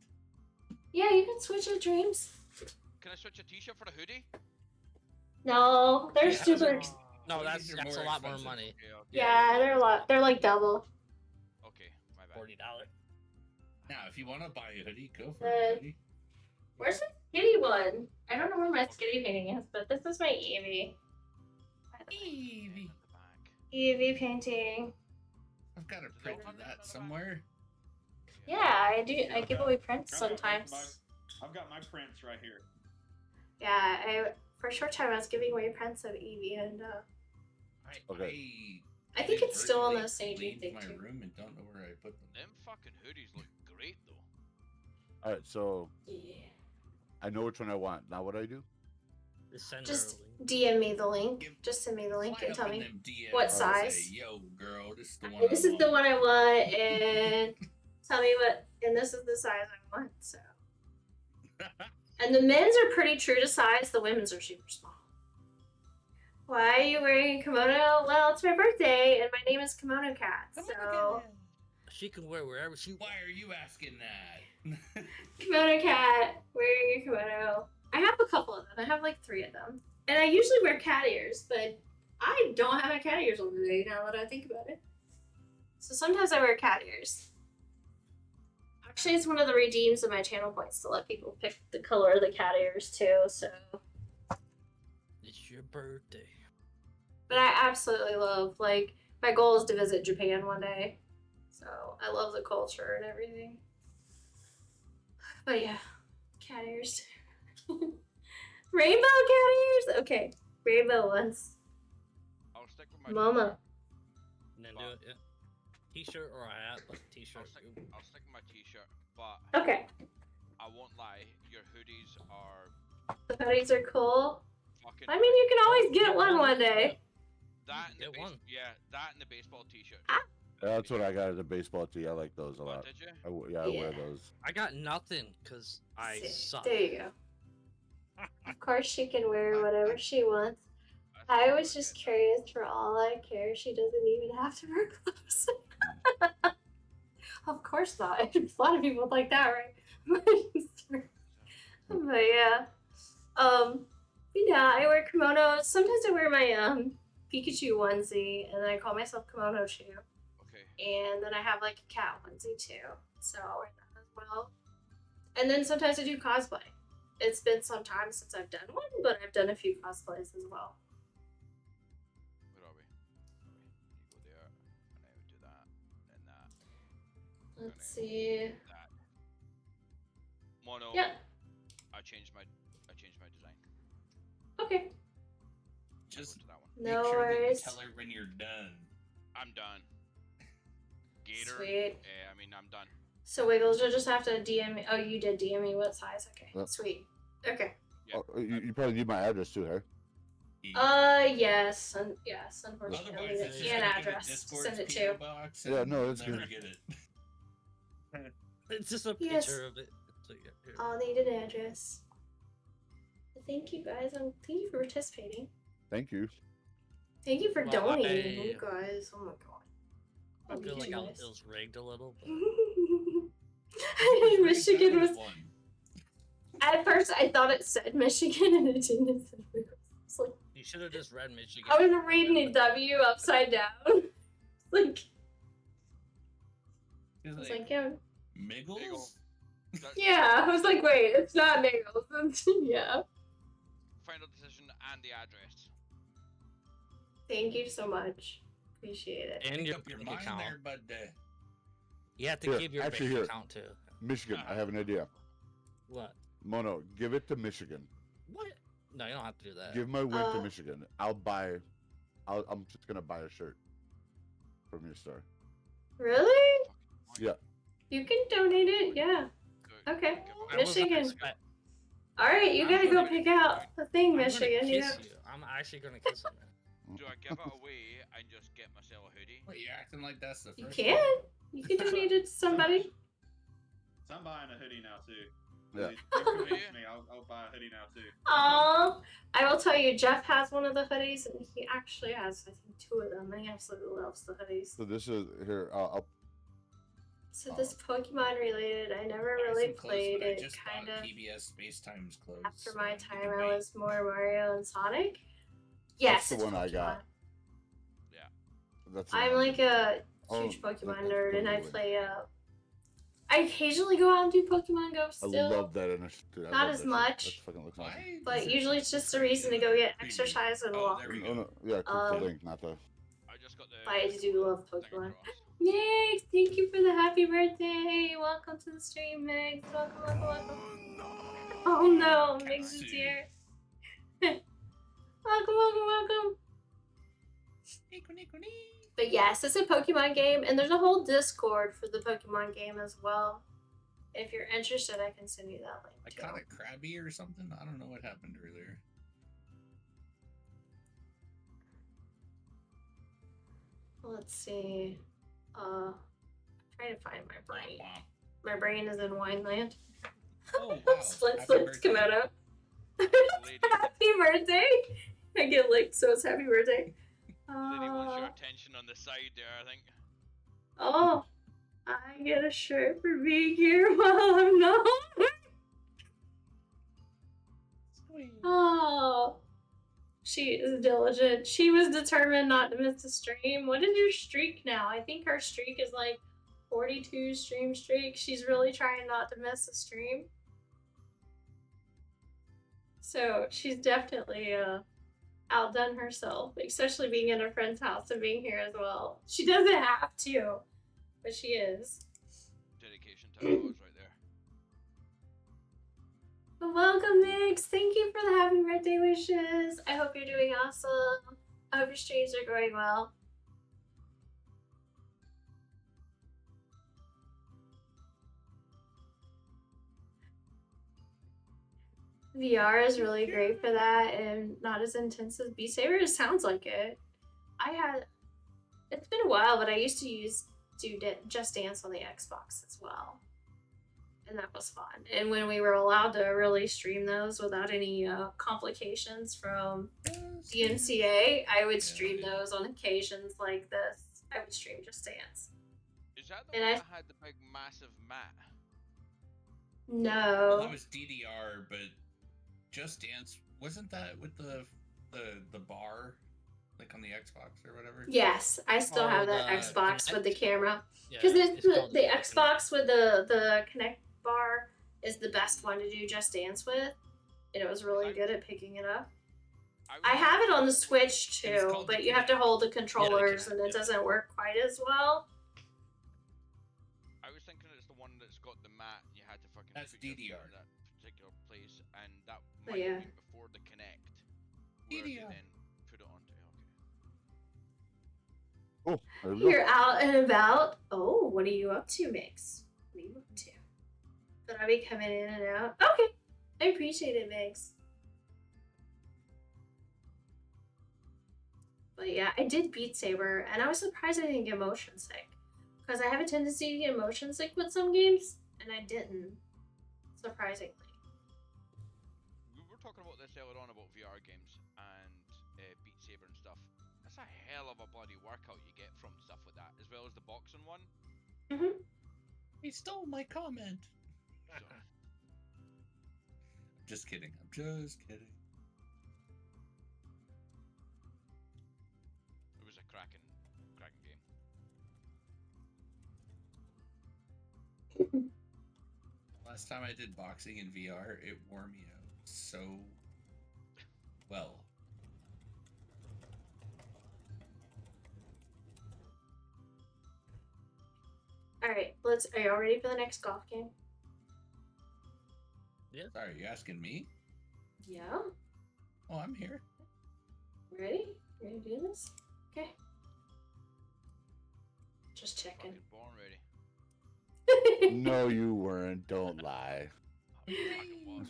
Yeah, you can switch your dreams. Can I switch a t-shirt for the hoodie? No, they're Yeah, super. those No, Hoodies are that's a more lot more expensive. money. Okay, okay. Yeah, they're a lot. They're like double. Okay, my bad. $40. Now, if you want to buy a hoodie, go for Uh, it. Hoodie. Where's the Skitty one? I don't know where my Skitty painting is, but this is my Eevee. Eevee. The back. Eevee painting. I've got a Do they print all of have that that somewhere. Yeah, I do. I give away prints Grab that sometimes. I've got my prints right here. Yeah, for a short time I was giving away prints of Eevee, and Okay. I think it's still on the inadvertently staging leave thing my too. room and don't know where I put them. Them fucking hoodies look great though. All right, so Yeah. I know which one I want. Now what do I do? Just send Just her a link. DM me the link. Just send me the link Slide and up tell in me them DMs what and size. Say, yo, girl, this is the one. This is the one I want, and tell me what. And this is the size I want. So. And the men's are pretty true to size. The women's are super small. Why are you wearing a kimono? Well, it's my birthday, and my name is KimonoKat. So, She can wear wherever she Why are you asking that? KimonoKat, wearing a kimono. I have a couple of them. I have like 3 of them. And I usually wear cat ears, but I don't have my cat ears on today now that I think about it. So sometimes I wear cat ears. Actually, it's one of the redeems of my channel points to let people pick the color of the cat ears too, so. It's your birthday. But I absolutely love, like, my goal is to visit Japan one day. So I love the culture and everything. But yeah, cat ears. Rainbow cat ears? Okay, rainbow ones. I'll stick with my Mama. And then do it, yeah. T-shirt or a hat, like t-shirt. I'll stick with my t-shirt, but Okay, I won't lie, your hoodies are the hoodies are cool. fucking. I mean, you can always get one day. That and the Get one. that and the baseball t-shirt. That's what I got as a baseball tee. I like those a Oh, lot. did you? I wear Yeah. those. I got nothing because I suck. There you go. Of course, she can wear whatever she wants. I was just curious. For all I care, she doesn't even have to wear clothes. Of course not. A lot of people like that, right? But yeah. Yeah, I wear kimonos. Sometimes I wear my Pikachu onesie, and then I call myself Kimono Chu. Okay. And then I have like a cat onesie too, so I'll wear that as well. And then sometimes I do cosplay. It's been some time since I've done one, but I've done a few cosplays as well. Where are we? You go there, and I would do that, and that. Let's see. That. Mono. Yeah. I changed my design. Okay. Just To that one. No make sure worries. that you tell her when you're done. I'm done. Gator. Sweet. I mean, I'm done. So Wiggles, you'll just have to DM me. Oh, you did DM me what size? Okay. Yep. Sweet. Okay. Yeah. Oh, you probably need my address too, huh? Yes. Yes, unfortunately. Otherwise, it's just And gonna be address. Discord's Send it PO to. box Yeah, and no, you'll it's never good. get it. It's just a Yes. picture of it. So, yeah, here. I'll need an address. Thank you guys. Thank you for participating. Thank you. Thank you for Well, donating, you guys. Oh my god. I Love feel you like guys. it was rigged a little, but Michigan was. At first, I thought it said Michigan and it didn't. It's like you should have just read Michigan. I was reading a W upside down. Like I was like, yeah. Miggles? Yeah, I was like, wait, it's not Miggles. Yeah. Final decision and the address. Thank you so much. Appreciate it. And your Up your bank mind account. there, bud. You have to Here, give your actually, bank here. account too. Michigan, I have an idea. What? Mono, give it to Michigan. What? No, you don't have to do that. Give my win to Michigan. I'm just gonna buy a shirt from your store. Really? Yeah. You can donate it, yeah. Okay. Michigan. Alright, you gotta go pick out the thing, I'm Michigan. Gonna You kiss know? you. I'm actually gonna kiss him. Do I give it away and just get myself a hoodie? Wait, you're acting like that's the You first can. You can donate it to somebody. So I'm buying a hoodie now too. Yeah. They convinced me. I'll buy a hoodie now too. Aww. I will tell you, Jeff has one of the hoodies, and he actually has, I think, 2 of them, and he absolutely loves the hoodies. So this is here. So this Pokemon related, I never Buy really some clothes, played but I it. just Kind bought of PBS Space Times clothes. after so my you time, can I wait. was more Mario and Sonic. Yes, the it's one I got. Pokemon. Yeah. That's I'm like a huge Oh, Pokemon that's nerd, and I totally. play. I occasionally go out and do Pokemon Go I still. love that initiative. Not as much, Why but does it usually sound it's so just a reason to go crazy? get exercise and Oh, walk. there we Oh, go. no, yeah, click the link, not the. I just got the. But I do love thing Pokemon. across. Migs, thank you for the happy birthday. Welcome to the stream, Migs. Welcome, welcome. Oh no, Migs is here. welcome. But yes, it's a Pokemon game, and there's a whole Discord for the Pokemon game as well. If you're interested, I can send you that link I too. caught a crabby or something. I don't know what happened earlier. Let's see. I'm trying to find my brain. My brain is in Wineland. Oh, wow. Split Happy Splits birthday. Kimono. Lady, Happy birthday! I get licked, so it's happy birthday. lady wants your attention on the side there, I think. Oh, I get a shirt for being here while I'm not. Oh, she is diligent. She was determined not to miss the stream. What is your streak now? I think her streak is like 42 stream streak. She's really trying not to miss a stream. So she's definitely outdone herself, especially being in a friend's house and being here as well. She doesn't have to, but she is. Dedication to our cause right there. But welcome, Mix. Thank you for the happy birthday wishes. I hope you're doing awesome. I hope your streams are going well. VR is really great for that and not as intense as Beat Saber. It sounds like it. It's been a while, but I used to do Just Dance on the Xbox as well. And that was fun. And when we were allowed to really stream those without any complications from the NCA, I would stream those on occasions like this. I would stream Just Dance. Is that the And one I- that had the big massive mat? Well, No. that was DDR, but Just Dance wasn't that with the bar, like on the Xbox or whatever? Yes, I still Oh, have that the Xbox with the Kinect? camera. Yeah, Because it's called the Kinect. Xbox with the Kinect bar is the best one to do Just Dance with. And it was really good at picking it up. I have it on the Switch It's too, called the but you have to Kinect. hold the controllers Kinect, and it yeah. doesn't work quite as well. I was thinking it's the one that's got the mat. You had to fucking That's put your feet DDR. in that particular place, and that Oh, might yeah. have been before the Kinect, where they DDR. then put it onto. Okay. Oh, there we go. You're out and about. Oh, what are you up to, Mix? What are you up to? But I'll be coming in and out. Okay. I appreciate it, Mix. But yeah, I did Beat Saber, and I was surprised I didn't get motion sick. Because I have a tendency to get motion sick with some games, and I didn't. Surprisingly. We were talking about this discussed earlier on about VR games and Beat Saber and stuff. That's a hell of a bloody workout you get from stuff like that, as well as the boxing one. Mm-hmm. He stole my comment. So, Just kidding. I'm just kidding. it was a cracking game. Last time I did boxing in VR, it wore me out so well. All right, are y'all ready for the next golf game? Yeah. Sorry, you asking me? Yeah. Oh, I'm here. Ready? Ready to do this? Okay. Just checking. Fucking born ready. No, you weren't. Don't lie.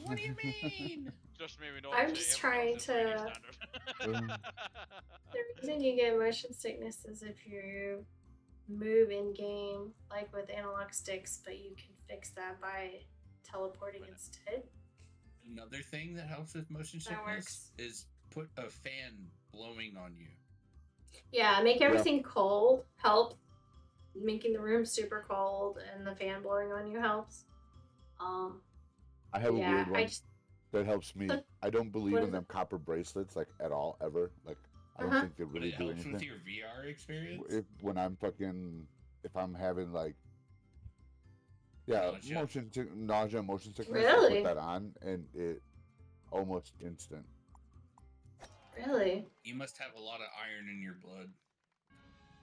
What do you mean? Just maybe not. I'm to just everyone trying else's rating to- standard. The reason you get motion sickness is if you move in game, like with analog sticks, but you can fix that by teleporting instead. Another thing that helps with motion That sickness works. is put a fan blowing on you. Yeah, make everything cold helps. Making the room super cold and the fan blowing on you helps. I have a yeah, weird one I just that helps me. I don't believe What in is them copper bracelets like at all ever. Like I don't think they But really it do helps with anything. your VR experience. If I'm having like nausea, motion sickness, I Really? put that on and it almost instant. Really? You must have a lot of iron in your blood.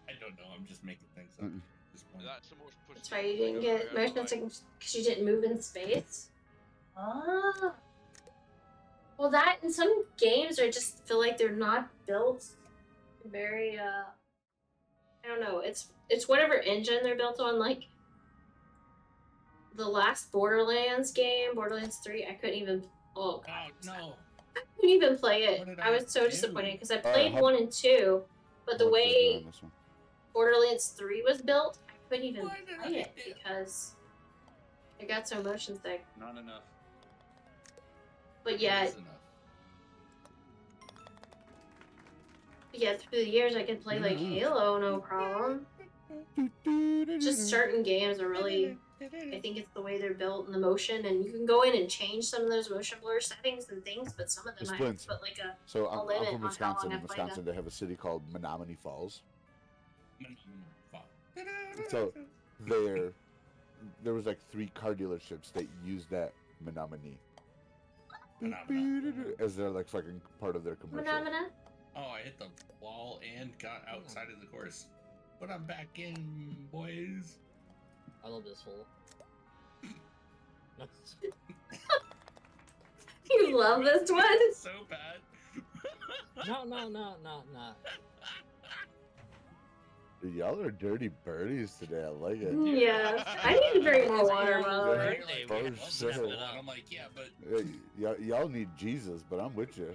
I don't know. I'm just making things up at this point. That's the most That's why you placebo didn't thing I've get ever heard motion of sickness because you didn't move in space. Ah. Well, that in some games I just feel like they're not built very. I don't know. It's whatever engine they're built on. Like the last Borderlands game, Borderlands 3, I couldn't even. Oh god. Oh no. I couldn't even play it. What did I I was so do? disappointed because I played 1 and 2, but the What's it doing way on this one? Borderlands 3 was built, I couldn't even What did play I it do? because I got so motion sick. Not enough. But It yeah, is enough. through the years I could play like Halo, no problem. Just certain games are really, I think it's the way they're built and the motion, and you can go in and change some of those motion blur settings and things, but some of them I have to put like So a I'm limit from on how Wisconsin. long I In play Wisconsin, them. they have a city called Menominee Falls. So there was like 3 car dealerships that used that Menominee as their like fucking part of their commercial. Phenomena? Oh, I hit the wall and got outside of the course. But I'm back in, boys. I love this hole. You love this one? It's so bad. No. Dude, y'all are dirty birdies today. I like it. Yeah. I need to drink more water, by the way. For And sure. I'm like, yeah, but Hey, y'all need Jesus, but I'm with you.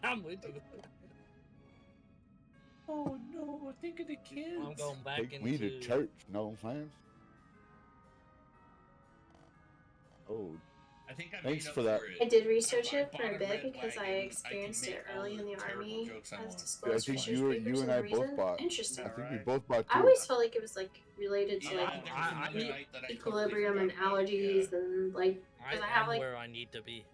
I'm with you. oh no, think of the kids. I'm going back Take into me to church. Know what I'm saying? Oh, I think I thanks made up for that. it. I did research I it for a bought bit red because I wagon. I can experienced it make all early in the terrible army jokes I as want. I disclosed think research you papers and and I the both reason. bought. Interesting. I think we Alright. both bought I too. always felt like it was like related to Yeah, like there was I- another eat- night that I totally equilibrium and forgot about, allergies and like I because I have am like where I need to be.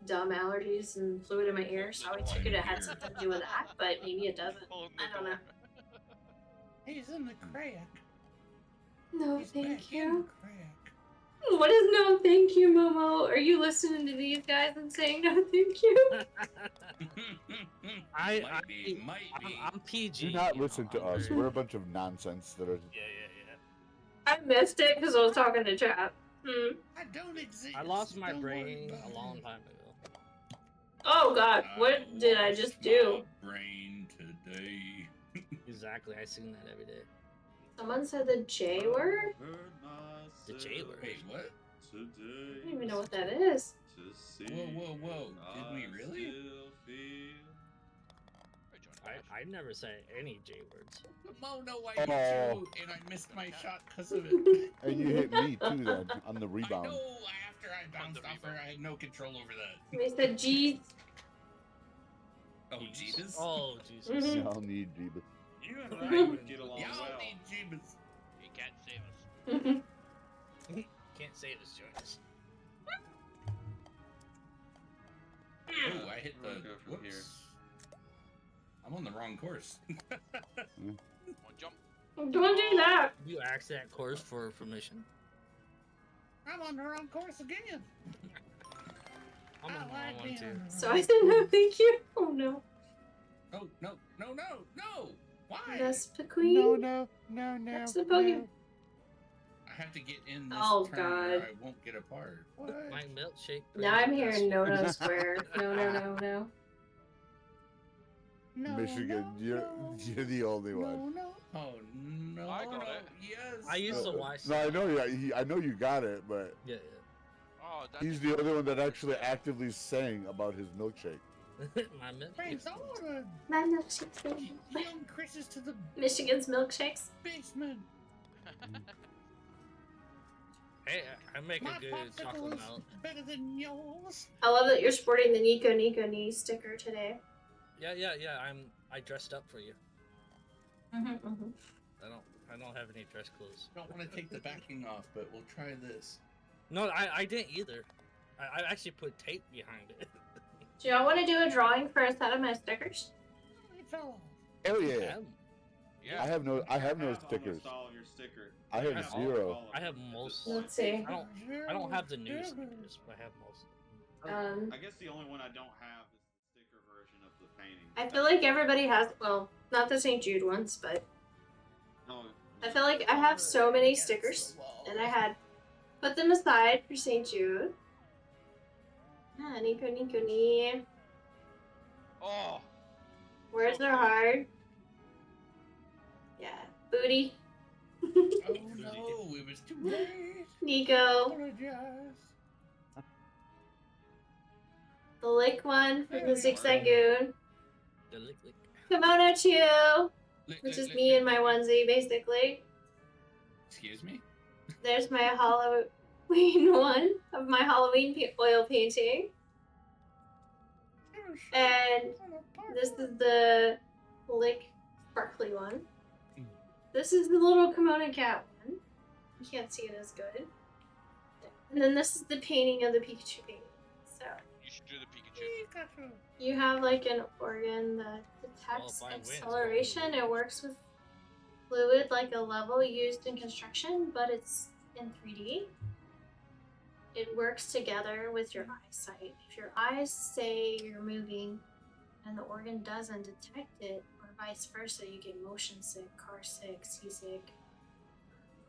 dumb allergies and fluid in my ear, so I took it had something to do with that, but maybe it doesn't. Pulling the I don't know. door. He's in the crack. No, He's thank back in you. the crack. What is no thank you, Momo? Are you listening to these guys and saying no thank you? might be. I'm PG. Do not you listen know, to I'm us. very- We're a bunch of nonsense that are. Yeah. I missed it because I was talking to chat. I don't exist. I lost my Don't worry brain about a long it. time ago. Oh god, what did I just do? My brain today. Exactly, I sing that every day. Someone said the J word? The J word. Wait, what? I don't even know what that is. Whoa. Did we really? I never say any J words. Kimono, I hit Oh. you, and I missed my shot because of it. And you hit me too then on the I rebound. know after I bounced off her, I had no control over that. They said G Oh, Jeebus. Oh, Jesus. Mhm. Y'all need Jeebus. You and Ryan would get along Y'all well. need Jeebus. He can't save us. Can't say this, Joyce. Oh, I hit Where do I the. go from Whoops. here? I'm on the wrong course. One jump. Don't do that. You asked that course for permission. I'm on the wrong course again. I'm on the wrong one too. So I said no, thank you. Oh no. Oh, no. Why? That's the queen. No. That's the Pokemon. I have to get in this Oh, turn or God. I won't get a part. My milkshake. Now I'm brings hearing the no square. No. Michigan, you're the only one. Oh, no. I got it. Yes. I used to watch. No, I know you. I know you got it, but Yeah. Oh, that's he's the only one that actually actively sang about his milkshake. My milkshake. My milkshakes. Young Chris is to the Michigan's milkshakes. basement. Hey, I make a good chocolate milk. Better than yours. I love that you're sporting the Nico knee sticker today. Yeah. I dressed up for you. Mm-hmm. I don't have any dress clothes. Don't want to take the backing off, but we'll try this. No, I didn't either. I actually put tape behind it. Do y'all want to do a drawing for a set of my stickers? Hell yeah! Yeah. I have no Almost stickers. all of your sticker. I have Yeah, zero. I have most. Let's see. I don't have the new stickers, but I have most. I guess the only one I don't have is the sticker version of the painting. I feel like everybody has, well, not the St. Jude ones, but No, I feel like I have so many stickers, and I had put them aside for St. Jude. Ah, Nico knee. Oh. Words So are close. hard. Yeah. Booty. Oh no, it was too late. Nico. Apologize. The lick one from the Zigzag Goon. The lick. Kimono 2, Lick, which lick, is lick, me lick, in my lick, lick. onesie, basically. Excuse me? There's my Halloween one of my Halloween oil painting. And this is the lick sparkly one. This is the little KimonoKat one. You can't see it as good. And then this is the painting of the Pikachu painting. So You should do the Pikachu. you have like an organ that detects Well, if I win, it's acceleration. going to It works with fluid like a level used in construction, but it's in 3D. It works together with your eyesight. If your eyes say you're moving and the organ doesn't detect it, or vice versa, you get motion sick, car sick, seasick.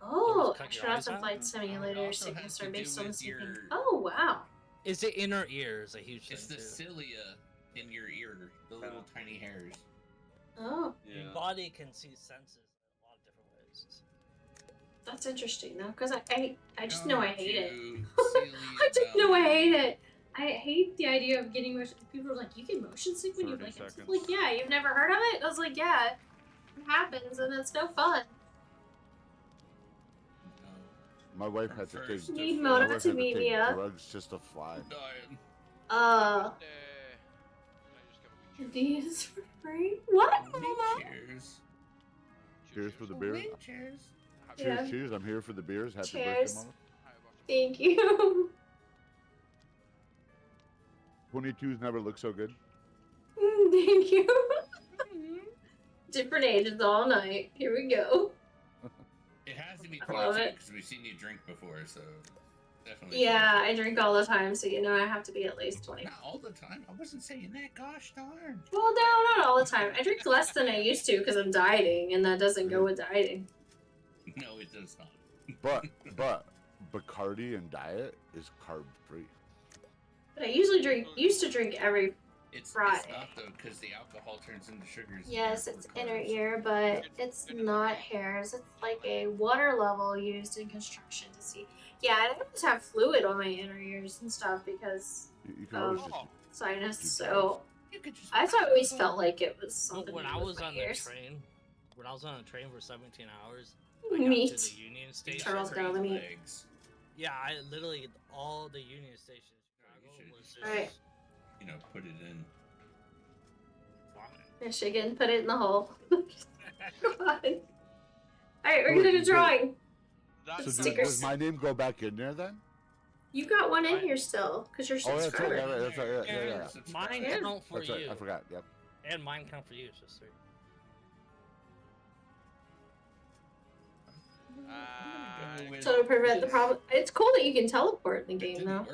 Oh, Cut your eyes astronauts and out? flight It simulators also sickness has are to based do on the with same thing. your- Oh, wow. Is the inner ear is a huge It's the thing too. cilia in your ear, the little tiny hairs. Oh, yeah. Your body can see senses in a lot of different ways. that's interesting though, because I just know I hate it. Cilia I just know I valley. hate it. I hate the idea of getting motion. People are like, you get motion sick when you 30 blink. I'm seconds. like, yeah, you've never heard of it? I was like, yeah, it happens and it's no fun. No. My wife had to take. First, Need My Mona wife to had meet take me up. drugs just to fly. Dying. Uh, I just got a wee these for free? What? Cheers. Cheers for the beers. Cheers. Cheers, Yeah. cheers. I'm here for the beers. Happy Cheers. birthday, Mama. Thank you. 22s never look so good. Thank you. Different ages all night. Here we go. It has to be I love 22 it. because we've seen you drink before, so definitely. Yeah, I drink all the time, so you know I have to be at least 20. Not all the time. I wasn't saying that. Gosh darn. Well, no, not all the time. I drink less than I used to because I'm dieting, and that doesn't go with dieting. No, it does not. But Bacardi and Diet is carb free. But I used to drink every It's Friday. not though, because the alcohol turns into sugars. and Yes, therefore it's inner carbs. ear, but it's not hairs. It's like a water level used in construction to see. Yeah, I always have fluid on my inner ears and stuff because You can always Oh. just. sinus. Do So You could just. I always felt like it was Well, something when to I do with was my on ears. the train, for 17 hours, I got Meat. to the Union Station. Turtles down the meat. Legs. Yeah, I literally all the Union stations in You Chicago should- was Right. just You know, put it in. Michigan, put it in the hole. Come on. Alright, we're Oh, gonna do wait, drawing. So It's does stickers. my name go back in there then? You got one in here still, because you're Oh, that's right. subscriber. Yeah, right. That's right. Yeah. Mine Yeah. count for That's you. right. I forgot. Yep. And mine count for you, sister. So to prevent the problem, it's cool that you can teleport in the game, though.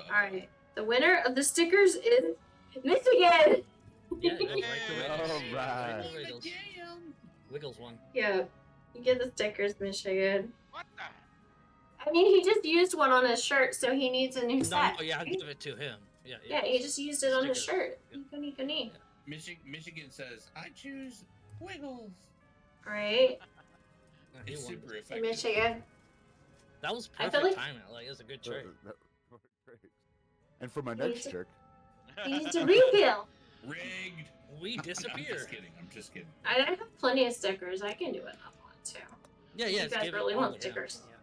Alright, the winner of the stickers is Michigan! Yeah, it goes right to Wiggles. All right. Right to Wiggles. Wiggles won. Yeah, you get the stickers, Michigan. What the? I mean, he just used one on his shirt, so he needs a new set. No, yeah, I'll give it to him. Yeah, Yeah, he just used it on his Stickers. shirt. Nico. Michigan says, I choose Wiggles. Right? He It's won. super Hey, effective. Michigan. That was I perfect feel like- timing. Like, it's a good trade. Great. And for my Me next too. trick, He needs a refill. Rigged. We I'm disappear. just kidding. I'm just kidding. I have plenty of stickers. I can do another one, too. Yeah, You it's guys give it really all want to him. stickers. Yeah.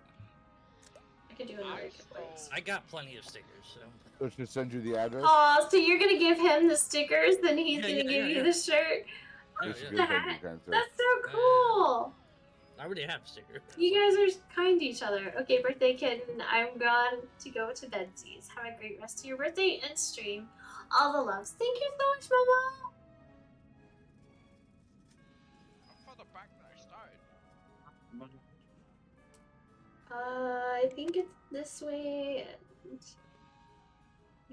I could do another giveaway. I got plenty of stickers, so. so should send you the address. Oh, so you're gonna give him the stickers, then he's Yeah, gonna yeah, give yeah, you yeah. the shirt? Yeah, This is yeah. good, thank you, kind sir. That's so cool! I already have a sticker. You guys are kind to each other. Okay, birthday kitten, I'm gone to go to bedsies. Have a great rest of your birthday and stream. All the loves. Thank you so much, Mama! I'm further back than I started. I think it's this way and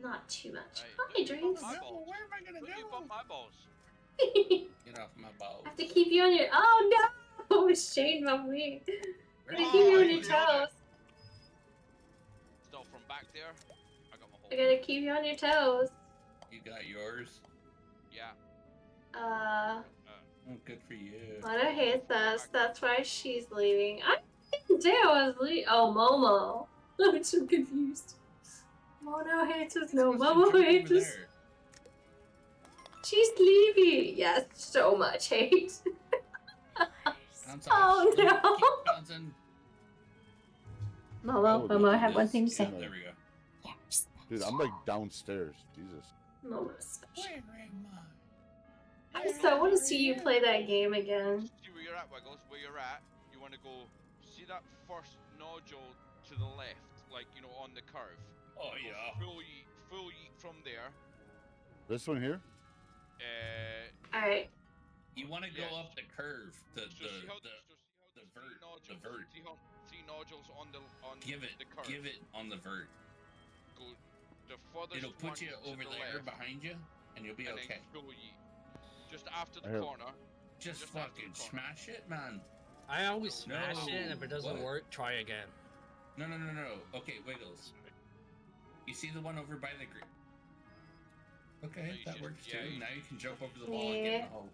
not too much. Hi, Look, you Dreams. bumped my balls. Where am I gonna Look, you go? bumped my balls. Get off my balls. I have to keep you on your. Oh no! Shane, mommy. I gotta keep you on your toes. Still from back there, I got my I hole. gotta keep you on your toes. You got yours? Yeah. Oh, good for you. Mono hates us. That's why she's leaving. I didn't say I was leaving. Oh, Momo. I'm so confused. Mono hates us. No, Momo hates us. She's leaving. Yes, so much hate. Oh no. Momo, Momo, I have one thing to say. There we go. Yes. Dude, I'm like downstairs. Jesus. Momo's special. Where am I? I so want to see you play that game again. See where you're at, Wiggles. Where you're at, you want to go. See that first nodule to the left, like you know, on the curve. Oh Go yeah. full yeet from there. This one here? Alright. You want to go Yes. up the curve, So see how the there's vert, three nodules. the vert. See how three nodules on the give it, the curve. give it on the vert. Go the furthest It'll put one you to over the there left, behind you, and you'll be and okay. then full yeet. Just after I the have- corner. Just just after fucking the corner. smash it, man. I always smash No. it, and if it doesn't What? work, try again. No. Okay, Wiggles. You see the one over by the green? Okay, No, you that should- works yeah, too. you Now you can jump over the wall and get in the hole.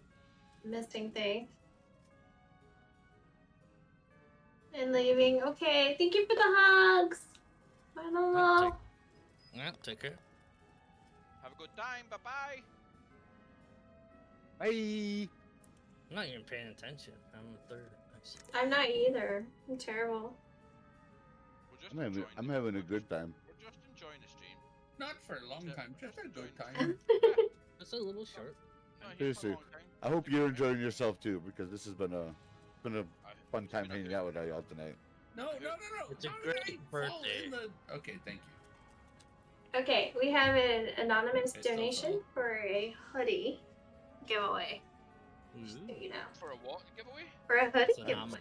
Missing thing. And leaving. Okay, thank you for the hugs. I don't know. Yeah, take care. Have a good time. Bye bye. Bye. I'm not even paying attention. I'm a third. Nice. I'm not either. I'm terrible. We're just I'm enjoying having the, a good time. We're just enjoying the stream. Not for a long Yeah, time, just a good enjoying time. It's a little short. Not here for a Seriously, long time. I hope you're enjoying yourself too, because this has been a I- fun it's time been a hanging good- out with y'all tonight. No. It's a All great right, fall birthday. in the- Okay, thank you. Okay, we have an anonymous Okay, so donation far. for a hoodie giveaway. So you know. For a what giveaway? For a hoodie It's giveaway.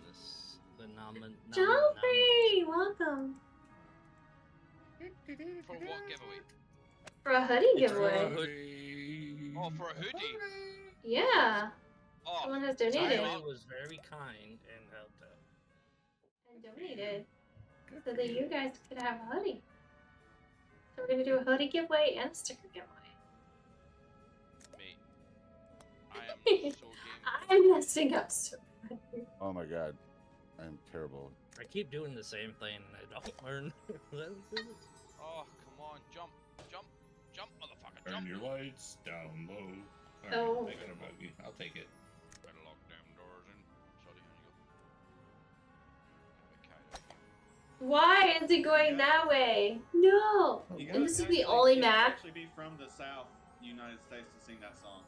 anonymous. Joffrey, welcome. For what giveaway? For a hoodie It's for a giveaway. hood- Oh, for a hoodie. Yeah. Oh, Someone has Tyler donated. was very kind and helped out. And donated. So that you guys could have a hoodie. So we're gonna do a hoodie giveaway and a sticker giveaway. mate. I am so game. I'm messing up so bad. Oh my god, I'm terrible. I keep doing the same thing and I don't learn. Oh, come on, jump, motherfucker, Turn jump. your lights down low. Alright, Oh. I got a buggy. I'll take it. Better lock them doors in. Sorry, here you go. Why is it going that way? No. You And this is gotta the only actually map. actually be from the South United States to sing that song.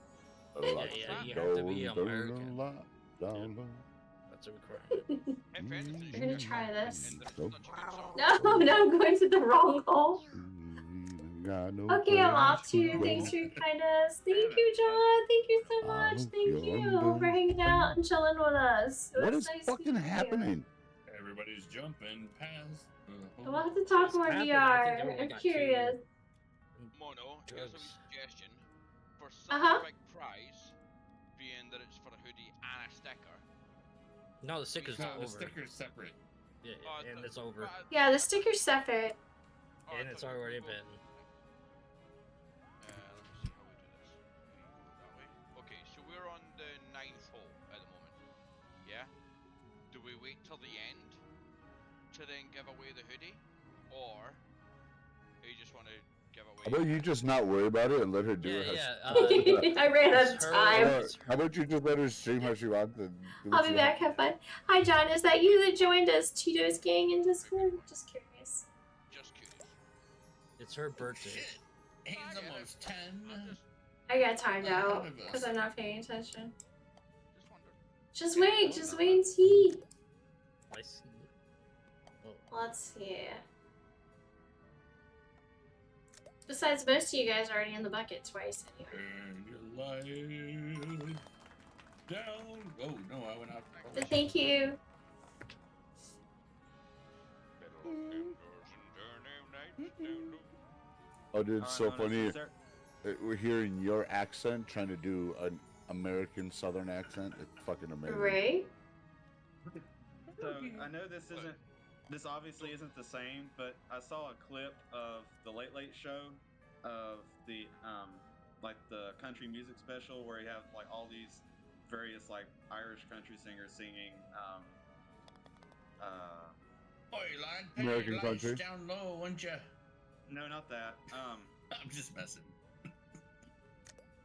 Yeah, you have to be American. That's a requirement. If anything, We're gonna try this. and there's such a good song. No, I'm going to the wrong hole. Okay, I'm off to. Thanks for your kindness. Thank you, John. Thank you so much. Thank you for hanging out and chilling with us. It What was is nice fucking meeting you. happening? Everybody's jumping past. We'll have to talk more happened? I VR. think everyone I'm got curious. Mono, here's a wee Drugs. suggestion. For such Uh-huh. a big prize, being that it's for a hoodie and a sticker. No, the sticker's No, over. the sticker's separate. Yeah, Oh, and th- it's over. but- Yeah, the sticker's separate. oh, I And it's thought you already were been. Let me see how we do this. Okay, go that way. Okay, so we're on the 9th hole at the moment. Yeah? Do we wait till the end to then give away the hoodie? Or you just want to give away How about you just not worry about it and let her do it? I ran out of it's her- time. How about you just let her stream how she wants and do what I'll be she back. wants? Have fun. Hi, John. Is that you that joined us, Cheetos Gang in Discord? Just curious. just curious? It's her birthday. Shit. He's almost 10. I got timed Ahead out of us. because I'm not paying attention. Just wondered. Just wait. Just wait and see. I see. Oh. Let's see. Besides, most of you guys are already in the bucket twice anyway. Turn your light down. Oh no, I went out. But thank you. Oh, dude, it's so Alright, funny. is there- We're hearing your accent trying to do an American Southern accent. It's fucking amazing. Right? So I know this obviously isn't the same, but I saw a clip of the Late Late Show of the like the country music special where you have like all these various like Irish country singers singing Oi, lad, put American your lights country. Um, down low, won't you? no, not that. I'm just messing.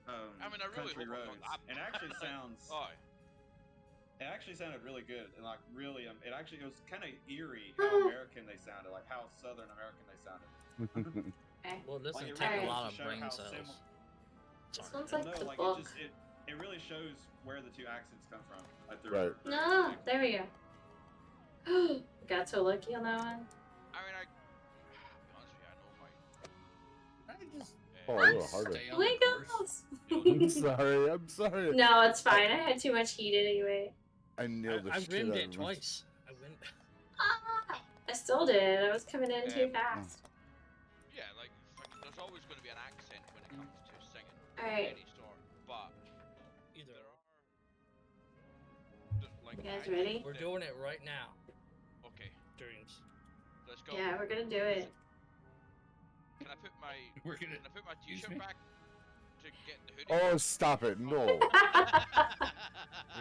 I mean, I really Country hope I'm Roads. not that It actually sounds. Oh, It actually sounded really good, and like really, it was kind of eerie how American they sounded, like how Southern American they sounded. Okay. Well, this Like, will it take really a lot goes of to show brain how cells. This Sorry. one's like no, the like book. it really shows where the two accents come from. Like they're, Right. they're No, distinct. there we go. Got so lucky on that one. I mean, I'll be honest with you, I know my. I just Oh, a What? little harder. stay on the course. I'm sorry. I'm sorry. No, it's fine. I had too much heat anyway. I nailed the I shit rimmed out it of it. twice. I rimmed. Ah, I still did. I was coming in too fast. Yeah, like fucking, there's always going to be an accent when it comes to singing of Alright. any sort, but Either. there are. Like, You guys I ready? think We're that- doing it right now. Okay, Dreams. let's go. Yeah, we're gonna do it. Can I put my We're gonna. Can I put my Excuse t-shirt me? back to get the hoodie? Oh, stop it. No. We're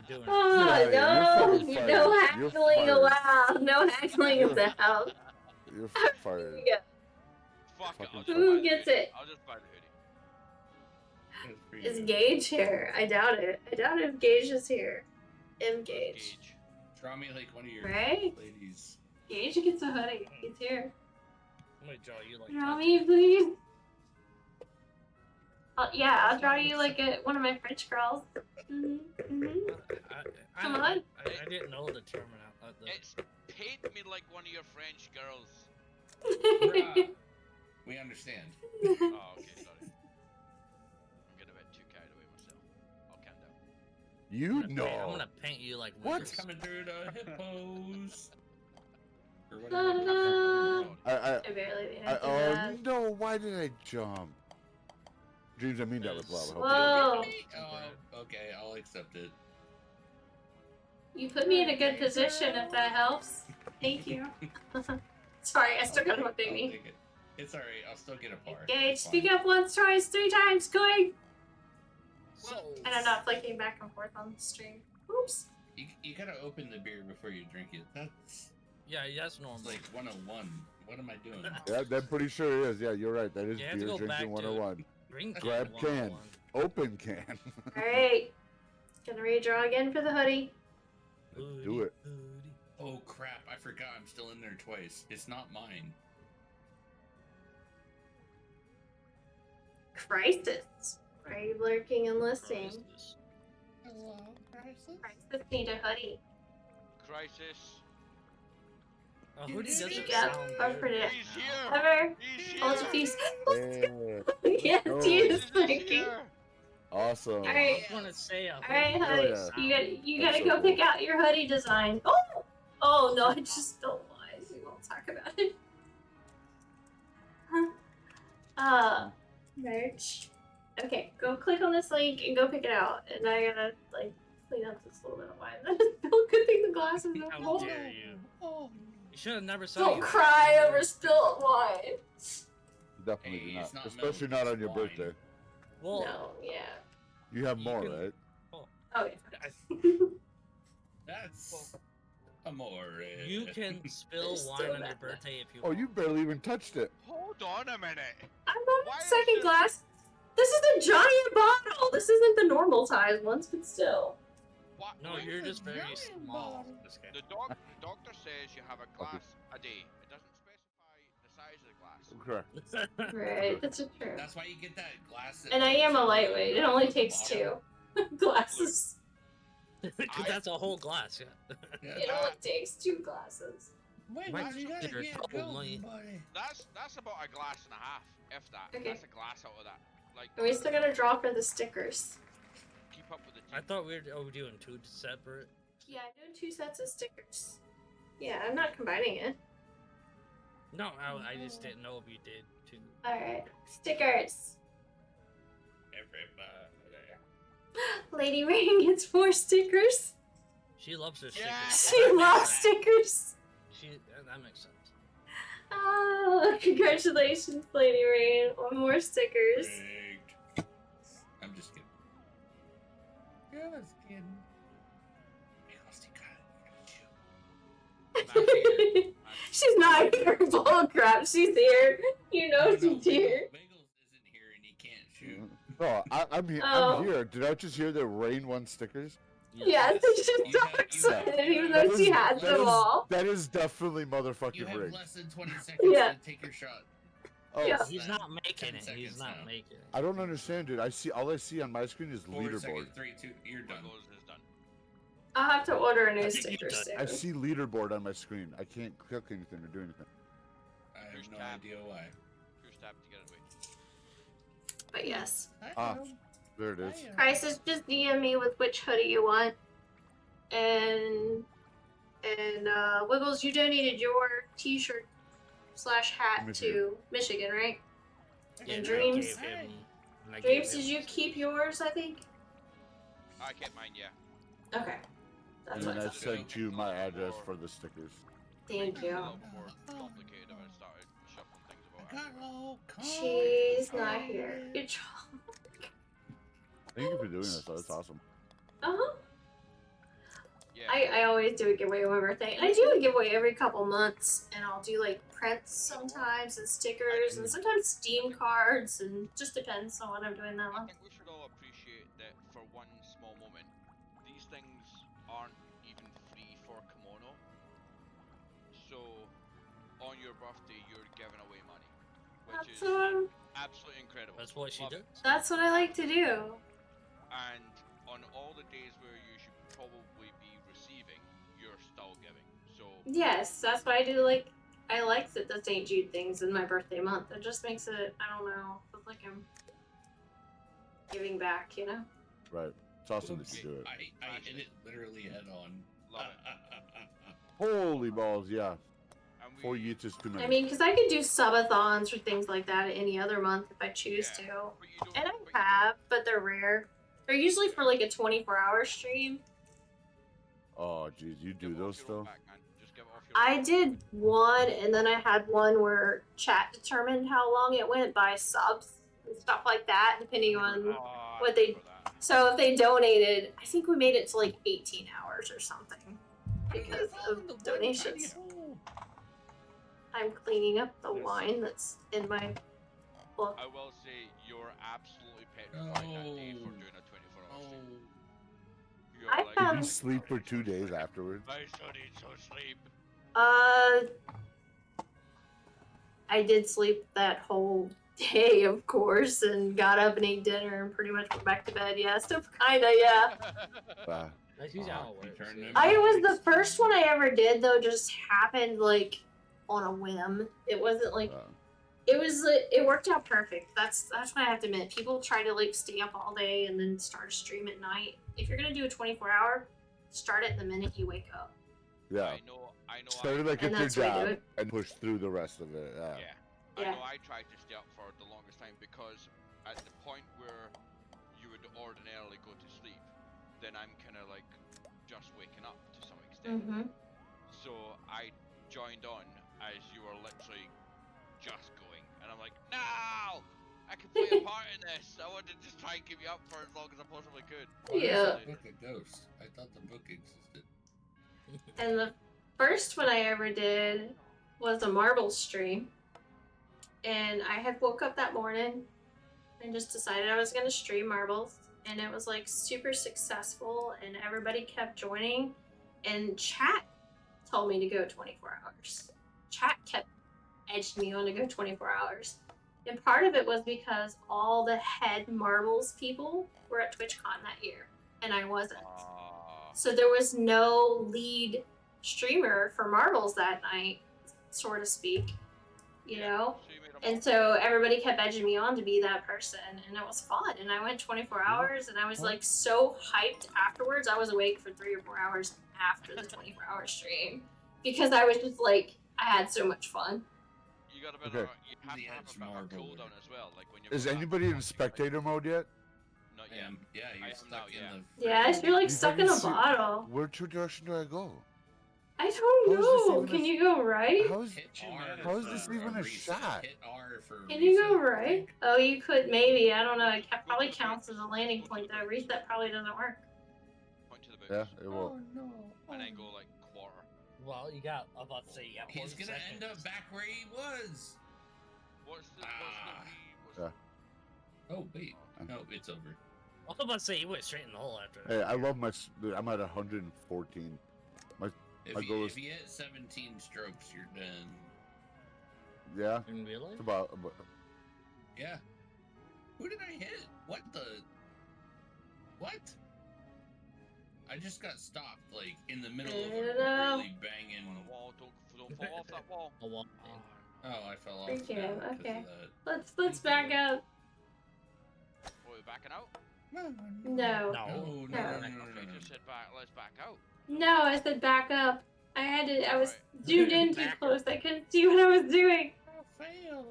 doing it. Oh Yeah, you're no! fucking No fired. You're haggling fired. allowed. No haggling allowed. You're Here fired. we go. Fuck it, I'll Fucking just Who buy the gets hoodie. it? I'll just buy the hoodie. That's pretty Is good. Gage here? I doubt it. I doubt if Gage is here. M. Gage. Gage. Draw me like one of your Right? ladies. Gage gets a hoodie. He's here. I'm gonna draw you like. Draw that. me, please. Yeah, I'll draw you like one of my French girls. Come on. I didn't know the terminology. It's paint me like one of your French girls. Bruh. We understand. Oh, okay, sorry. I'm getting a bit too carried away myself. I'll calm down. You I'm know. gonna paint you like What? Lucas. Coming through the hippos. Or Da, whatever. da, I I barely did I, anything oh bad. no! Why did I jump? Dreams, I mean that was lava. Whoa! Oh, okay, I'll accept it. You put me in a good position if that helps. Thank you. Sorry, I still got I'll one baby. take it. It's alright, I'll still get a par. Gage, It's speak fine. up once, twice, 3 times, going! So. And I'm not flicking back and forth on the stream. Oops. You gotta open the beer before you drink it. That's Yeah, that's normal. like 101. What am I doing? Yeah, I'm pretty sure it is. Yeah, you're right. That is You have to beer go back drinking to 101. Green can Grab can. 101. Open can. Alright. Gonna redraw again for the hoodie. Do it. Oh crap, I forgot I'm still in there twice. It's not mine. Crisis. Are you lurking and listening? Crisis. Hello, Crisis. Crisis need a hoodie. Crisis. A hoodie He's doesn't Speak up, sound or good. for it. He's here. Ever? He's Hold your here. peace. Yeah. Yes, go. he is Jesus is lurking. here. Awesome. Alright. I was gonna say a hoodie. Alright, Hell honey. yeah. You That's gotta so go pick cool. out your hoodie design. Oh! Oh no, I just don't want. We won't talk about it. Merch. Okay, go click on this link and go pick it out. And I gotta, like, clean up this little bit of wine. Don't good thing the glasses are How full. dare you? Oh, You should have never said Don't you- cry over spilled wine. Definitely Hey, do not. it's not Especially milk, not on it's your wine. birthday. Well, No, yeah. You have You more, can- right? Oh yeah. That's amore. you can spill There's wine still on your that. birthday if you Oh, want. you barely even touched it. Hold on a minute. I'm on Why the is second there- glass. This is a giant bottle. This isn't the normal size ones, but still. What? No, wait, you're just very small. This guy. The doctor says you have a glass a day. It doesn't specify the size of the glass. Correct. Right, that's a true. That's why you get that glass. That And I am a fills lightweight. It the only bottom. takes 2 glasses. Because that's a whole glass, yeah. It only takes 2 glasses. Wait, Might why you gotta consider a get couple golden, money. buddy? That's about a glass and a half, if that. Okay. That's a glass out of that. Like, And we still gotta draw for the stickers. keep up with the I team. thought we were doing 2 separate. Yeah, I'm doing 2 sets of stickers. Yeah, I'm not combining it. No, I just didn't know if you did 2. Alright, stickers. Everybody. Lady Rain gets 4 stickers. She loves her Yeah. stickers. She loves stickers. That makes sense. Oh, congratulations, Lady Rain. 1 more stickers. Rigged. I'm just kidding. Just kidding. She's not here. Bull crap. She's here. You know she's here. Bagels isn't here and he can't shoot. Oh, I'm here. Oh. I'm here. Did I just hear that Rain won stickers? Yeah, she's so You have- excited, even that though she is- has that them is- all. That is definitely You motherfucking have rigged. less than 20 seconds Yeah. to take your shot. Oh, Yeah. He's not making 10 it. He's seconds not now. making it. I don't understand, dude. All I see on my screen is 4 leaderboard. seconds, 3, 2, you're done. Wiggles is done. I'll have to order a new I think sticker you're soon. I see leaderboard on my screen. I can't click anything or do anything. I have Who's no tapped? idea why. Who's tapped to get it away? But yes. Ah, there it is. Crisis, just DM me with which hoodie you want. And Wiggles, you donated your t-shirt / hat Michigan. to Michigan, right? Yeah, And I Dreams? gave him- I gave Dreams, him did you stickers. keep yours, I think? I kept mine, yeah. Okay. That's And what then I I thought. sent you my address for the stickers. Thank A you. little more complicated if I started shuffling things about. afterwards. She's not here. Good job. Thank you for doing this. That's awesome. Uh-huh. Yeah. I always do a giveaway on my birthday. And I do a giveaway every couple months, and I'll do like prints sometimes and stickers and sometimes Steam cards, and just depends on what I'm doing that I month. think we should all appreciate that for one small moment, these things aren't even free for Kimono. So, on your birthday, you're giving away money, which That's is what, absolutely incredible. That's what she Love does. it. that's what I like to do. And on all the days where you should probably be receiving, you're still giving. So, Yes, that's why I do. Like, I like the St. Jude things in my birthday month. It just makes it, I don't know, feel like I'm giving back, you know? Right. It's awesome that Oops. you do it. I hit it literally head on. love it. Holy balls, yeah. And we, 4 yeets is too many. I mean, because I could do subathons or things like that any other month if I choose Yeah. to. but you don't, And but you I have, but they're rare. They're usually for like a 24-hour stream. Oh, jeez, you don't do give it those off your own still? back, man. Just give it off your I own did back. one, and then I had one where chat determined how long it went by subs and stuff like that, depending on. Oh, I what they- remember that. So if they donated, I think we made it to like 18 hours or something because of donations. I'm cleaning up the wine that's in my book. I will say you're absolutely petrified that day for No. doing a 24-hour Oh, stream. You're I like, found- Did you sleep for 2 days afterwards? my son needs to sleep. I did sleep that whole day, of course, and got up and ate dinner and pretty much went back to bed. Yeah, so kinda, yeah. That's usually how it works. I was the first one I ever did though. Just happened like on a whim. It wasn't like it worked out perfect. That's what I have to admit. People try to like stay up all day and then start a stream at night. If you're gonna do a 24-hour, start it the minute you wake up. Yeah. I know. Started like And it's your that's why I do job it. and push through the rest of it. Yeah. I know I tried to stay up for the longest time because at the point where you would ordinarily go to sleep, then I'm kind of like just waking up to some extent. Mm-hmm. So I joined on as you were literally just going, and I'm like, no! I can play a part in this. I wanted to just try and keep you up for as long as I possibly could. Yeah. Book of Ghosts. I thought the book existed. And the first one I ever did was a marble stream. And I had woke up that morning and just decided I was going to stream marbles. And it was like super successful and everybody kept joining. And chat told me to go 24 hours. Chat kept edging me on to go 24 hours. And part of it was because all the head marbles people were at TwitchCon that year. And I wasn't. So there was no lead streamer for marbles that night, so to speak, you know? And so everybody kept edging me on to be that person, and it was fun. And I went 24 hours, and I was like so hyped afterwards. I was awake for 3 or 4 hours after the 24-hour stream because I was just like, I had so much fun. You got a bit of you have to have a bit of a cooldown as well. Like when you're Is anybody in spectator mode yet? Not yet. Yeah, you're stuck in the. Yeah, you're like stuck in a bottle. Which direction do I go? I don't know. Can you go right? How is this even a shot? Can you go right? Oh, you could maybe. I don't know. It probably counts as a landing point though. Reset probably doesn't work. Point to the boots. Yeah, it will. And then go like quarter. Well, you got. I'm about to say you got. He's gonna end up back where he was. What's the Oh wait, no, it's over. I'm about to say you went straight in the hole after that. Hey, I love my. I'm at 114. My goal is. If you hit 17 strokes, you're done. Yeah. Really? It's about. Yeah. Who did I hit? What the? What? I just got stopped, like in the middle of a really banging. Wall, don't fall off that wall. A wall. Oh, I fell off. Thank you. now because of Okay. that. Let's back up. Are we backing out? No. No. Okay, just said back. Let's back out. No, I said back up. I had to. I was zoomed in too close. I couldn't see what I was doing. Fail.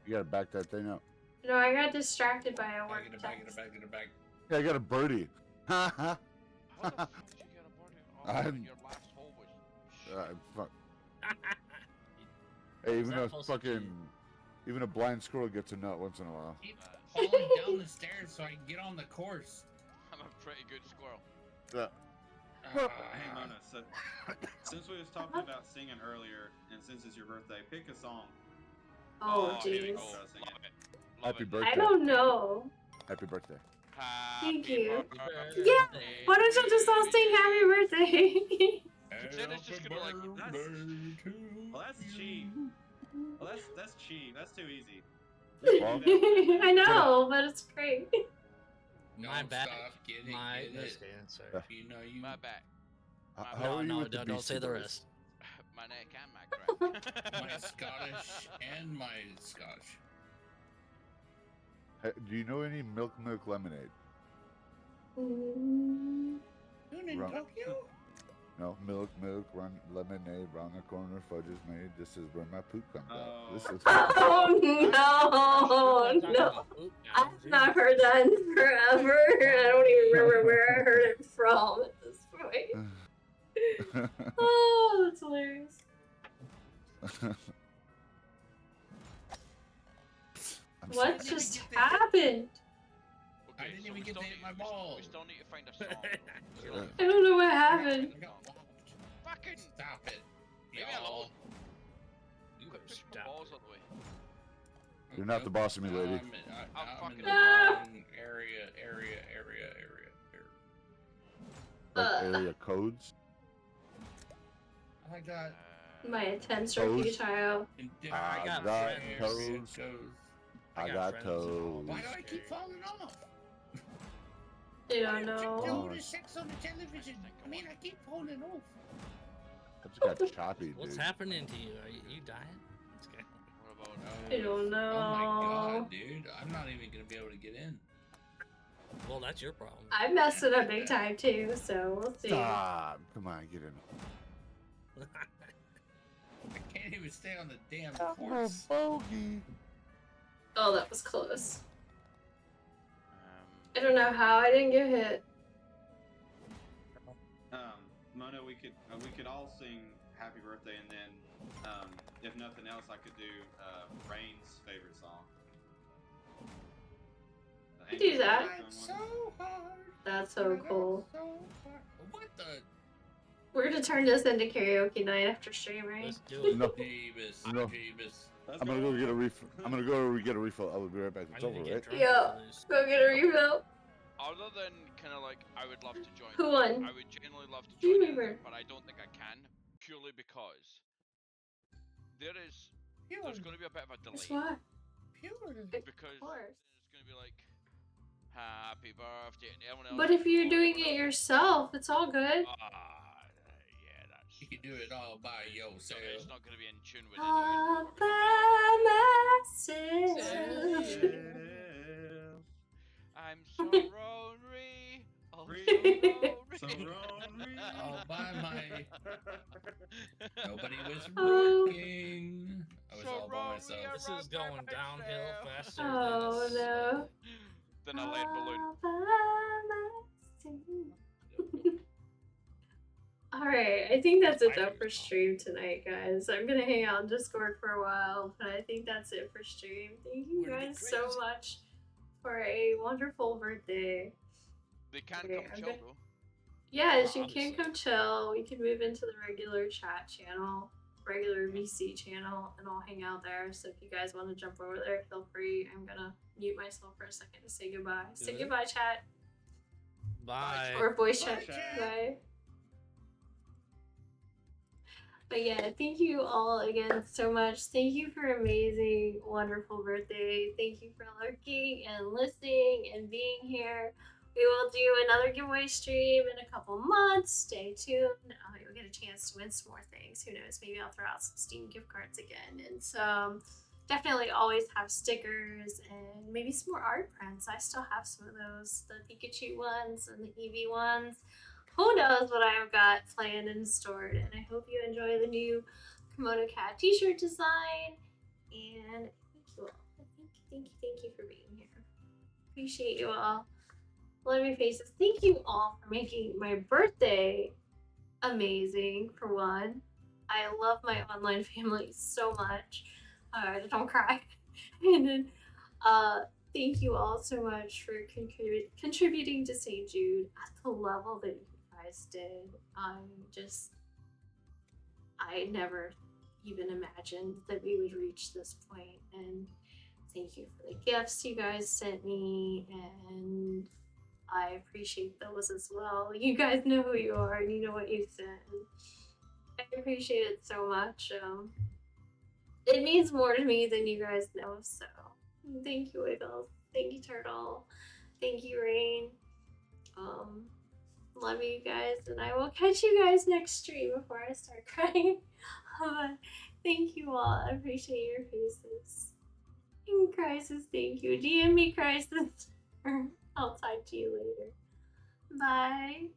You gotta back that thing up. No, I got distracted by a work Back text. it back. Yeah, I got a birdie. Ha ha. How the fuck did you get a birdie? Oh, your last hole was. Fuck. Hey, even a blind squirrel gets a nut once in a while. Keep falling down the stairs so I can get on the course. I'm a pretty good squirrel. Yeah. Hey Mona, so since we was talking about singing earlier, and since it's your birthday, pick a song. Oh, here we jeez. go. Happy birthday. I don't know. Happy birthday. Thank you. Happy Yeah. birthday. Why don't you just all sing happy birthday? Then it's just gonna like. Well, that's cheap. Well, that's cheap. That's too easy. I know, but it's great. My bad. Get it. Sorry. You know you. My back. How are you with the don't say the Beastie Boys? rest. My neck and my crack. My Scottish and my Scotch. Hey, do you know any milk lemonade? Mm. Rum- No, milk, lemonade, round the corner, fudge is made. This is where my poop comes out. This is. Oh no! I've not heard that in forever. I don't even remember where I heard it from at this point. Oh, that's hilarious. What just happened? I didn't even get to hit my ball. We still need to find a song. I don't know what happened. I got blocked. Fucking Stop it. leave me alone. You better Push my stop. balls out the way. You're not the boss of me, lady. I'm in the Ah. wrong area. Area codes. I got. My attempts are Toes. futile. in I different got areas toes. goes. I got friends and all toes. Why do I keep falling off? I don't Why don't you know. do the sex on the television? I mean, I keep falling off. I just got choppy, dude. What's happening to you? Are you dying? It's okay. What about I don't know. Oh my god, dude. I'm not even gonna be able to get in. Well, that's your problem. I messed it up big time too, so we'll see. Stop. Come on, get in. I can't even stay on the damn Oh, course. bogey. Oh, that was close. I um, don't know how I didn't get hit. Mona, we could all sing "Happy Birthday," and then, if nothing else, I could do Rain's favorite song. You do that. So hard. That's so cool. So hard. What the? We're gonna turn this into karaoke night after stream, right? Let's do it. No. Jeebus. No. Jeebus. I'm gonna go get a refill. I'm gonna go get a refill. I'll be right back. I It's need over, to get right? drunk Yeah. after this. Go get a refill. other than kind of like, I would love to join. Who won? I would genuinely love to You join, remember. but I don't think I can, purely because there's going to be a bit of a Guess delay. what? Because course. it's going to be like, happy birthday, and everyone else. But if you're doing it yourself, it's all good. Yeah, that's. You can do it all by yourself. It's not going to be in tune with All it. by myself. I'm so lonely. Oh, so lonely. All by my. Nobody was Oh. working. I was all by myself. This is going downhill faster Oh than a no. Then a lead balloon. All by myself. Alright, I think that's it though for stream tonight, guys. I'm gonna hang out on Discord for a while, but I think that's it for stream. Thank you guys so much for a wonderful birthday. They can Okay, come I'm chill gonna- though. Yes, you Obviously. can come chill. We can move into the regular chat channel, regular VC channel, and I'll hang out there. So if you guys want to jump over there, feel free. I'm gonna mute myself for a second to say goodbye. Say Good. goodbye, chat. Bye. Or voice Bye, chat. chat. Bye. But yeah, thank you all again so much. Thank you for an amazing, wonderful birthday. Thank you for lurking and listening and being here. We will do another giveaway stream in a couple months. Stay tuned. You'll get a chance to win some more things. Who knows? Maybe I'll throw out some Steam gift cards again. And some definitely always have stickers and maybe some more art prints. I still have some of those, the Pikachu ones and the Eevee ones. Who knows what I've got planned and stored. And I hope you enjoy the new KimonoKat t-shirt design. And thank you all. Thank you for being here. Appreciate you all. Love your faces. Thank you all for making my birthday amazing, for one. I love my online family so much. Don't cry. And then, thank you all so much for contributing to St. Jude at the level that you guys did. I never even imagined that we would reach this point. And thank you for the gifts you guys sent me, and I appreciate those as well. You guys know who you are and you know what you sent. I appreciate it so much. It means more to me than you guys know, so thank you, Wiggles. Thank you, Turtle. Thank you, Rain. Love you guys, and I will catch you guys next stream before I start crying. Thank you all. I appreciate your faces. And Crisis, thank you. DM me, Crisis. I'll talk to you later. Bye.